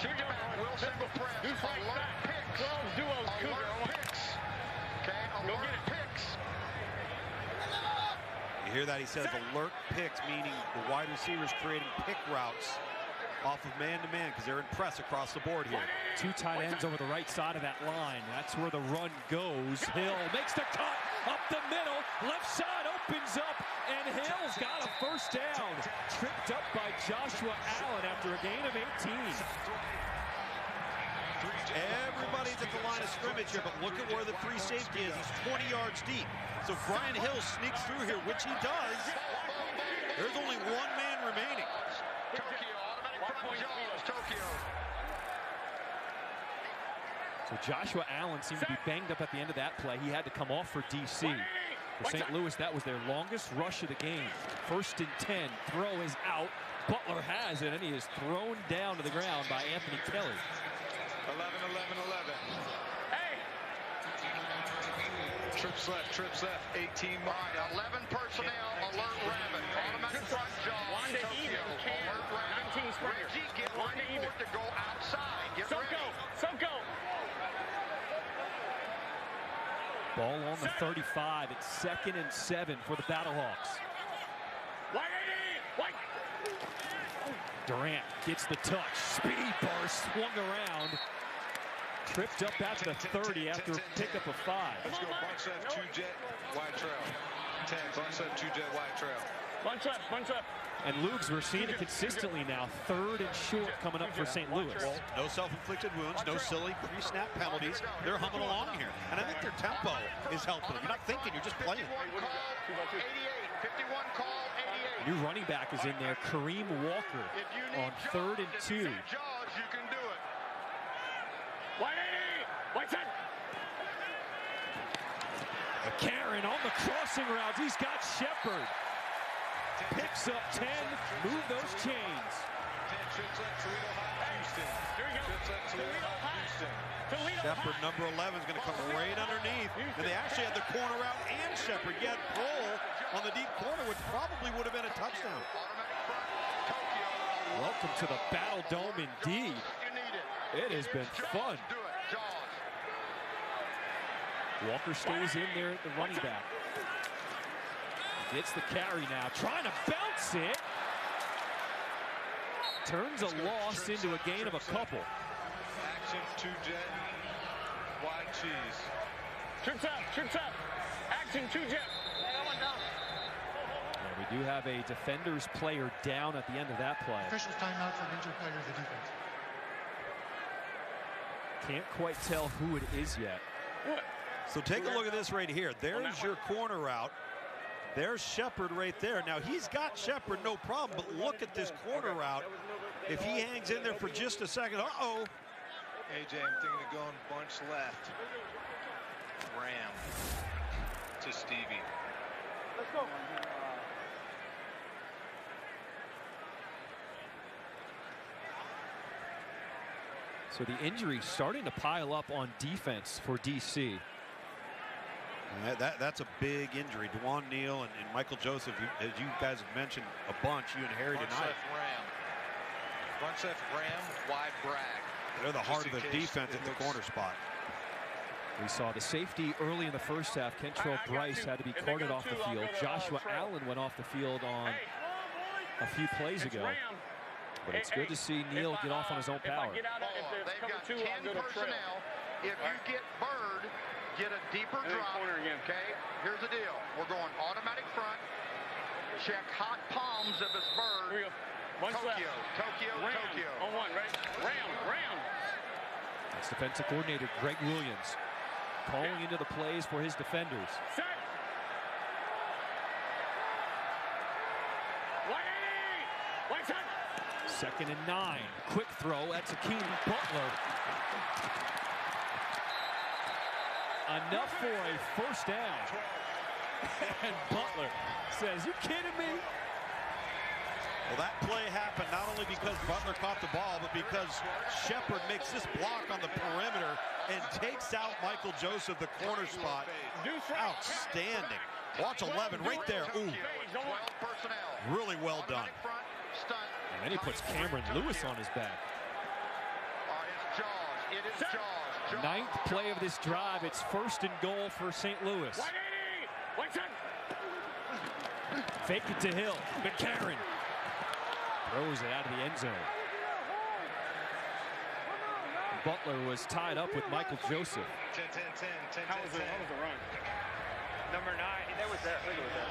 [SPEAKER 5] Cheat back, will single press. Alert picks.
[SPEAKER 3] 12 duos, Cougar.
[SPEAKER 5] Alert picks. Okay, alert picks.
[SPEAKER 1] You hear that? He says alert picks, meaning the wide receivers creating pick routes off of man-to-man because they're in press across the board here.
[SPEAKER 7] 2 tight ends over the right side of that line. That's where the run goes. Hill makes the cut up the middle. Left side opens up, and Hill's got a first down. Tripped up by Joshua Allen after a gain of 18.
[SPEAKER 1] Everybody's at the line of scrimmage here, but look at where the free safety is. He's 20 yards deep. So Brian Hill sneaks through here, which he does. There's only 1 man remaining.
[SPEAKER 7] So Joshua Allen seemed to be banged up at the end of that play. He had to come off for DC. For St. Louis, that was their longest rush of the game. 1st and 10. Throw is out. Butler has it, and he is thrown down to the ground by Anthony Kelly.
[SPEAKER 4] 11.
[SPEAKER 3] Hey!
[SPEAKER 4] Trips left, 18
[SPEAKER 5] All right, 11 personnel, alert rabbit. Automatic front jaw,
[SPEAKER 3] Wanda
[SPEAKER 5] Tokyo,
[SPEAKER 3] even, Cam,
[SPEAKER 5] alert rabbit.
[SPEAKER 3] 19 Springer.
[SPEAKER 5] Reggie, get
[SPEAKER 3] Wanda
[SPEAKER 5] ready
[SPEAKER 3] even.
[SPEAKER 5] for it to go outside. Get ready.
[SPEAKER 3] Sunko.
[SPEAKER 7] Ball on the 35. It's 2nd and 7 for the BattleHawks.
[SPEAKER 3] White.
[SPEAKER 7] Durant gets the touch. Speed burst, swung around. Tripped up at the 30 after a pickup of 5.
[SPEAKER 4] Let's go bunch left, 2 jet, wide trail. 10, bunch left, 2 jet, wide trail.
[SPEAKER 3] Bunch left.
[SPEAKER 7] And Luke's, we're seeing it consistently now. 3rd and short coming up for St. Louis.
[SPEAKER 1] Well, no self-inflicted wounds, no silly pre-snap penalties. They're humming along here. And I think their tempo is helping them. You're not thinking, you're just playing.
[SPEAKER 5] 51 call 88. 51 call 88.
[SPEAKER 7] New running back is in there, Kareem Walker, on 3rd and 2.
[SPEAKER 5] Jaws, you can do it.
[SPEAKER 3] White side.
[SPEAKER 7] McCarron on the crossing route. He's got Shepard. Picks up 10. Move those chains.
[SPEAKER 1] Shepard, number 11, is going to come right underneath. And they actually had the corner out and Shepard. Yet Kroll on the deep corner, which probably would have been a touchdown.
[SPEAKER 7] Welcome to the Battle Dome indeed. It has been fun.
[SPEAKER 5] Jaws.
[SPEAKER 7] Walker stays in there at the running back. Gets the carry now, trying to bounce it. Turns a loss into a gain of a couple.
[SPEAKER 4] Action, 2-jet, wide cheese.
[SPEAKER 3] Trips up. Action, 2-jet.
[SPEAKER 7] And we do have a defender's player down at the end of that play.
[SPEAKER 8] Officials timeout for an injured player of the defense.
[SPEAKER 7] Can't quite tell who it is yet.
[SPEAKER 1] So take a look at this right here. There's your corner route. There's Shepard right there. Now he's got Shepard, no problem, but look at this corner route. If he hangs in there for just a second, uh-oh.
[SPEAKER 4] AJ, I'm thinking of going bunch left. Ram to Stevie.
[SPEAKER 3] Let's go.
[SPEAKER 7] So the injury starting to pile up on defense for DC.
[SPEAKER 1] And that's a big injury. Dewan Neal and Michael Joseph, as you guys have mentioned a bunch, you and Harry
[SPEAKER 4] Bunch
[SPEAKER 1] tonight.
[SPEAKER 4] left Ram. Bunch left Ram, wide Bragg.
[SPEAKER 1] They're the heart of the
[SPEAKER 4] Just in case
[SPEAKER 1] defense
[SPEAKER 4] it
[SPEAKER 1] at the
[SPEAKER 4] looks-
[SPEAKER 1] corner spot.
[SPEAKER 7] We saw the safety early in the first half. Kentrell Bryce had to be carted off the field. Joshua Allen went off the field on a few plays ago. But it's good to see Neal get off on his own power.
[SPEAKER 5] They've got 10 personnel. If you get Bird, get a deeper drop. Okay, here's the deal. We're going automatic front. Check hot palms if it's Bird. Tokyo.
[SPEAKER 3] On one, right? Ram.
[SPEAKER 7] That's defensive coordinator Greg Williams calling into the plays for his defenders.
[SPEAKER 3] Set. 180.
[SPEAKER 7] 2nd and 9. Quick throw. That's Akeem Butler. Enough for a first down. And Butler says, "You kidding me?"
[SPEAKER 1] Well, that play happened not only because Butler caught the ball, but because Shepard makes this block on the perimeter and takes out Michael Joseph, the corner spot. Outstanding. Watch 11 right there. Ooh.
[SPEAKER 5] 12 personnel.
[SPEAKER 1] Really well done.
[SPEAKER 5] Front, stunt.
[SPEAKER 7] And then he puts Cameron Lewis on his back.
[SPEAKER 5] It's Jaws. It is Jaws.
[SPEAKER 7] 9th play of this drive. It's 1st and goal for St. Louis.
[SPEAKER 3] 180.
[SPEAKER 7] Fake it to Hill. McCarron throws it out of the end zone. Butler was tied up with Michael Joseph.
[SPEAKER 4] 10.
[SPEAKER 3] How was the run?
[SPEAKER 4] Number 9, that was there.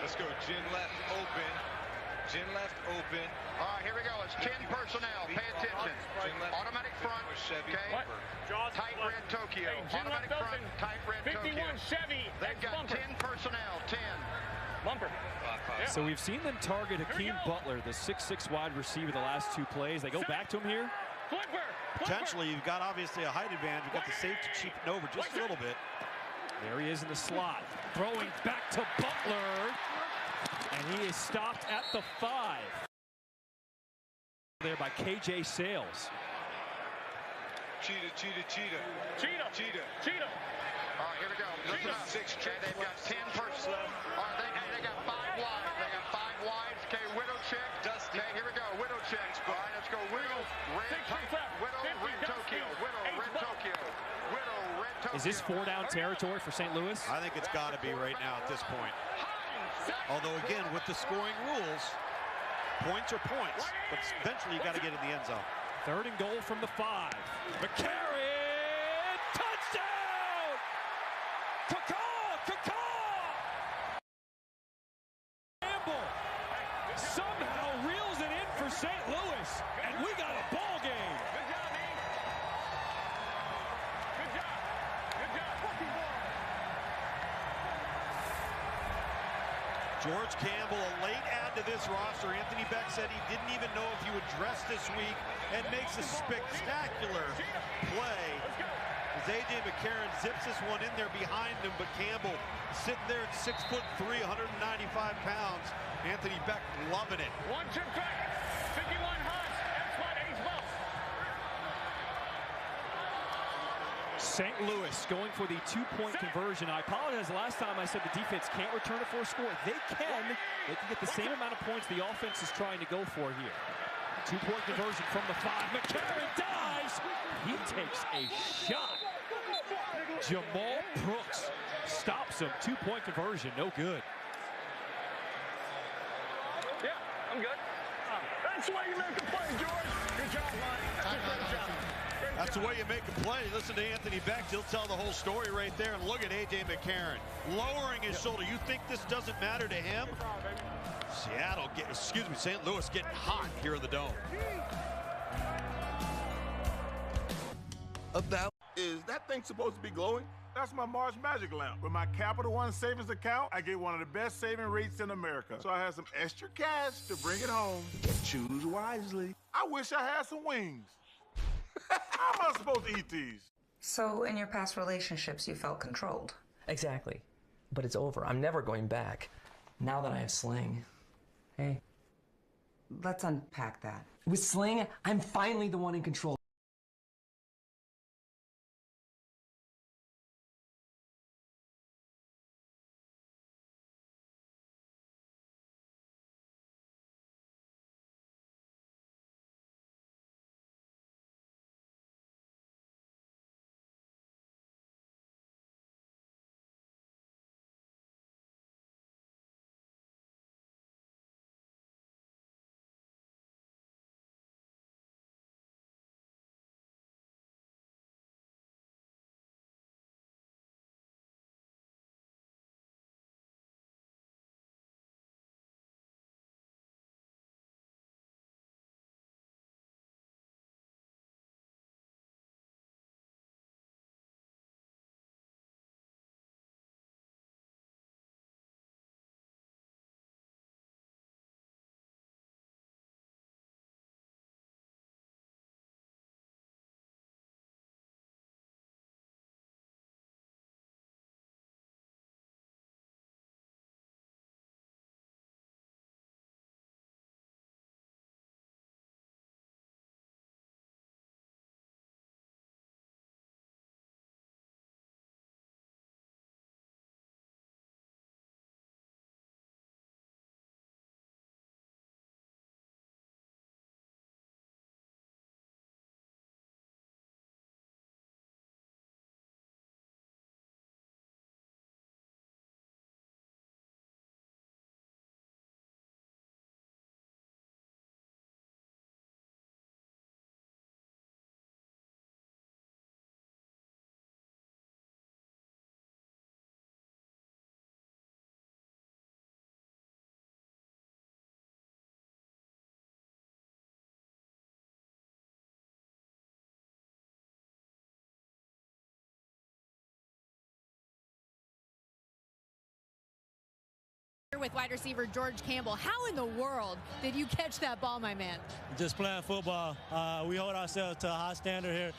[SPEAKER 4] Let's go. Gin left open.
[SPEAKER 5] All right, here we go. It's 10 personnel. Pay attention. Automatic front. Okay. Tight red Tokyo. Automatic front. Tight red
[SPEAKER 3] 51
[SPEAKER 5] Tokyo.
[SPEAKER 3] Chevy.
[SPEAKER 5] They've got 10 personnel. 10.
[SPEAKER 3] Bumper.
[SPEAKER 7] So we've seen them target Akeem Butler, the 6'6" wide receiver, the last 2 plays. They go back to him here.
[SPEAKER 1] Potentially, you've got obviously a height advantage. You've got the safety cheapened over just a little bit.
[SPEAKER 7] There he is in the slot, throwing back to Butler, and he is stopped at the 5. There by KJ Sales.
[SPEAKER 4] Cheetah.
[SPEAKER 5] All right, here we go. Listen up. Okay, they've got 10 personnel. All right, they got 5 wides. They got 5 wides. Okay, widow check. Okay, here we go. Widow check. All right, let's go. Widow, red, widow, red Tokyo. Widow, red Tokyo. Widow, red Tokyo.
[SPEAKER 7] Is this 4-down territory for St. Louis?
[SPEAKER 1] I think it's got to be right now at this point. Although, again, with the scoring rules, points are points, but eventually you got to get in the end zone.
[SPEAKER 7] 3rd and goal from the 5. McCarron, touchdown! Caw! Campbell somehow reels it in for St. Louis, and we got a ball game.
[SPEAKER 3] Good job, man. Good job.
[SPEAKER 1] George Campbell, a late add to this roster. Anthony Beck said he didn't even know if he would dress this week, and makes a spectacular play. As A.J. McCarron zips this one in there behind him, but Campbell sitting there at 6'3", 195 pounds. Anthony Beck loving it.
[SPEAKER 3] 1 chip back. 51 Hunt. Spot Ace Bump.
[SPEAKER 7] St. Louis going for the 2-point conversion. I apologize. Last time I said the defense can't return it for a score. They can. They can get the same amount of points the offense is trying to go for here. 2-point conversion from the 5. McCarron dives. He takes a shot. Jamal Brooks stops him. 2-point conversion, no good.
[SPEAKER 3] Yeah, I'm good. That's the way you make a play, George. Good job, Lonnie. Great job.
[SPEAKER 1] That's the way you make a play. Listen to Anthony Becht. He'll tell the whole story right there. And look at A.J. McCarron lowering his shoulder. You think this doesn't matter to him? St. Louis getting hot here in the Dome.
[SPEAKER 18] Is that thing supposed to be glowing? That's my Mars Magic Lamp. With my Capital One savings account, I get one of the best saving rates in America. So I have some extra cash to bring it home. Choose wisely. I wish I had some wings. How am I supposed to eat these?
[SPEAKER 15] So in your past relationships, you felt controlled.
[SPEAKER 21] Exactly. But it's over. I'm never going back. Now that I have Sling. Hey.
[SPEAKER 15] Let's unpack that.
[SPEAKER 21] With Sling, I'm finally the one in control.
[SPEAKER 2] With wide receiver George Campbell. How in the world did you catch that ball, my man?
[SPEAKER 22] Just playing football. We hold ourselves to a high standard here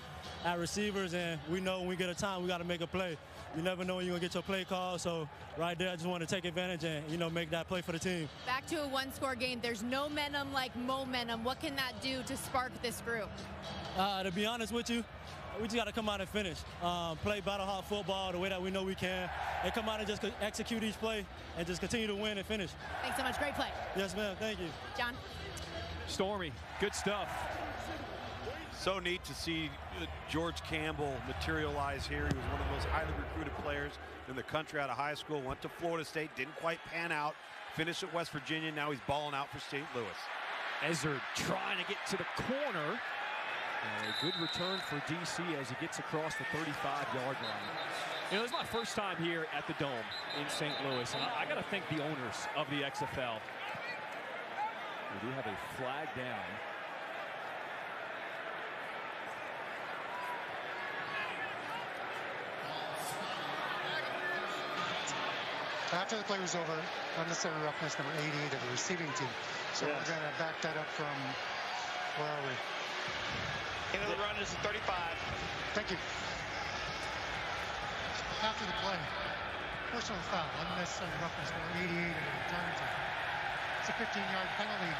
[SPEAKER 22] at receivers, and we know when we get a time, we got to make a play. You never know when you're going to get your play call, so right there, I just want to take advantage and, make that play for the team.
[SPEAKER 2] Back to a one-score game. There's no momentum like momentum. What can that do to spark this group?
[SPEAKER 22] To be honest with you, we just got to come out and finish. Play BattleHawks football the way that we know we can, and come out and just execute each play and just continue to win and finish.
[SPEAKER 2] Thanks so much. Great play.
[SPEAKER 22] Yes, ma'am. Thank you.
[SPEAKER 2] John?
[SPEAKER 7] Stormy, good stuff.
[SPEAKER 1] So neat to see George Campbell materialize here. He was one of the most highly recruited players in the country out of high school. Went to Florida State, didn't quite pan out. Finished at West Virginia. Now he's balling out for St. Louis.
[SPEAKER 7] Ezzard trying to get to the corner. A good return for DC as he gets across the 35-yard line. This is my first time here at the Dome in St. Louis, and I got to thank the owners of the XFL. We do have a flag down.
[SPEAKER 8] After the play was over, unnecessary roughness, number 88 of the receiving team. So we're going to back that up from, where are we?
[SPEAKER 5] End of the run is 35.
[SPEAKER 8] Thank you. After the play, personal foul, unnecessary roughness, number 88 of the return team. It's a 15-yard penalty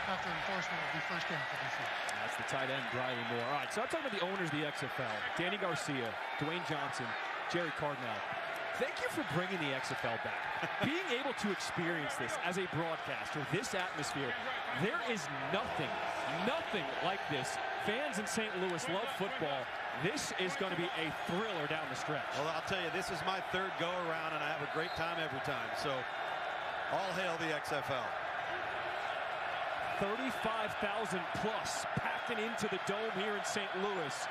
[SPEAKER 8] after enforcement will be first down for DC.
[SPEAKER 7] That's the tight end, Briley Moore. All right, so I'm talking about the owners of the XFL. Danny Garcia, Dwayne Johnson, Jerry Cardinal. Thank you for bringing the XFL back. Being able to experience this as a broadcaster, this atmosphere, there is nothing like this. Fans in St. Louis love football This is going to be a thriller down the stretch.
[SPEAKER 1] Well, I'll tell you, this is my third go-around, and I have a great time every time. So, all hail the XFL.
[SPEAKER 7] 35,000 plus packing into the dome here in St. Louis.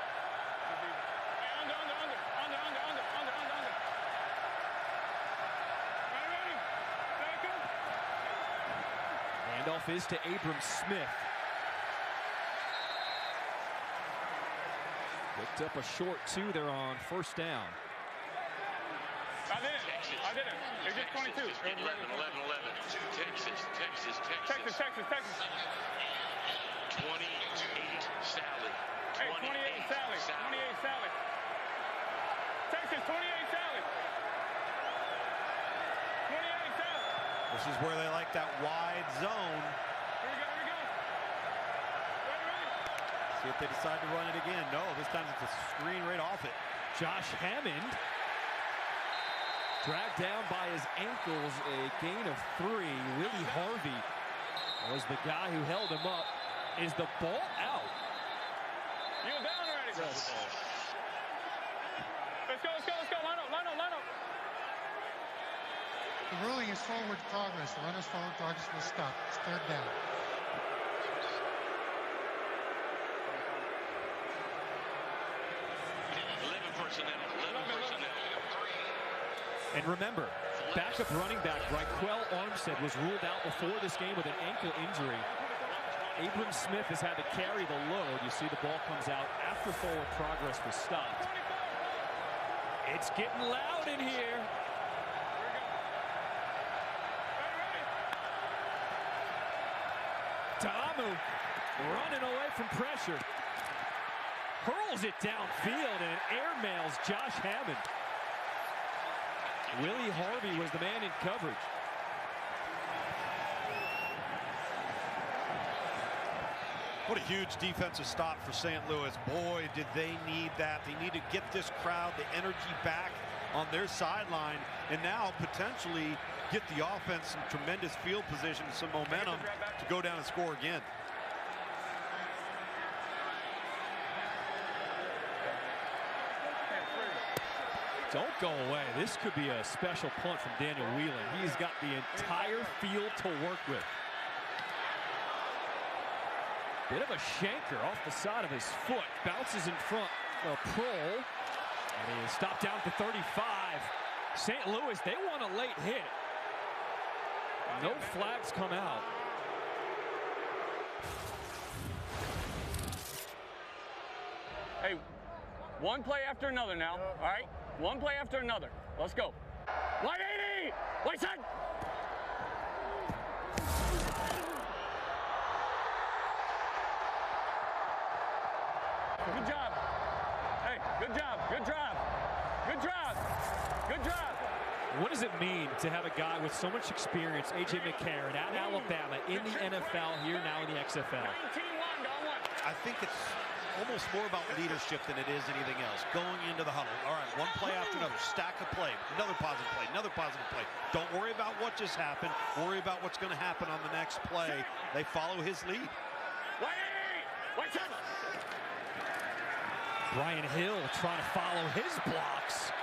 [SPEAKER 7] Handoff is to Abram Smith. Picked up a short two there on first down.
[SPEAKER 3] I did it. They get 22.
[SPEAKER 5] 11. Texas.
[SPEAKER 3] 28
[SPEAKER 5] Sally.
[SPEAKER 3] Hey, 28 Sally. 28 Sally. Texas, 28 Sally. 28 Sally.
[SPEAKER 1] This is where they like that wide zone.
[SPEAKER 3] Here we go. Ready.
[SPEAKER 1] See if they decide to run it again. No, this time it's a screen right off it.
[SPEAKER 7] Josh Hammond dragged down by his ankles, a gain of 3. Willie Harvey was the guy who held him up. Is the ball out?
[SPEAKER 3] You're down already. Let's go. Line up.
[SPEAKER 8] The ruling is forward progress. The runner's forward progress will stop. It's third down.
[SPEAKER 7] And remember, backup running back Raquel Armstead was ruled out before this game with an ankle injury. Abram Smith has had to carry the load. You see the ball comes out after forward progress was stopped. It's getting loud in here. Ta'amu running away from pressure. Hurls it downfield and airmails Josh Hammond. Willie Harvey was the man in coverage.
[SPEAKER 1] What a huge defensive stop for St. Louis. Boy, did they need that. They need to get this crowd, the energy back on their sideline, and now potentially get the offense some tremendous field position, some momentum to go down and score again.
[SPEAKER 7] Don't go away. This could be a special punt from Daniel Whelan. He's got the entire field to work with. Bit of a shanker off the side of his foot. Bounces in front of Prohl. And he is stopped down at the 35. St. Louis, they want a late hit. No flags come out.
[SPEAKER 3] Hey, one play after another now, all right? One play after another. Let's go. 180! Wait, son! Good job. Hey, good job. Good drive. Good drive. Good drive.
[SPEAKER 7] What does it mean to have a guy with so much experience, A.J. McCarron, at Alabama, in the NFL, here now in the XFL?
[SPEAKER 1] I think it's almost more about leadership than it is anything else. Going into the huddle. All right, one play after another. Stack of play. Another positive play. Another positive play. Don't worry about what just happened. Worry about what's going to happen on the next play. They follow his lead.
[SPEAKER 7] Brian Hill trying to follow his blocks.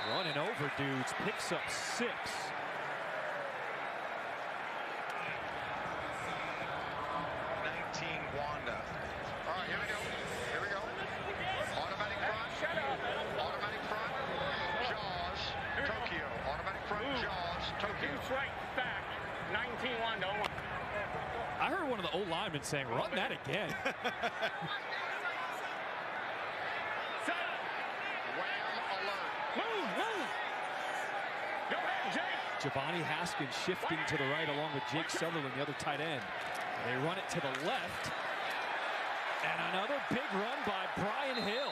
[SPEAKER 7] Running over dudes. Picks up 6.
[SPEAKER 5] Wanda. All right, here we go. Automatic front. Shut up. Automatic front. Jaws. Tokyo. Automatic front. Jaws. Tokyo.
[SPEAKER 3] Right back. 19 Wanda.
[SPEAKER 7] I heard one of the old linemen saying, run that again. Giovanni Haskins shifting to the right along with Jake Sutherland, the other tight end. They run it to the left. And another big run by Brian Hill.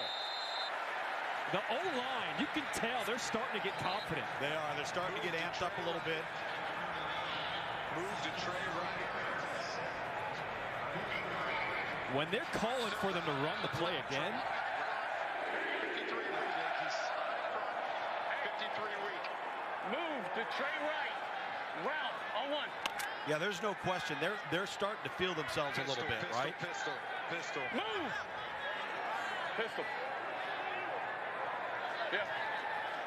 [SPEAKER 7] The O-line, you can tell they're starting to get confident.
[SPEAKER 1] They are. They're starting to get amped up a little bit.
[SPEAKER 5] Move to Trey right.
[SPEAKER 7] When they're calling for them to run the play again.
[SPEAKER 5] 53 week, Yankees. 53 week.
[SPEAKER 3] Move to Trey right. Ralph on 1.
[SPEAKER 1] Yeah, there's no question. They're starting to feel themselves a little bit, right?
[SPEAKER 5] Pistol.
[SPEAKER 3] Move. Pistol.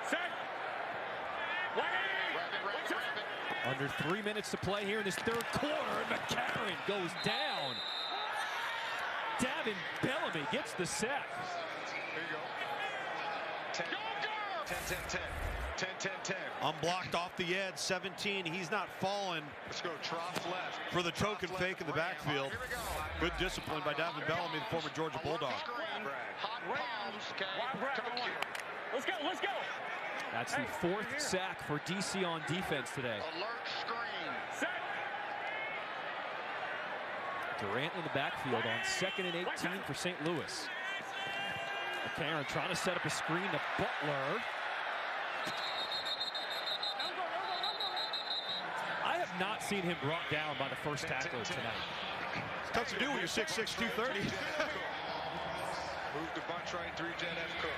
[SPEAKER 3] Set.
[SPEAKER 7] Under 3 minutes to play here in this third quarter, and McCarron goes down. Davin Bellamy gets the sack.
[SPEAKER 4] Here you go. 10, 10, 10, 10, 10, 10.
[SPEAKER 1] Unblocked off the edge, 17. He's not falling.
[SPEAKER 4] Let's go trough left.
[SPEAKER 1] For the choke and fake in the backfield. Good discipline by Davin Bellamy, the former Georgia Bulldog.
[SPEAKER 3] Let's go, let's go.
[SPEAKER 7] That's the fourth sack for DC on defense today.
[SPEAKER 5] Alert screen.
[SPEAKER 3] Set.
[SPEAKER 7] Durant in the backfield on 2nd and 18 for St. Louis. McCarron trying to set up a screen to Butler. I have not seen him brought down by the first tackler tonight.
[SPEAKER 1] It's tough to do when you're 6'6", 230.
[SPEAKER 4] Move the bunch right through Jet F. Cook.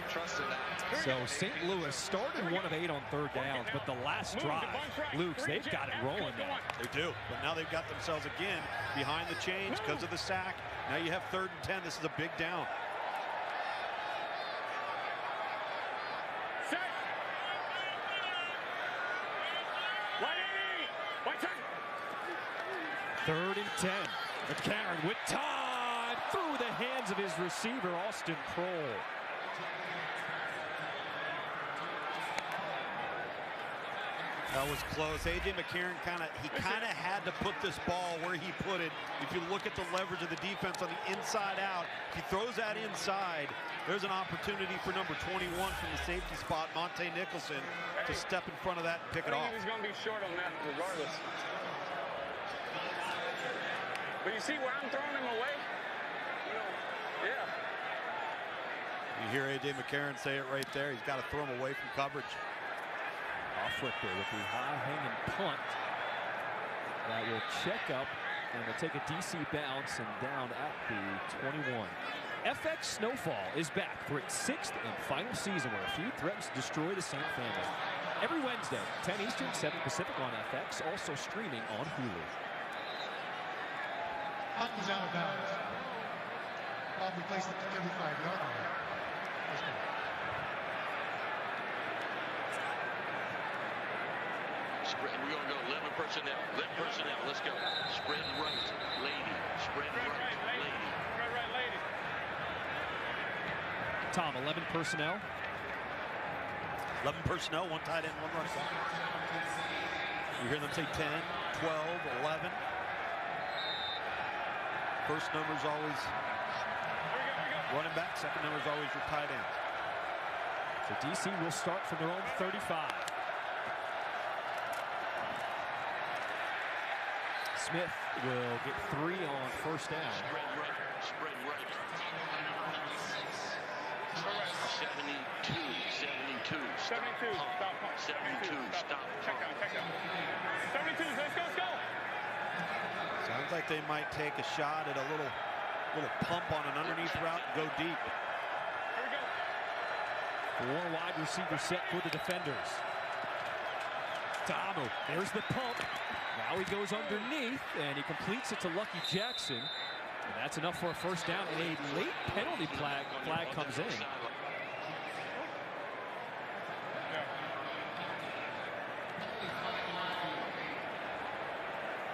[SPEAKER 4] Trust in that.
[SPEAKER 7] So St. Louis started 1 of 8 on third downs, but the last drive, Luke's, they've got it rolling now.
[SPEAKER 1] They do, but now they've got themselves again behind the chains because of the sack. Now you have 3rd and 10. This is a big down.
[SPEAKER 3] Set.
[SPEAKER 7] 3rd and 10. McCarron with time through the hands of his receiver, Austin Prohl.
[SPEAKER 1] That was close. A.J. McCarron kind of had to put this ball where he put it. If you look at the leverage of the defense on the inside out, if he throws that inside, there's an opportunity for number 21 from the safety spot, Monte Nicholson, to step in front of that and pick it off.
[SPEAKER 3] I think he's going to be short on that regardless. But you see where I'm throwing him away? Yeah.
[SPEAKER 1] You hear A.J. McCarron say it right there. He's got to throw him away from coverage.
[SPEAKER 7] Off Richter with the high-hanging punt. That will check up and will take a DC bounce and down at the 21. FX Snowfall is back for its 6th and final season where a feud threatens to destroy the Saint family. Every Wednesday, 10 Eastern, 7 Pacific on FX, also streaming on Hulu.
[SPEAKER 8] Punt was out of bounds. Probably placed at the 35-yard line.
[SPEAKER 5] Spread, we're going to go 11 personnel. 11 personnel. Let's go. Spread right, lady. Spread right, lady.
[SPEAKER 3] Spread right, lady.
[SPEAKER 7] Tom, 11 personnel.
[SPEAKER 1] 11 personnel, 1 tight end, 1 running back. You hear them say 10, 12, 11. First number's always running back. Second number's always your tight end.
[SPEAKER 7] So DC will start from their own 35. Smith will get 3 on first down.
[SPEAKER 5] Spread right. Spread right. 72. 72.
[SPEAKER 3] 72. Stop.
[SPEAKER 5] 72. Stop.
[SPEAKER 3] Check out. 72. Let's go.
[SPEAKER 1] Sounds like they might take a shot at a little pump on an underneath route and go deep.
[SPEAKER 3] Here we go.
[SPEAKER 7] 4 wide receiver set for the defenders. Tamu, there's the pump. Now he goes underneath, and he completes it to Lucky Jackson. And that's enough for a first down, and a late penalty flag comes in.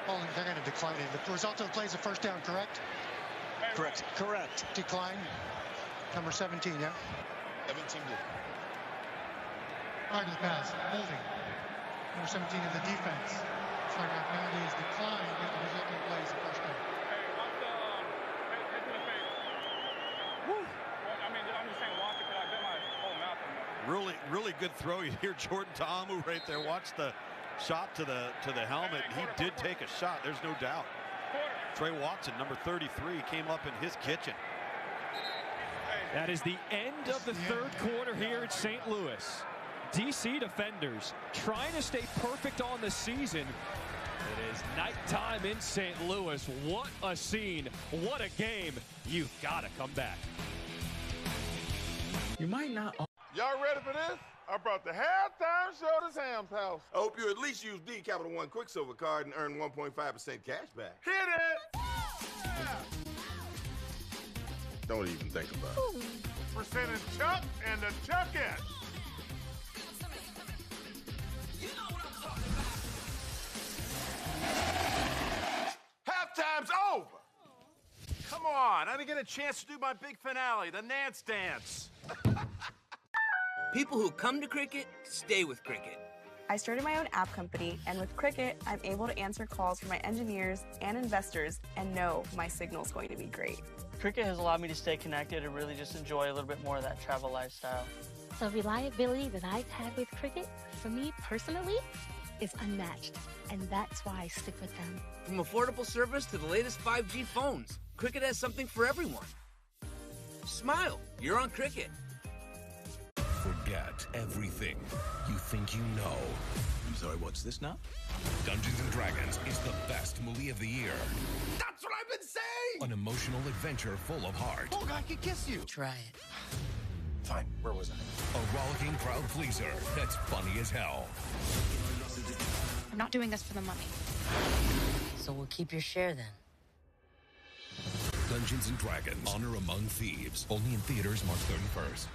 [SPEAKER 8] Oh, they're going to decline it. The result of the play is a first down, correct?
[SPEAKER 6] Correct.
[SPEAKER 8] Decline. Number 17, yeah?
[SPEAKER 6] 17 did.
[SPEAKER 8] Right, the pass. Holding. Number 17 in the defense. Flag penalty is declined if the result of the play is a first down.
[SPEAKER 3] Hey, watch the head to the face. Woo! Well, I mean, I'm just saying watch it because I bet my whole mouth on that.
[SPEAKER 1] Really good throw. You hear Jordan Ta'amu right there. Watch the shot to the helmet. He did take a shot. There's no doubt. Trey Watson, number 33, came up in his kitchen.
[SPEAKER 7] That is the end of the third quarter here at St. Louis. DC defenders trying to stay perfect on the season. It is nighttime in St. Louis. What a scene. What a game. You've got to come back.
[SPEAKER 6] You might not.
[SPEAKER 18] Y'all ready for this? I brought the halftime show to Sam's house. I hope you at least use the Capital One Quicksilver card and earn 1.5% cash back. Hit it! Don't even think about it. Presenting Chuck and the Chuckette. Halftime's over. Come on, I didn't get a chance to do my big finale, the Nance Dance.
[SPEAKER 19] People who come to cricket stay with cricket.
[SPEAKER 20] I started my own app company, and with Cricket, I'm able to answer calls from my engineers and investors and know my signal's going to be great.
[SPEAKER 9] Cricket has allowed me to stay connected and really just enjoy a little bit more of that travel lifestyle.
[SPEAKER 10] The reliability that I've had with Cricket, for me personally, is unmatched, and that's why I stick with them.
[SPEAKER 19] From affordable service to the latest 5G phones, Cricket has something for everyone. Smile, you're on Cricket.
[SPEAKER 13] Forget everything you think you know.
[SPEAKER 6] I'm sorry, what's this now?
[SPEAKER 13] Dungeons & Dragons is the best movie of the year.
[SPEAKER 6] That's what I've been saying!
[SPEAKER 13] An emotional adventure full of heart.
[SPEAKER 6] Oh, I could kiss you.
[SPEAKER 19] Try it.
[SPEAKER 6] Fine, where was I?
[SPEAKER 13] A rollicking crowd pleaser that's funny as hell.
[SPEAKER 10] I'm not doing this for the money.
[SPEAKER 23] So we'll keep your share then.
[SPEAKER 13] Dungeons & Dragons: Honor Among Thieves. Only in theaters March 31st.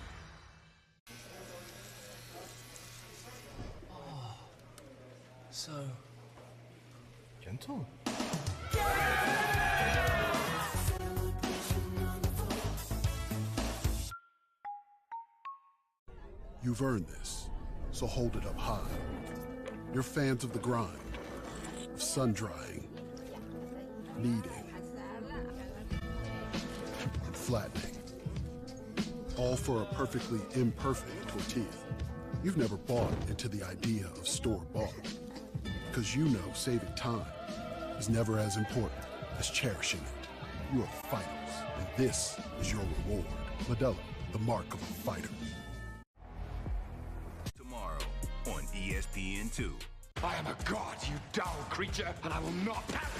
[SPEAKER 11] So
[SPEAKER 6] gentle.
[SPEAKER 24] You've earned this, so hold it up high. You're fans of the grind, of sun drying, kneading, and flattening. All for a perfectly imperfect tortilla. You've never bought into the idea of store-bought, because you know saving time is never as important as cherishing it. You are fighters, and this is your reward. Modelo, the mark of a fighter.
[SPEAKER 13] Tomorrow on ESPN2.
[SPEAKER 18] I am a god, you dull creature, and I will not have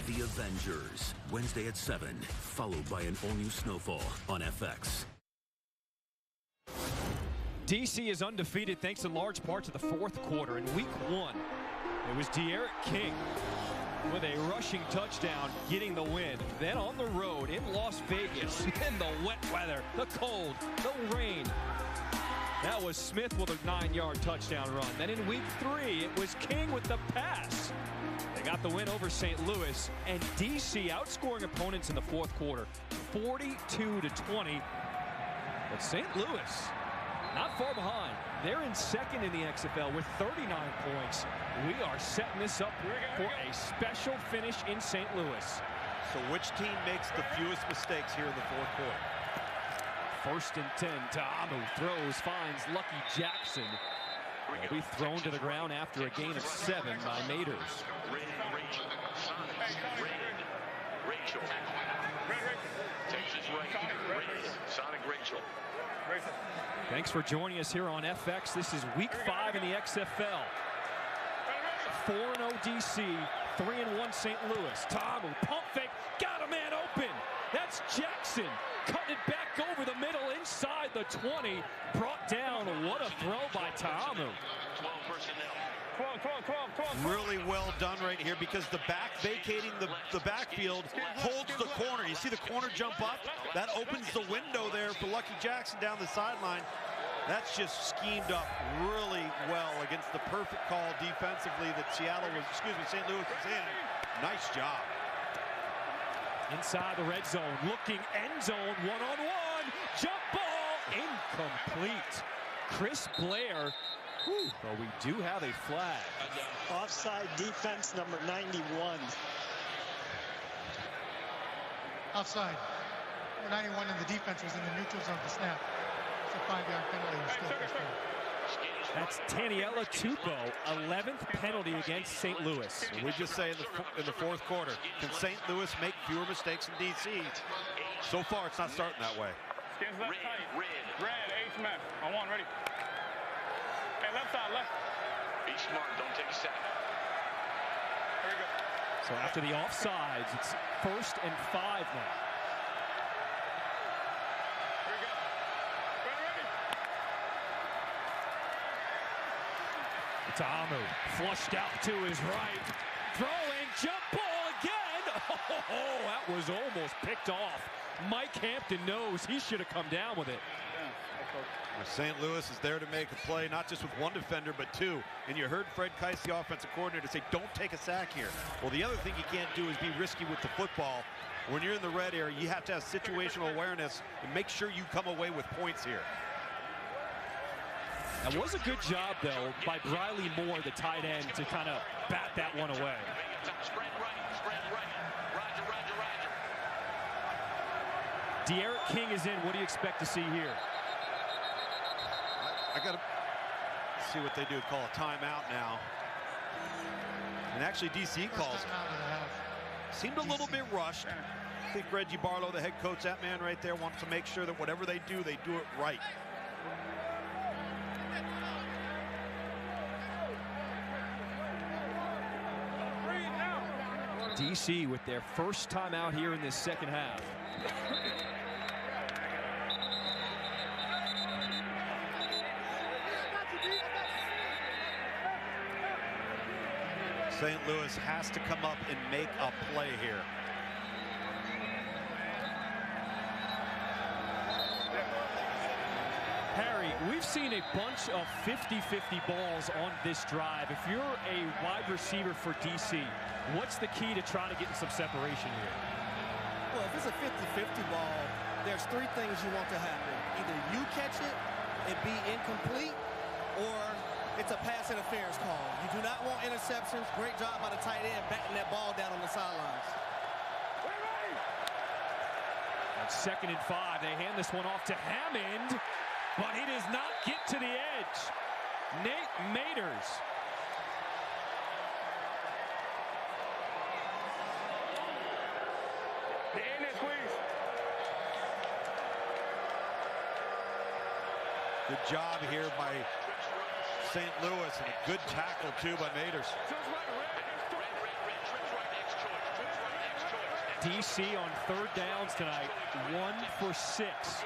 [SPEAKER 18] you.
[SPEAKER 13] The Avengers, Wednesday at 7, followed by an all-new Snowfall on FX.
[SPEAKER 7] DC is undefeated thanks in large part to the fourth quarter. In week 1, it was De'Aaron King with a rushing touchdown getting the win. Then on the road in Las Vegas, in the wet weather, the cold, the rain, that was Smith with a 9-yard touchdown run. Then in week 3, it was King with the pass. They got the win over St. Louis, and DC outscoring opponents in the fourth quarter, 42-20. But St. Louis, not far behind. They're in second in the XFL with 39 points. We are setting this up for a special finish in St. Louis.
[SPEAKER 1] So which team makes the fewest mistakes here in the fourth quarter?
[SPEAKER 7] 1st and 10. Ta'amu throws, finds Lucky Jackson. Will be thrown to the ground after a gain of 7 by Maters.
[SPEAKER 5] Rachel. Texas Sonic Rachel.
[SPEAKER 7] Thanks for joining us here on FX. This is week 5 in the XFL. 4-0 DC, 3-1 St. Louis. Ta'amu, pump fake, got a man open. That's Jackson, cutting it back over the middle inside the 20. Brought down, what a throw by Ta'amu.
[SPEAKER 5] 12 personnel.
[SPEAKER 3] 12.
[SPEAKER 1] Really well done right here because the back vacating the backfield holds the corner. You see the corner jump up? That opens the window there for Lucky Jackson down the sideline. That's just schemed up really well against the perfect call defensively that St. Louis was in. Nice job.
[SPEAKER 7] Inside the red zone, looking end zone, one-on-one, jump ball, incomplete. Chris Blair. Well, we do have a flag.
[SPEAKER 25] Offside defense number 91.
[SPEAKER 8] Offside. Number 91 in the defense was in the neutral zone to snap. It's a 5-yard penalty.
[SPEAKER 7] That's Taniela Tupou, 11th penalty against St. Louis.
[SPEAKER 1] We just say in the fourth quarter, can St. Louis make fewer mistakes in DC? So far, it's not starting that way.
[SPEAKER 3] Skins left tight. Red, H-man. On 1, ready. Hey, left side, left.
[SPEAKER 5] Be smart, don't take a sack.
[SPEAKER 3] Here we go.
[SPEAKER 7] So after the offsides, it's 1st and 5 now.
[SPEAKER 3] Here we go. Ready.
[SPEAKER 7] Ta'amu flushed out to his right. Throwing, jump ball again. Oh, that was almost picked off Mike Hampton knows he should have come down with it.
[SPEAKER 1] St. Louis is there to make a play, not just with one defender, but two. And you heard Fred Keiss, the offensive coordinator, say, don't take a sack here. Well, the other thing you can't do is be risky with the football. When you're in the red area, you have to have situational awareness and make sure you come away with points here.
[SPEAKER 7] That was a good job, though, by Briley Moore, the tight end, to kind of bat that one away. De'Aaron King is in. What do you expect to see here?
[SPEAKER 1] I got to see what they do. Call a timeout now. And actually, DC calls it. Seemed a little bit rushed. I think Reggie Barlow, the head coach, that man right there, wants to make sure that whatever they do it right.
[SPEAKER 7] DC with their first time out here in this second half.
[SPEAKER 1] St. Louis has to come up and make a play here.
[SPEAKER 7] Harry, we've seen a bunch of 50-50 balls on this drive. If you're a wide receiver for DC, what's the key to trying to get some separation here?
[SPEAKER 11] Well, if it's a 50-50 ball, there's three things you want to happen. Either you catch it, it be incomplete, or it's a pass interference call. You do not want interceptions. Great job by the tight end batting that ball down on the sidelines.
[SPEAKER 7] On 2nd and 5, they hand this one off to Hammond, but he does not get to the edge. Nate Maters.
[SPEAKER 1] Good job here by St. Louis, and a good tackle, too, by Maters.
[SPEAKER 7] DC on 3rd downs tonight, 1 for 6.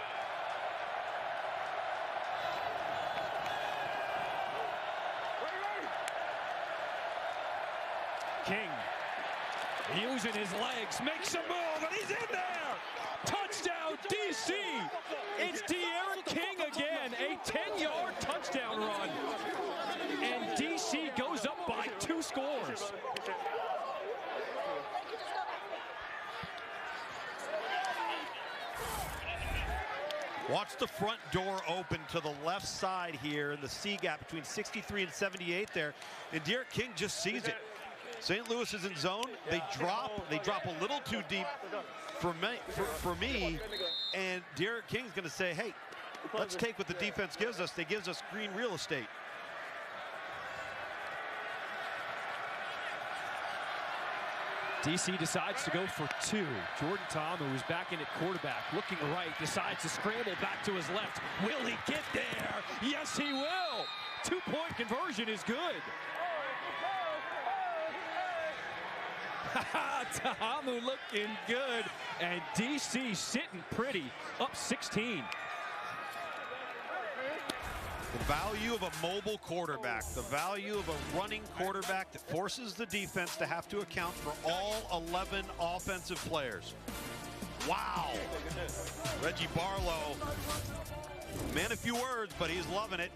[SPEAKER 7] King using his legs, makes a move, and he's in there! Touchdown, DC! It's De'Aaron King again, a 10-yard touchdown run. And DC goes up by 2 scores.
[SPEAKER 1] Watch the front door open to the left side here in the C gap between 63 and 78 there. And De'Aaron King just sees it. St. Louis is in zone. They drop a little too deep for me, and De'Aaron King's going to say, hey, let's take what the defense gives us. They gives us green real estate.
[SPEAKER 7] DC decides to go for 2. Jordan Tom, who is back in at quarterback, looking right, decides to scramble back to his left. Will he get there? Yes, he will. 2-point conversion is good. Tahamu looking good, and DC sitting pretty, up 16.
[SPEAKER 1] The value of a mobile quarterback, the value of a running quarterback that forces the defense to have to account for all 11 offensive players. Wow. Reggie Barlow, man, a few words, but he's loving it.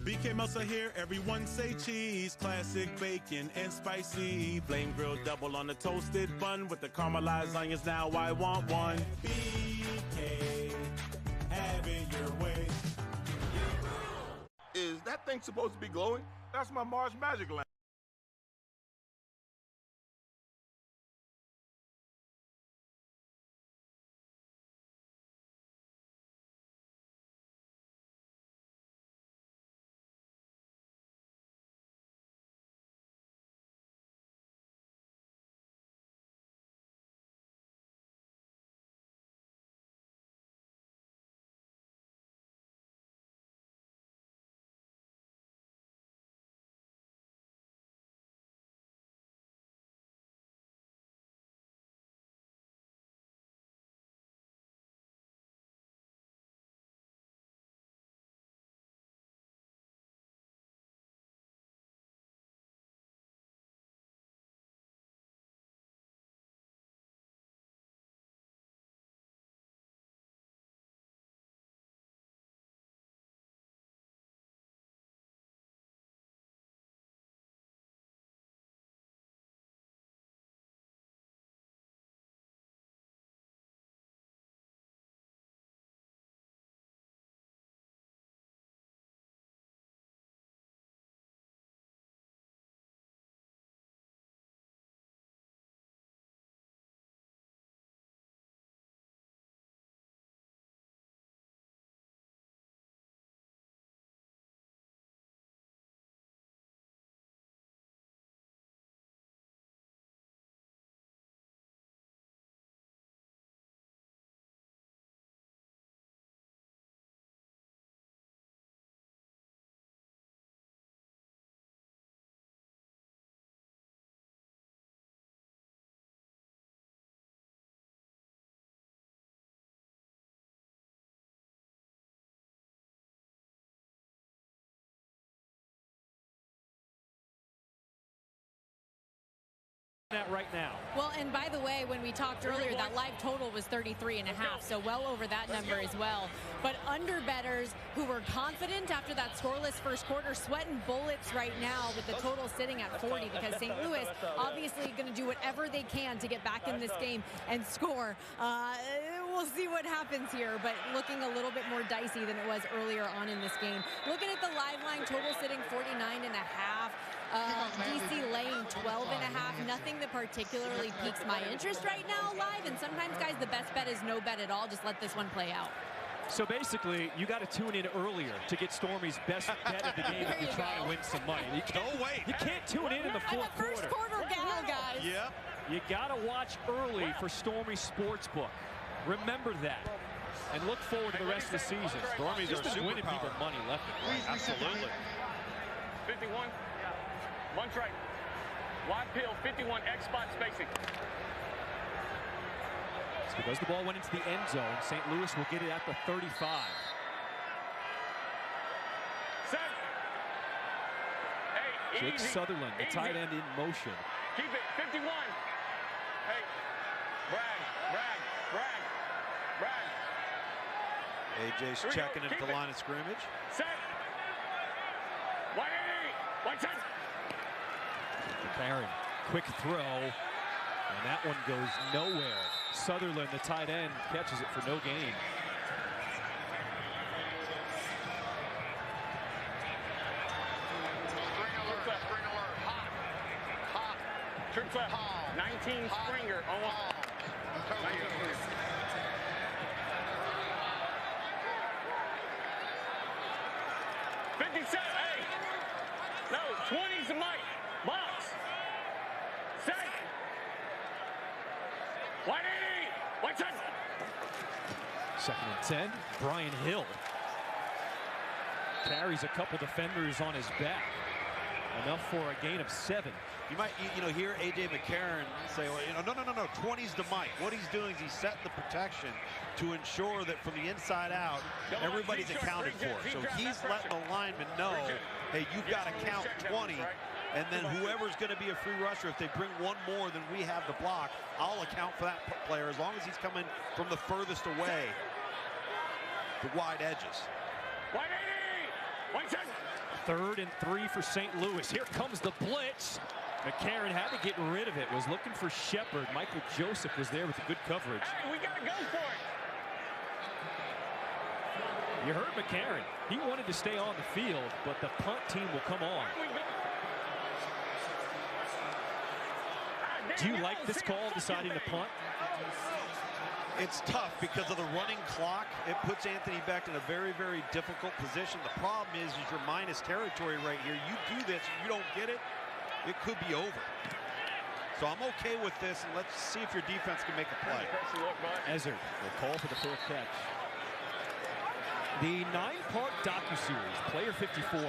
[SPEAKER 12] BK Muscle here, everyone say cheese. Classic bacon and spicy. Flame grilled double on the toasted bun with the caramelized onions. Now I want one. BK, have it your way.
[SPEAKER 18] Is that thing supposed to be glowing? That's my Mars Magic Lamp.
[SPEAKER 7] at right now.
[SPEAKER 2] Well, and by the way, when we talked earlier, that live total was 33.5, so well over that number as well. But under bettors who were confident after that scoreless first quarter, sweating bullets right now with the total sitting at 40 because St. Louis obviously going to do whatever they can to get back in this game and score. We'll see what happens here, but looking a little bit more dicey than it was earlier on in this game. Looking at the live line, total sitting 49.5. DC laying 12.5. Nothing that particularly piques my interest right now live, and sometimes, guys, the best bet is no bet at all. Just let this one play out.
[SPEAKER 7] So basically, you got to tune in earlier to get Stormy's best bet of the game if you're trying to win some money. You can't tune in the fourth quarter.
[SPEAKER 2] First quarter gal, guys.
[SPEAKER 1] Yep.
[SPEAKER 7] You got to watch early for Stormy Sportsbook. Remember that. And look forward to the rest of the season.
[SPEAKER 1] Stormy's
[SPEAKER 7] just been winning people money left and right.
[SPEAKER 1] Absolutely.
[SPEAKER 3] 51. One strike. Wide peel, 51, X-spot spacing.
[SPEAKER 7] It's because the ball went into the end zone. St. Louis will get it at the 35.
[SPEAKER 3] Set. Hey,
[SPEAKER 7] Jake
[SPEAKER 3] easy.
[SPEAKER 7] Sutherland, the tight end in motion.
[SPEAKER 3] Keep it, 51. Hey, Bragg.
[SPEAKER 1] AJ's checking into the line of scrimmage.
[SPEAKER 3] Set. 180.
[SPEAKER 7] Karen, quick throw, and that one goes nowhere. Sutherland, the tight end, catches it for no gain.
[SPEAKER 5] Spring alert. Hot.
[SPEAKER 3] Troops left. 19 Springer. Almost. 57. Hey. No, 20's the Mike. Box. Set. 180. 110.
[SPEAKER 7] Second and 10. Brian Hill carries a couple defenders on his back. Enough for a gain of 7.
[SPEAKER 1] You might, hear A.J. McCarron say, well, no, 20's to Mike. What he's doing is he's setting the protection to ensure that from the inside out, everybody's accounted for. So he's letting the lineman know, hey, you've got to count 20, and then whoever's going to be a free rusher, if they bring one more than we have to block, I'll account for that player as long as he's coming from the furthest away, the wide edges.
[SPEAKER 3] 180. 110.
[SPEAKER 7] 3rd and 3 for St. Louis. Here comes the blitz. McCarron had to get rid of it. Was looking for Shepard. Michael Joseph was there with the good coverage.
[SPEAKER 3] Hey, we gotta go for it.
[SPEAKER 7] You heard McCarron. He wanted to stay on the field, but the punt team will come on. Do you like this call, deciding to punt?
[SPEAKER 1] It's tough because of the running clock. It puts Anthony Becht in a very, very difficult position. The problem is you're minus territory right here. You do this, you don't get it, it could be over. So I'm okay with this, and let's see if your defense can make a play.
[SPEAKER 7] Ezzard will call for the 4th catch. The 9-part docuseries, Player 54,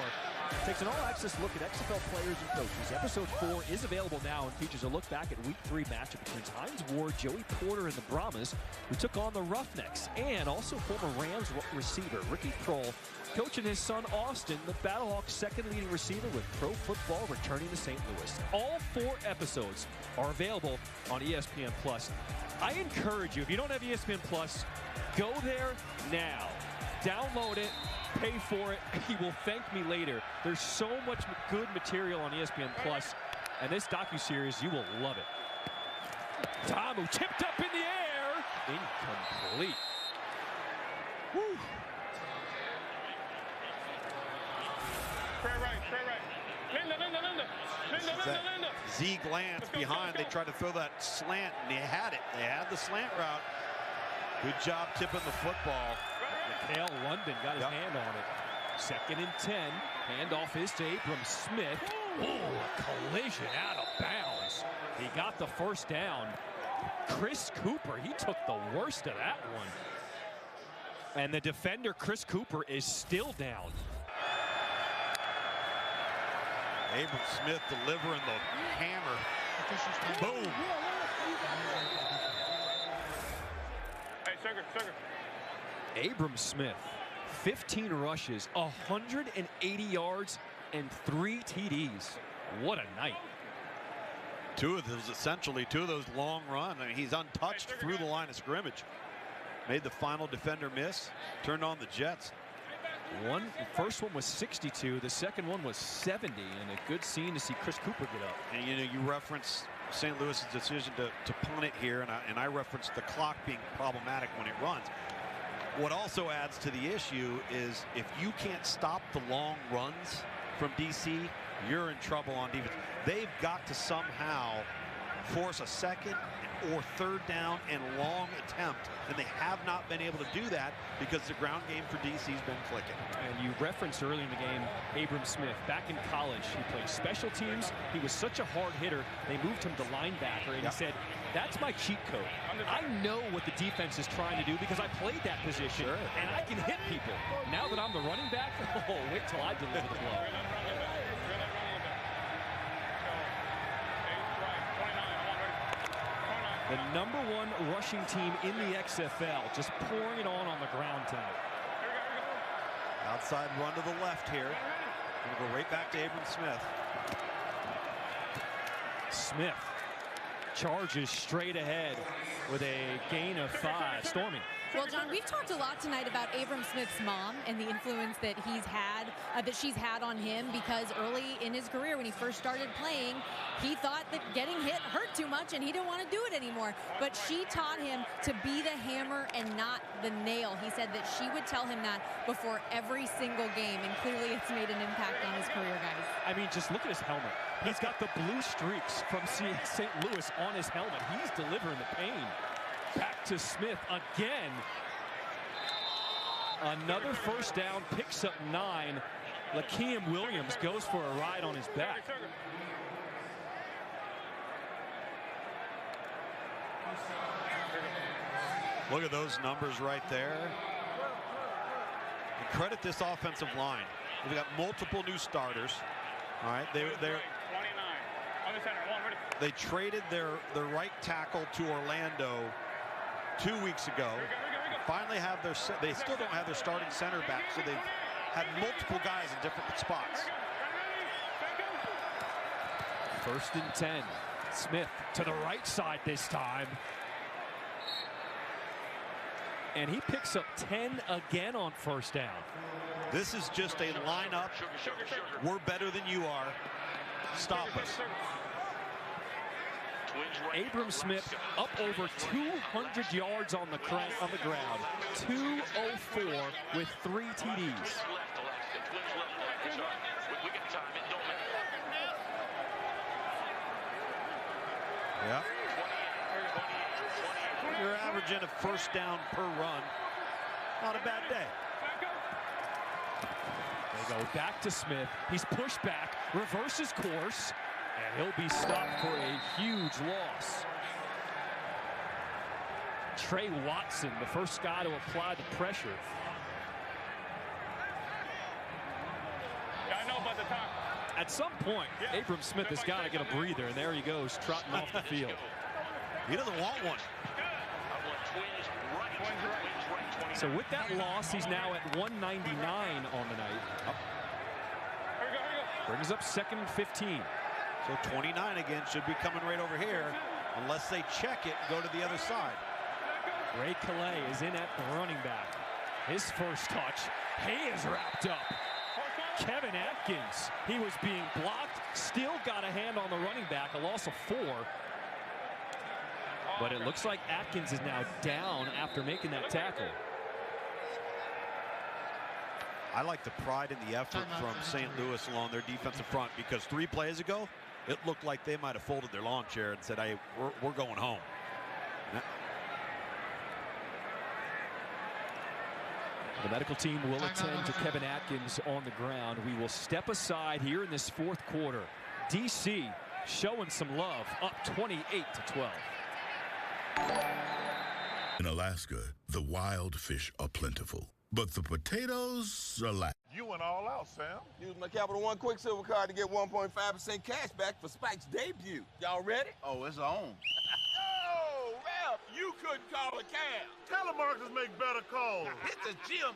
[SPEAKER 7] takes an all-access look at XFL players and coaches. Episode 4 is available now and features a look back at Week 3 matchup between Hines Ward, Joey Porter, and the Brahmas, who took on the Roughnecks, and also former Rams receiver Ricky Kroll, coaching his son Austin, the BattleHawks' second leading receiver with pro football returning to St. Louis. All 4 episodes are available on ESPN+. I encourage you, if you don't have ESPN+, go there now. Download it. Pay for it. He will thank me later. There's so much good material on ESPN+, and this docuseries, you will love it. Tamu tipped up in the air. Incomplete. Woo.
[SPEAKER 3] Straight right. Linda.
[SPEAKER 1] Z glance behind. They tried to throw that slant, and they had it. They had the slant route. Good job tipping the football.
[SPEAKER 7] Mikhail London got his hand on it. 2nd and 10. Handoff is to Abram Smith. Ooh, a collision out of bounds. He got the first down. Chris Cooper, he took the worst of that one. And the defender, Chris Cooper, is still down.
[SPEAKER 1] Abram Smith delivering the hammer. Boom.
[SPEAKER 3] Hey, Sugar.
[SPEAKER 7] Abram Smith, 15 rushes, 180 yards, and 3 TDs. What a night.
[SPEAKER 1] Two of those long runs. I mean, he's untouched through the line of scrimmage. Made the final defender miss, turned on the Jets.
[SPEAKER 7] The first one was 62, the second one was 70, and a good scene to see Chris Cooper get up.
[SPEAKER 1] And you reference St. Louis's decision to punt it here, and I referenced the clock being problematic when it runs. What also adds to the issue is if you can't stop the long runs from DC, you're in trouble on defense. They've got to somehow force a second or third down and long attempt, and they have not been able to do that because the ground game for DC's been clicking.
[SPEAKER 7] And you referenced early in the game Abram Smith. Back in college, he played special teams. He was such a hard hitter, they moved him to linebacker, and he said, that's my cheat code. I know what the defense is trying to do because I played that position, and I can hit people. Now that I'm the running back, oh, wait till I deliver the blow. The #1 rushing team in the XFL, just pouring it on the ground tonight.
[SPEAKER 1] Outside run to the left here. Gonna go right back to Abram Smith.
[SPEAKER 7] Smith charges straight ahead with a gain of 5. Stormy.
[SPEAKER 2] Well, John, we've talked a lot tonight about Abram Smith's mom and the influence that she's had on him, because early in his career when he first started playing, he thought that getting hit hurt too much and he didn't want to do it anymore. But she taught him to be the hammer and not the nail. He said that she would tell him that before every single game, and clearly it's made an impact on his career, guys.
[SPEAKER 7] I mean, just look at his helmet. He's got the blue streaks from St. Louis on his helmet. He's delivering the pain. Back to Smith again. Another first down, picks up 9. Lakeem Williams goes for a ride on his back.
[SPEAKER 1] Look at those numbers right there. And credit this offensive line. They've got multiple new starters. All right, they traded their right tackle to Orlando 2 weeks ago. Finally have they still don't have their starting center back, so they've had multiple guys in different spots.
[SPEAKER 7] 1st and 10. Smith to the right side this time. And he picks up 10 again on first down.
[SPEAKER 1] This is just a lineup. We're better than you are. Stop us.
[SPEAKER 7] Abram Smith up over 200 yards on the ground. 204 with 3 TDs.
[SPEAKER 1] Yeah. You're averaging a first down per run. Not a bad day.
[SPEAKER 7] They go back to Smith. He's pushed back, reverses course, and he'll be stopped for a huge loss. Trey Watson, the first guy to apply the pressure.
[SPEAKER 3] I know about the time.
[SPEAKER 7] At some point, Abram Smith has got to get a breather, and there he goes, trotting off the field.
[SPEAKER 1] He doesn't want one.
[SPEAKER 7] So with that loss, he's now at 199 on the night. Brings up 2nd and 15.
[SPEAKER 1] So 29 again should be coming right over here, unless they check it and go to the other side.
[SPEAKER 7] Ray Calais is in at running back. His first touch, he is wrapped up. Kevin Atkins, he was being blocked, still got a hand on the running back, a loss of 4. But it looks like Atkins is now down after making that tackle.
[SPEAKER 1] I like the pride and the effort from St. Louis along their defensive front, because 3 plays ago, it looked like they might have folded their lawn chair and said, hey, we're going home.
[SPEAKER 7] The medical team will attend to Kevin Atkins on the ground. We will step aside here in this 4th quarter. DC showing some love, up 28-12.
[SPEAKER 14] In Alaska, the wild fish are plentiful, but the potatoes are lacking.
[SPEAKER 18] You went all out, Sam.
[SPEAKER 15] Use my Capital One Quicksilver card to get 1.5% cash back for Spike's debut. Y'all ready?
[SPEAKER 4] Oh, it's on.
[SPEAKER 15] Oh, Ralph, you couldn't call a cab.
[SPEAKER 18] Telemarketers make better calls.
[SPEAKER 15] Hit the gym.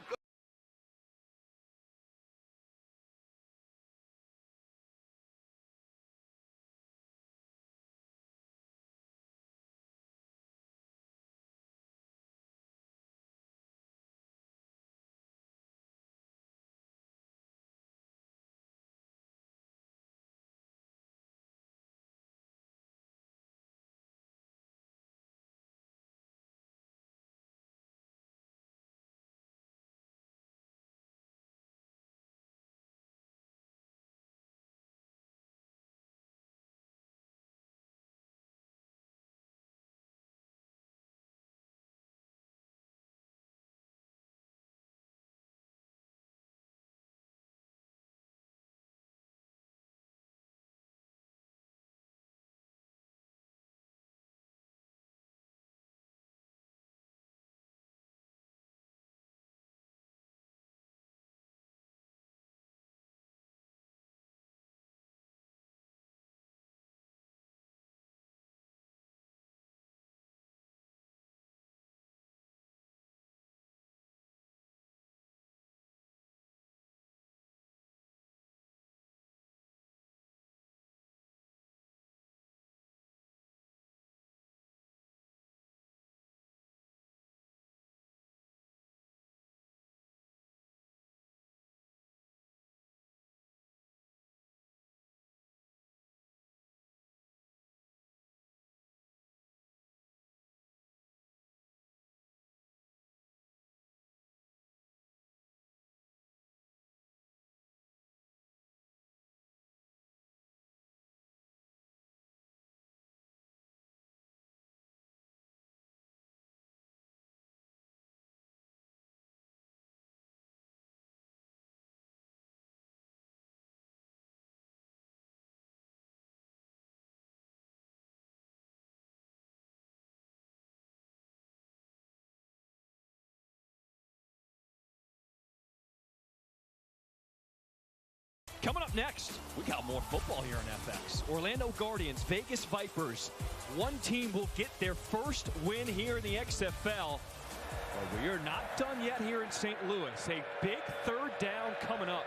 [SPEAKER 7] Coming up next, we got more football here on FX. Orlando Guardians, Vegas Vipers. One team will get their first win here in the XFL. But we are not done yet here in St. Louis. A big third down coming up.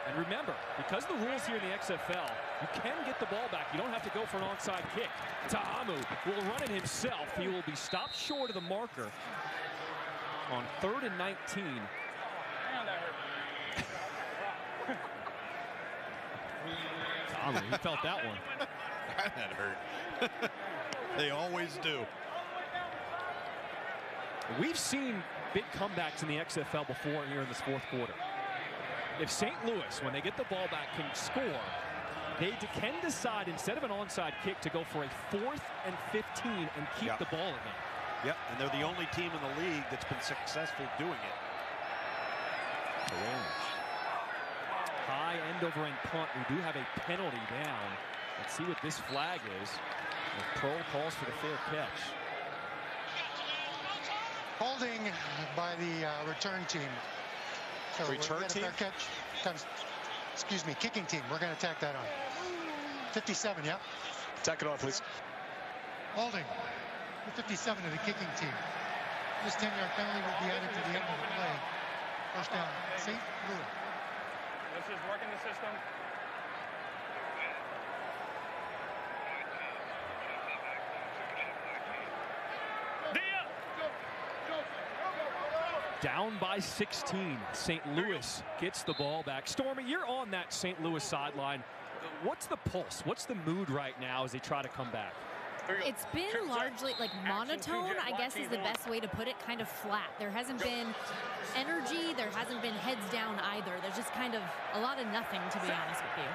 [SPEAKER 7] And remember, because of the rules here in the XFL, you can get the ball back. You don't have to go for an onside kick. Ta'amu will run it himself. He will be stopped short of the marker on 3rd and 19. Ta'amu, he felt that one.
[SPEAKER 1] That hurt. They always do.
[SPEAKER 7] We've seen big comebacks in the XFL before here in this fourth quarter. If St. Louis, when they get the ball back, can score, they can decide instead of an onside kick to go for a 4th and 15 and keep the ball in them.
[SPEAKER 1] Yep, and they're the only team in the league that's been successful doing it.
[SPEAKER 7] High end over end punt. We do have a penalty down. Let's see what this flag is. The Pro calls for the fair catch.
[SPEAKER 8] Holding by the return team. So
[SPEAKER 6] return team?
[SPEAKER 8] Excuse me, kicking team. We're going to tack that on. 57, yeah.
[SPEAKER 6] Tack it on, please.
[SPEAKER 8] Holding. The 57 of the kicking team. This 10-yard penalty will be added to the end of the play. First down, St. Louis.
[SPEAKER 3] Let's just work in the system.
[SPEAKER 7] Down by 16. St. Louis gets the ball back. Stormy, you're on that St. Louis sideline. What's the pulse? What's the mood right now as they try to come back?
[SPEAKER 2] It's been largely like monotone, I guess is the best way to put it, kind of flat. There hasn't been energy. There hasn't been heads down either. There's just kind of a lot of nothing, to be honest with you.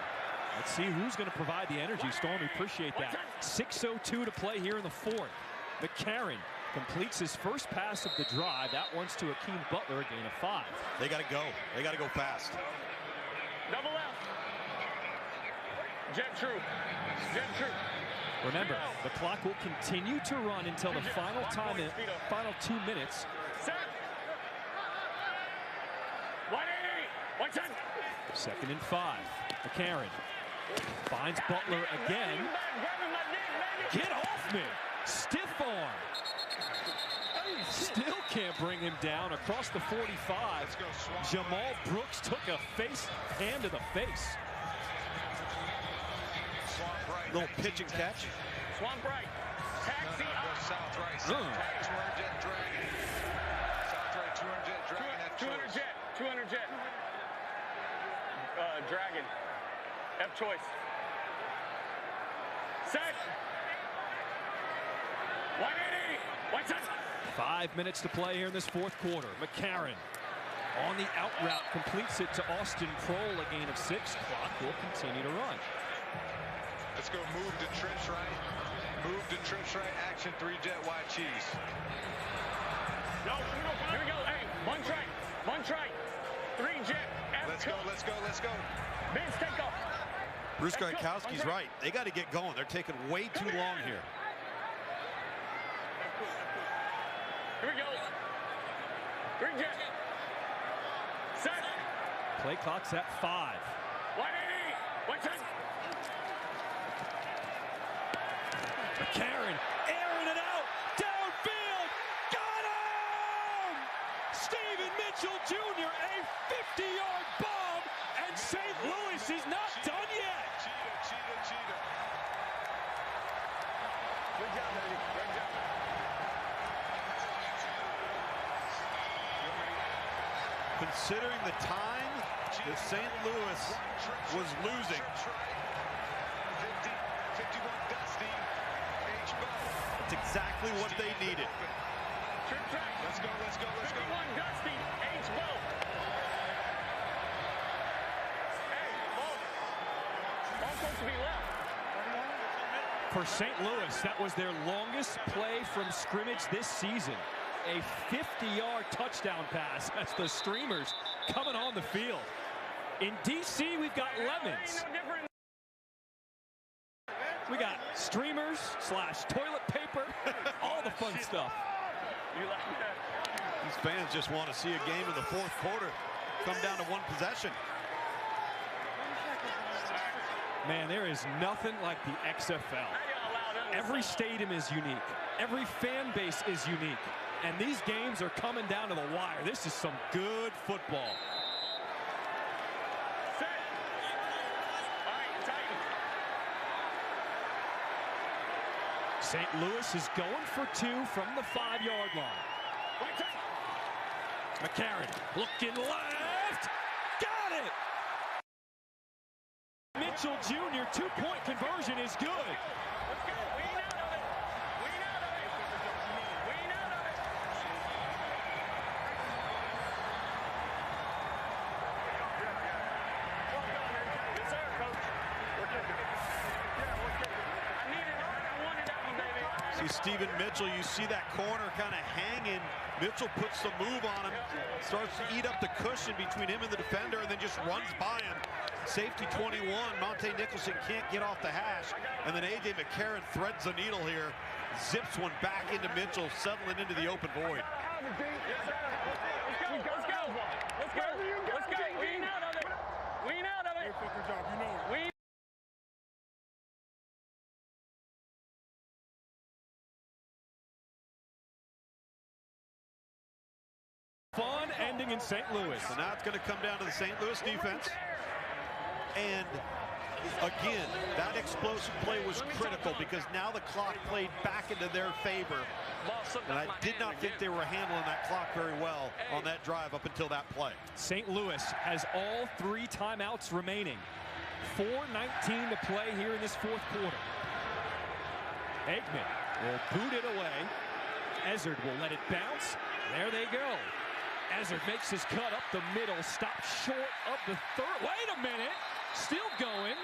[SPEAKER 7] Let's see who's going to provide the energy. Stormy, appreciate that. 6:02 to play here in the fourth. McCarron completes his first pass of the drive. That one's to Akeem Butler, a gain of 5.
[SPEAKER 1] They got to go. They got to go fast.
[SPEAKER 3] Double left. Jet true. Jet true.
[SPEAKER 7] Remember, the clock will continue to run until the final 2 minutes.
[SPEAKER 3] Set. 180.
[SPEAKER 7] 2nd and 5. McCarron finds Butler again. Get off me! Stiff arm. Still can't bring him down across the 45. Jamal Brooks took a hand to the face.
[SPEAKER 1] Little pitch and catch.
[SPEAKER 3] Swamp right. Taxi up.
[SPEAKER 4] South right. South right. 200 jet dragon. South right. 200 jet dragon.
[SPEAKER 3] 200 jet. 200 jet. Dragon. F choice. Set. 180. What's it?
[SPEAKER 7] 5 minutes to play here in this fourth quarter. McCarron on the out route completes it to Austin Kroll, a gain of 6. Clock will continue to run.
[SPEAKER 4] Let's go move to trench right. Move to trench right. Action 3 jet wide cheese.
[SPEAKER 3] No, here we go. Hey, bunch right. Bunch right. 3 jet.
[SPEAKER 4] Let's go. Let's go. Let's go.
[SPEAKER 3] Bench take off.
[SPEAKER 1] Bruce Gronkowski's right. They got to get going. They're taking way too long here.
[SPEAKER 3] Here we go. 3 jet. Set.
[SPEAKER 7] Play clock's at 5.
[SPEAKER 3] 180. What's it?
[SPEAKER 7] McCarron airing it out. Downfield. Got him! Stephen Mitchell Jr. a 50-yard bomb, and St. Louis is not done yet.
[SPEAKER 4] Cheetah.
[SPEAKER 3] Good job, baby. Good job.
[SPEAKER 1] Considering the time that St. Louis was losing.
[SPEAKER 4] 51 Dusty.
[SPEAKER 1] That's exactly what they needed.
[SPEAKER 4] Let's go.
[SPEAKER 3] 51 Dusty. H. Bow. Hey, ball supposed to be left.
[SPEAKER 7] For St. Louis, that was their longest play from scrimmage this season. A 50-yard touchdown pass. That's the Streamers coming on the field. In D.C., we've got lemons. We got streamers / toilet paper, all the fun stuff.
[SPEAKER 3] You like that?
[SPEAKER 1] These fans just want to see a game in the fourth quarter come down to 1 possession.
[SPEAKER 7] Man, there is nothing like the XFL. Every stadium is unique. Every fan base is unique. And these games are coming down to the wire. This is some good football. St. Louis is going for 2 from the 5-yard line. McCarron looking left. Got it! Mitchell Jr. 2-point conversion is good.
[SPEAKER 3] Let's go. Wean out of it. Wean out of it. Wean out of it. Yes, sir, coach. We're kicking it. Yeah, we're kicking it. I needed it. I wanted that one, baby.
[SPEAKER 1] See Stephen Mitchell, you see that corner kind of hanging. Mitchell puts the move on him, starts to eat up the cushion between him and the defender, and then just runs by him. Safety 21, Monte Nicholson can't get off the hash, and then A.J. McCarron threads the needle here, zips one back into Mitchell, settling into the open void.
[SPEAKER 3] Let's go. Let's go. Let's go. Let's go. Wean out of it. Wean out of it. Hey, fucking job. You know it. Wean.
[SPEAKER 7] Fun ending in St. Louis.
[SPEAKER 1] So now it's going to come down to the St. Louis defense. And again, that explosive play was critical because now the clock played back into their favor. And I did not think they were handling that clock very well on that drive up until that play.
[SPEAKER 7] St. Louis has all 3 timeouts remaining. 4:19 to play here in this 4th quarter. Aikman will boot it away. Ezzard will let it bounce. There they go. Ezzard makes his cut up the middle, stops short of the 3rd. Wait a minute, still going.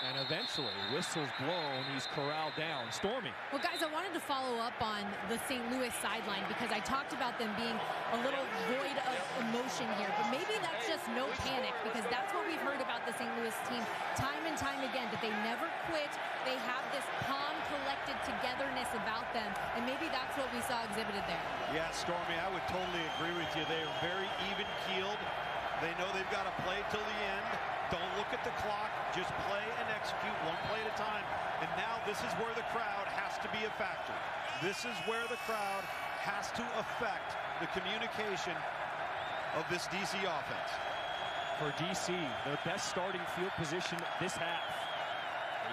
[SPEAKER 7] And eventually, whistle's blown, he's corralled down. Stormy.
[SPEAKER 2] Well, guys, I wanted to follow up on the St. Louis sideline because I talked about them being a little void of emotion here. But maybe that's just no panic because that's what we've heard about the St. Louis team time and time again, that they never quit. They have this calm, collected togetherness about them. And maybe that's what we saw exhibited there.
[SPEAKER 1] Yeah, Stormy, I would totally agree with you. They are very even-keeled. They know they've got to play till the end. Don't look at the clock. Just play and execute one play at a time. And now this is where the crowd has to be a factor. This is where the crowd has to affect the communication of this DC offense.
[SPEAKER 7] For DC, their best starting field position this half.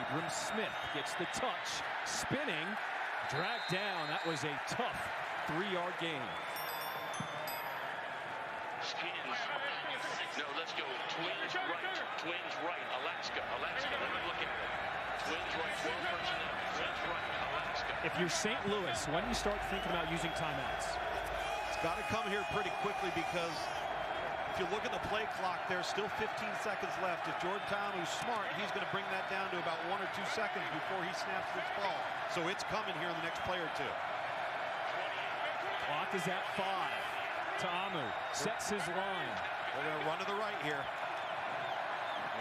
[SPEAKER 7] Abram Smith gets the touch. Spinning. Dragged down. That was a tough 3-yard gain.
[SPEAKER 16] No, let's go. Twins right. Twins right. Alaska. Alaska. Let me look at it. Twins right. 12 personnel. Twins right. Alaska.
[SPEAKER 7] If you're St. Louis, when do you start thinking about using timeouts?
[SPEAKER 1] It's got to come here pretty quickly because if you look at the play clock, there's still 15 seconds left. If Jordan Ta'amu's smart, he's going to bring that down to about 1 or 2 seconds before he snaps this ball. So it's coming here in the next play or two.
[SPEAKER 7] Clock is at 5. Ta'amu sets his line.
[SPEAKER 1] They're going to run to the right here.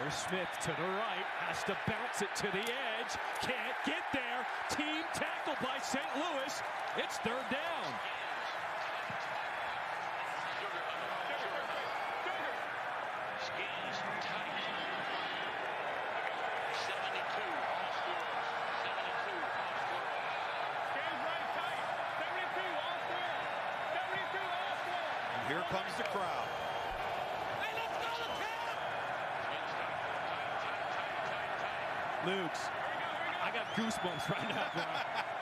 [SPEAKER 7] There's Smith to the right. Has to bounce it to the edge. Can't get there. Team tackled by St. Louis. It's 3rd down.
[SPEAKER 16] Skins tight. 72 all squirrels. 72 all squirrels.
[SPEAKER 3] Skins right tight. 72 all squirrels. 72 all squirrels.
[SPEAKER 1] And here comes the crowd.
[SPEAKER 7] Luke's, I got goosebumps right now, bro.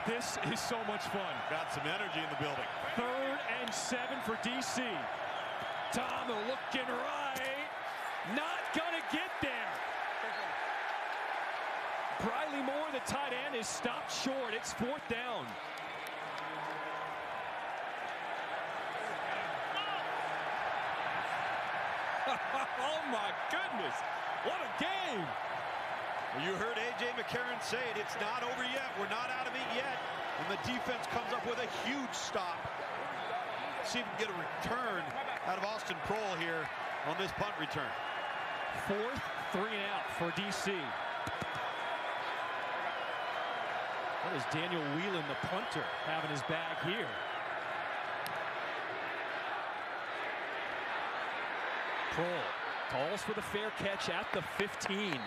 [SPEAKER 7] This is so much fun.
[SPEAKER 1] Got some energy in the building.
[SPEAKER 7] 3rd and 7 for DC. Ta'amu looking right. Not gonna get there. Briley Moore, the tight end, is stopped short. It's 4th down. Oh my goodness. What a game.
[SPEAKER 1] You heard A.J. McCarron say it. It's not over yet. We're not out of it yet. And the defense comes up with a huge stop. See if we can get a return out of Austin Prohl here on this punt return.
[SPEAKER 7] 4th, 3 and out for DC. What is Daniel Whelan, the punter, having his bag here? Prohl calls for the fair catch at the 15.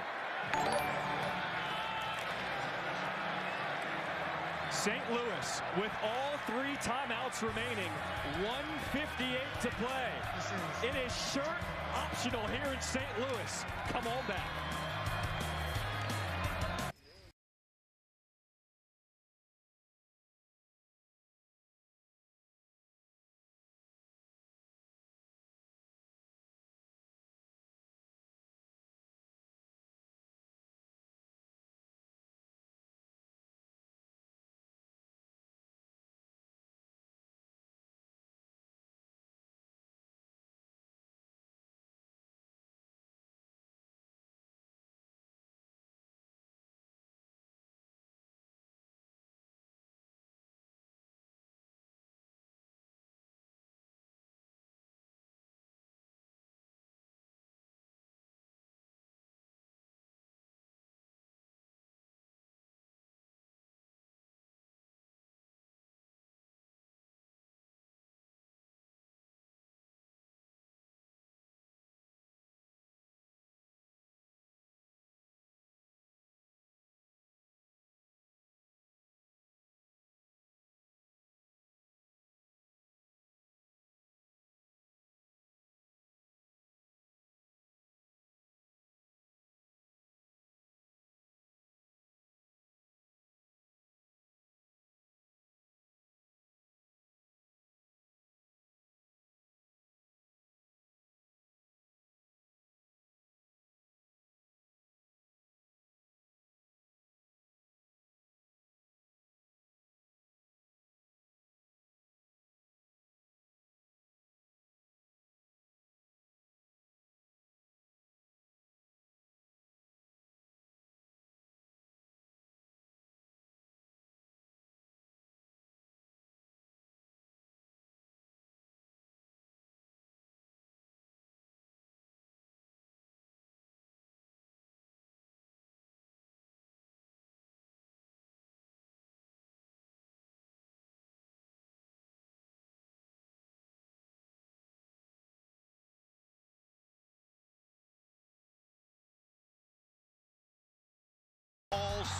[SPEAKER 7] St. Louis with all 3 timeouts remaining, 1:58 to play. It is shirt optional here in St. Louis. Come on back.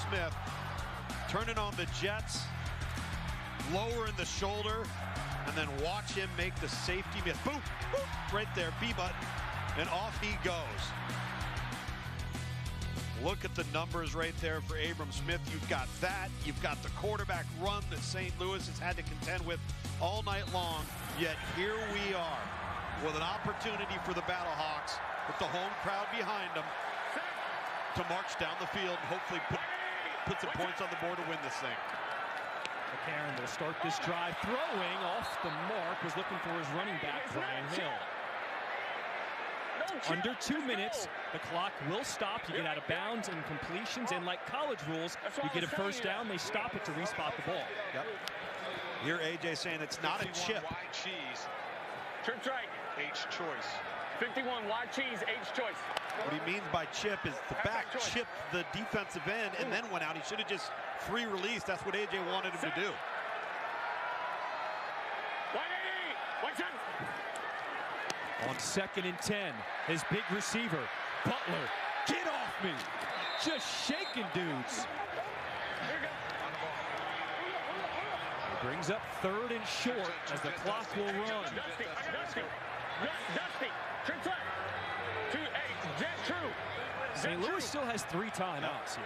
[SPEAKER 1] Smith turning on the Jets, lowering the shoulder, and then watch him make the safety miss. Boom, boom, right there, B button, and off he goes. Look at the numbers right there for Abram Smith. You've got that. You've got the quarterback run that St. Louis has had to contend with all night long. Yet here we are with an opportunity for the BattleHawks with the home crowd behind them to march down the field and hopefully put some points on the board to win this thing.
[SPEAKER 7] McCarron will start this drive throwing off the mark, was looking for his running back, Brian Hill. Under 2 minutes, the clock will stop. You get out of bounds and completions, and like college rules, you get a first down, they stop it to respot the ball.
[SPEAKER 1] Yep. Here AJ saying it's not a chip.
[SPEAKER 5] Wide cheese.
[SPEAKER 3] Trips right.
[SPEAKER 5] H choice.
[SPEAKER 3] 51 wide cheese, H choice.
[SPEAKER 1] What he means by chip is the back chipped the defensive end and then went out. He should have just free released. That's what AJ wanted him to do.
[SPEAKER 3] 180.
[SPEAKER 7] On 2nd and 10, his big receiver, Butler, get off me. Just shaking dudes. He brings up 3rd and short as the clock will run.
[SPEAKER 3] Dusty, trips left. 2-8, jet true.
[SPEAKER 7] St. Louis still has 3 timeouts here.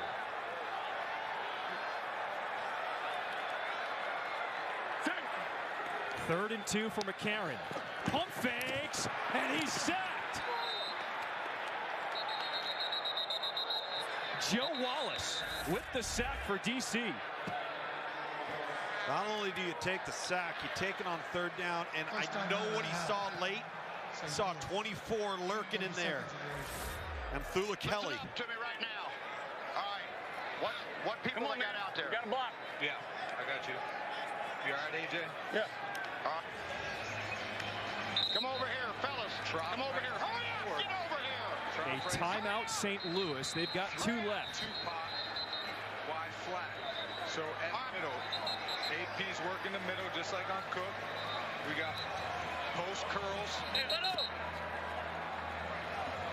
[SPEAKER 7] Third and 2 for McCarron. Pump fakes, and he's sacked. Joe Wallace with the sack for DC.
[SPEAKER 1] Not only do you take the sack, you take it on 3rd down, and I know what he saw late. He saw 24 lurking in there. And Thula Kelly.
[SPEAKER 5] Listen up to me right now. All right. What people I got out there?
[SPEAKER 3] Got a block.
[SPEAKER 5] Yeah, I got you. You all right, AJ?
[SPEAKER 3] Yeah.
[SPEAKER 5] All right. Come over here, fellas. Come over here. Hurry up! Get over here.
[SPEAKER 7] A timeout, St. Louis. They've got 2 left.
[SPEAKER 5] 2 pot, wide flat. So at middle, AP's working the middle just like on Cook. We got post curls.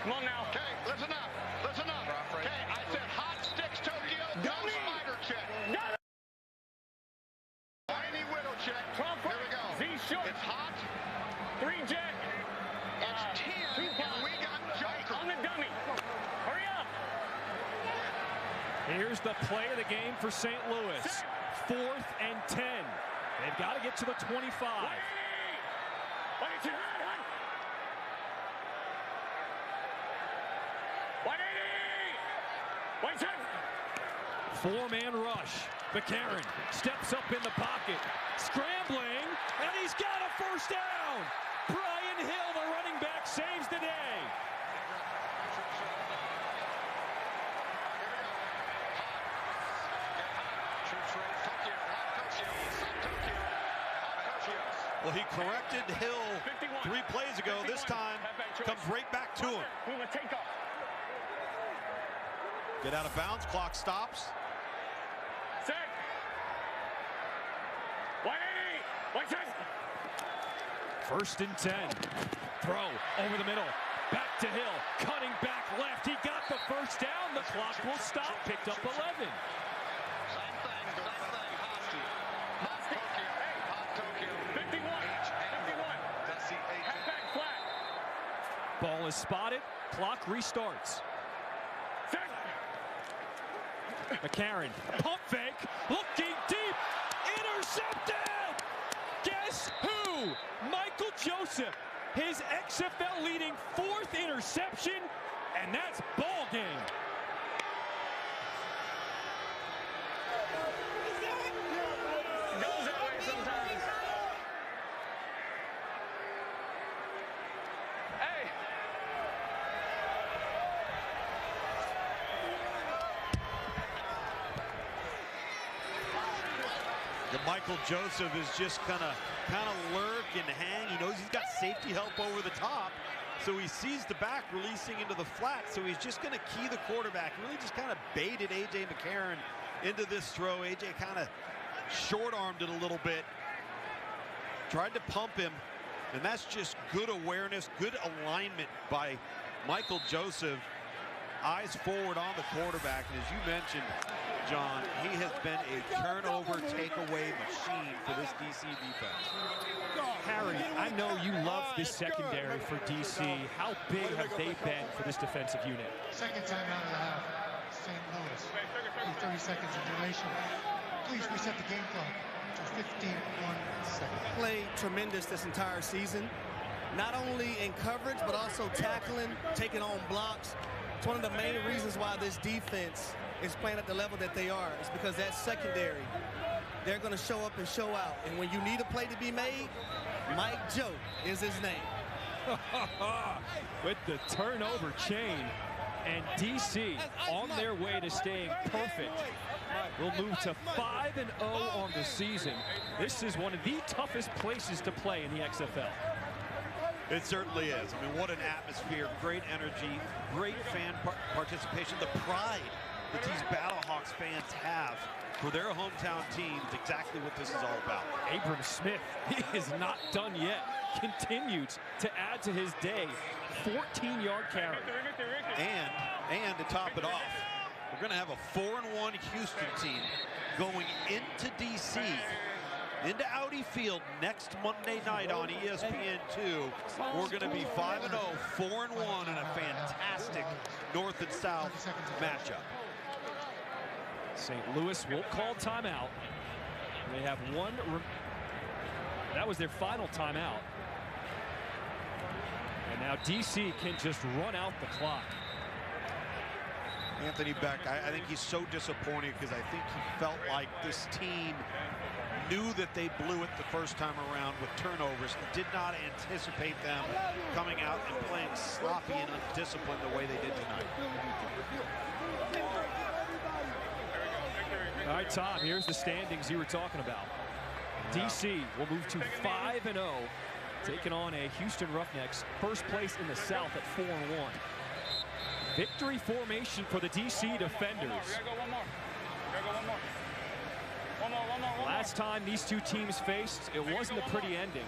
[SPEAKER 3] Come on now.
[SPEAKER 5] Okay, listen up. Listen up. Okay, I said hot sticks, Tokyo. No spider check. Tiny widow check. Here we go.
[SPEAKER 3] Z short.
[SPEAKER 5] It's hot.
[SPEAKER 3] 3 jet.
[SPEAKER 5] It's 10. And we got Joker.
[SPEAKER 3] On the dummy. Hurry up.
[SPEAKER 7] Here's the play of the game for St. Louis. 4th and 10. They've got to get to the 25. Four-man rush. McCarron steps up in the pocket, scrambling, and he's got a first down. Brian Hill, the running back, saves the day.
[SPEAKER 1] Well, he corrected Hill 3 plays ago. This time comes right back to him. Get out of bounds. Clock stops.
[SPEAKER 3] Set. 180.
[SPEAKER 7] 1st and 10. Throw over the middle. Back to Hill. Cutting back left. He got the first down. The clock will stop. Picked up 11. Ball is spotted. Clock restarts. McCarron, pump fake, looking deep, intercepted! Guess who? Michael Joseph, his XFL leading 4th interception, and that's ball game.
[SPEAKER 3] Goes that way sometimes. Hey.
[SPEAKER 1] Michael Joseph is just kind of lurk and hang. He knows he's got safety help over the top, so he sees the back releasing into the flat, so he's just going to key the quarterback. Really just kind of baited A.J. McCarron into this throw. A.J. kind of short-armed it a little bit, tried to pump him, and that's just good awareness, good alignment by Michael Joseph. Eyes forward on the quarterback, and as you mentioned, John, he has been a turnover takeaway machine for this DC defense.
[SPEAKER 7] Harry, I know you love this secondary for DC. How big have they been for this defensive unit?
[SPEAKER 8] Second time out of the half, St. Louis. 30 seconds in duration. Please reset the game clock to 51 seconds.
[SPEAKER 11] Played tremendous this entire season. Not only in coverage, but also tackling, taking on blocks. It's one of the main reasons why this defense is playing at the level that they are. It's because that secondary, they're going to show up and show out. And when you need a play to be made, Mike Joe is his name.
[SPEAKER 7] With the turnover chain, and DC on their way to staying perfect. We'll move to 5-0 on the season. This is one of the toughest places to play in the XFL.
[SPEAKER 1] It certainly is. I mean, what an atmosphere, great energy, great fan participation, the pride that these BattleHawks fans have for their hometown teams. Exactly what this is all about.
[SPEAKER 7] Abram Smith, he is not done yet. Continues to add to his day. 14-yard carry.
[SPEAKER 1] And to top it off, we're going to have a 4-1 Houston team going into DC, into Audi Field next Monday night on ESPN2. We're going to be 5-0, 4-1 in a fantastic North and South matchup.
[SPEAKER 7] St. Louis will call timeout. They have one. That was their final timeout. And now DC can just run out the clock.
[SPEAKER 1] Anthony Beck, I think he's so disappointed because I think he felt like this team knew that they blew it the first time around with turnovers. Did not anticipate them coming out and playing sloppy and undisciplined the way they did tonight.
[SPEAKER 7] All right, Tom, here's the standings you were talking about. DC will move to 5-0, taking on a Houston Roughnecks, first place in the South at 4-1. Victory formation for the DC defenders. Last time these two teams faced, it wasn't a pretty ending.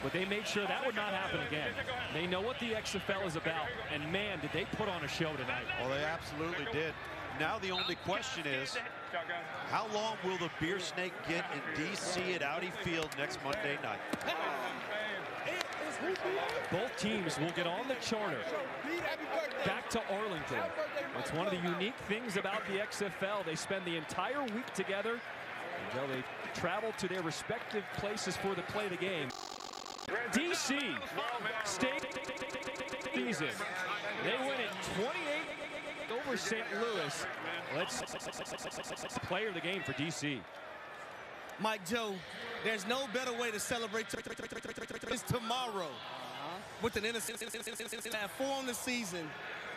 [SPEAKER 7] but they made sure that would not happen again. They know what the XFL is about, and man, did they put on a show tonight.
[SPEAKER 1] Well, they absolutely did. Now the only question is, how long will the Beer Snake get in D.C. at Audi Field next Monday night?
[SPEAKER 7] Both teams will get on the charter back to Arlington. It's one of the unique things about the XFL. They spend the entire week together until they travel to their respective places for the play of the game. DC State season. They win it 28 over St. Louis. Let's player of the game for DC.
[SPEAKER 11] Mike Joe, there's no better way to celebrate this tomorrow with an innocent 4 on the season.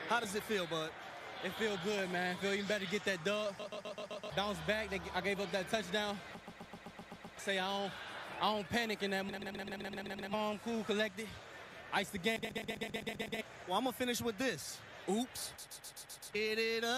[SPEAKER 11] How does it feel, bud?
[SPEAKER 9] It feels good, man. Feel even better to get that dub. Bounce back. I gave up that touchdown. Say I don't panic in that. I'm cool, collected. Ice the game.
[SPEAKER 11] Well, I'm gonna finish with this. Oops. Get it up.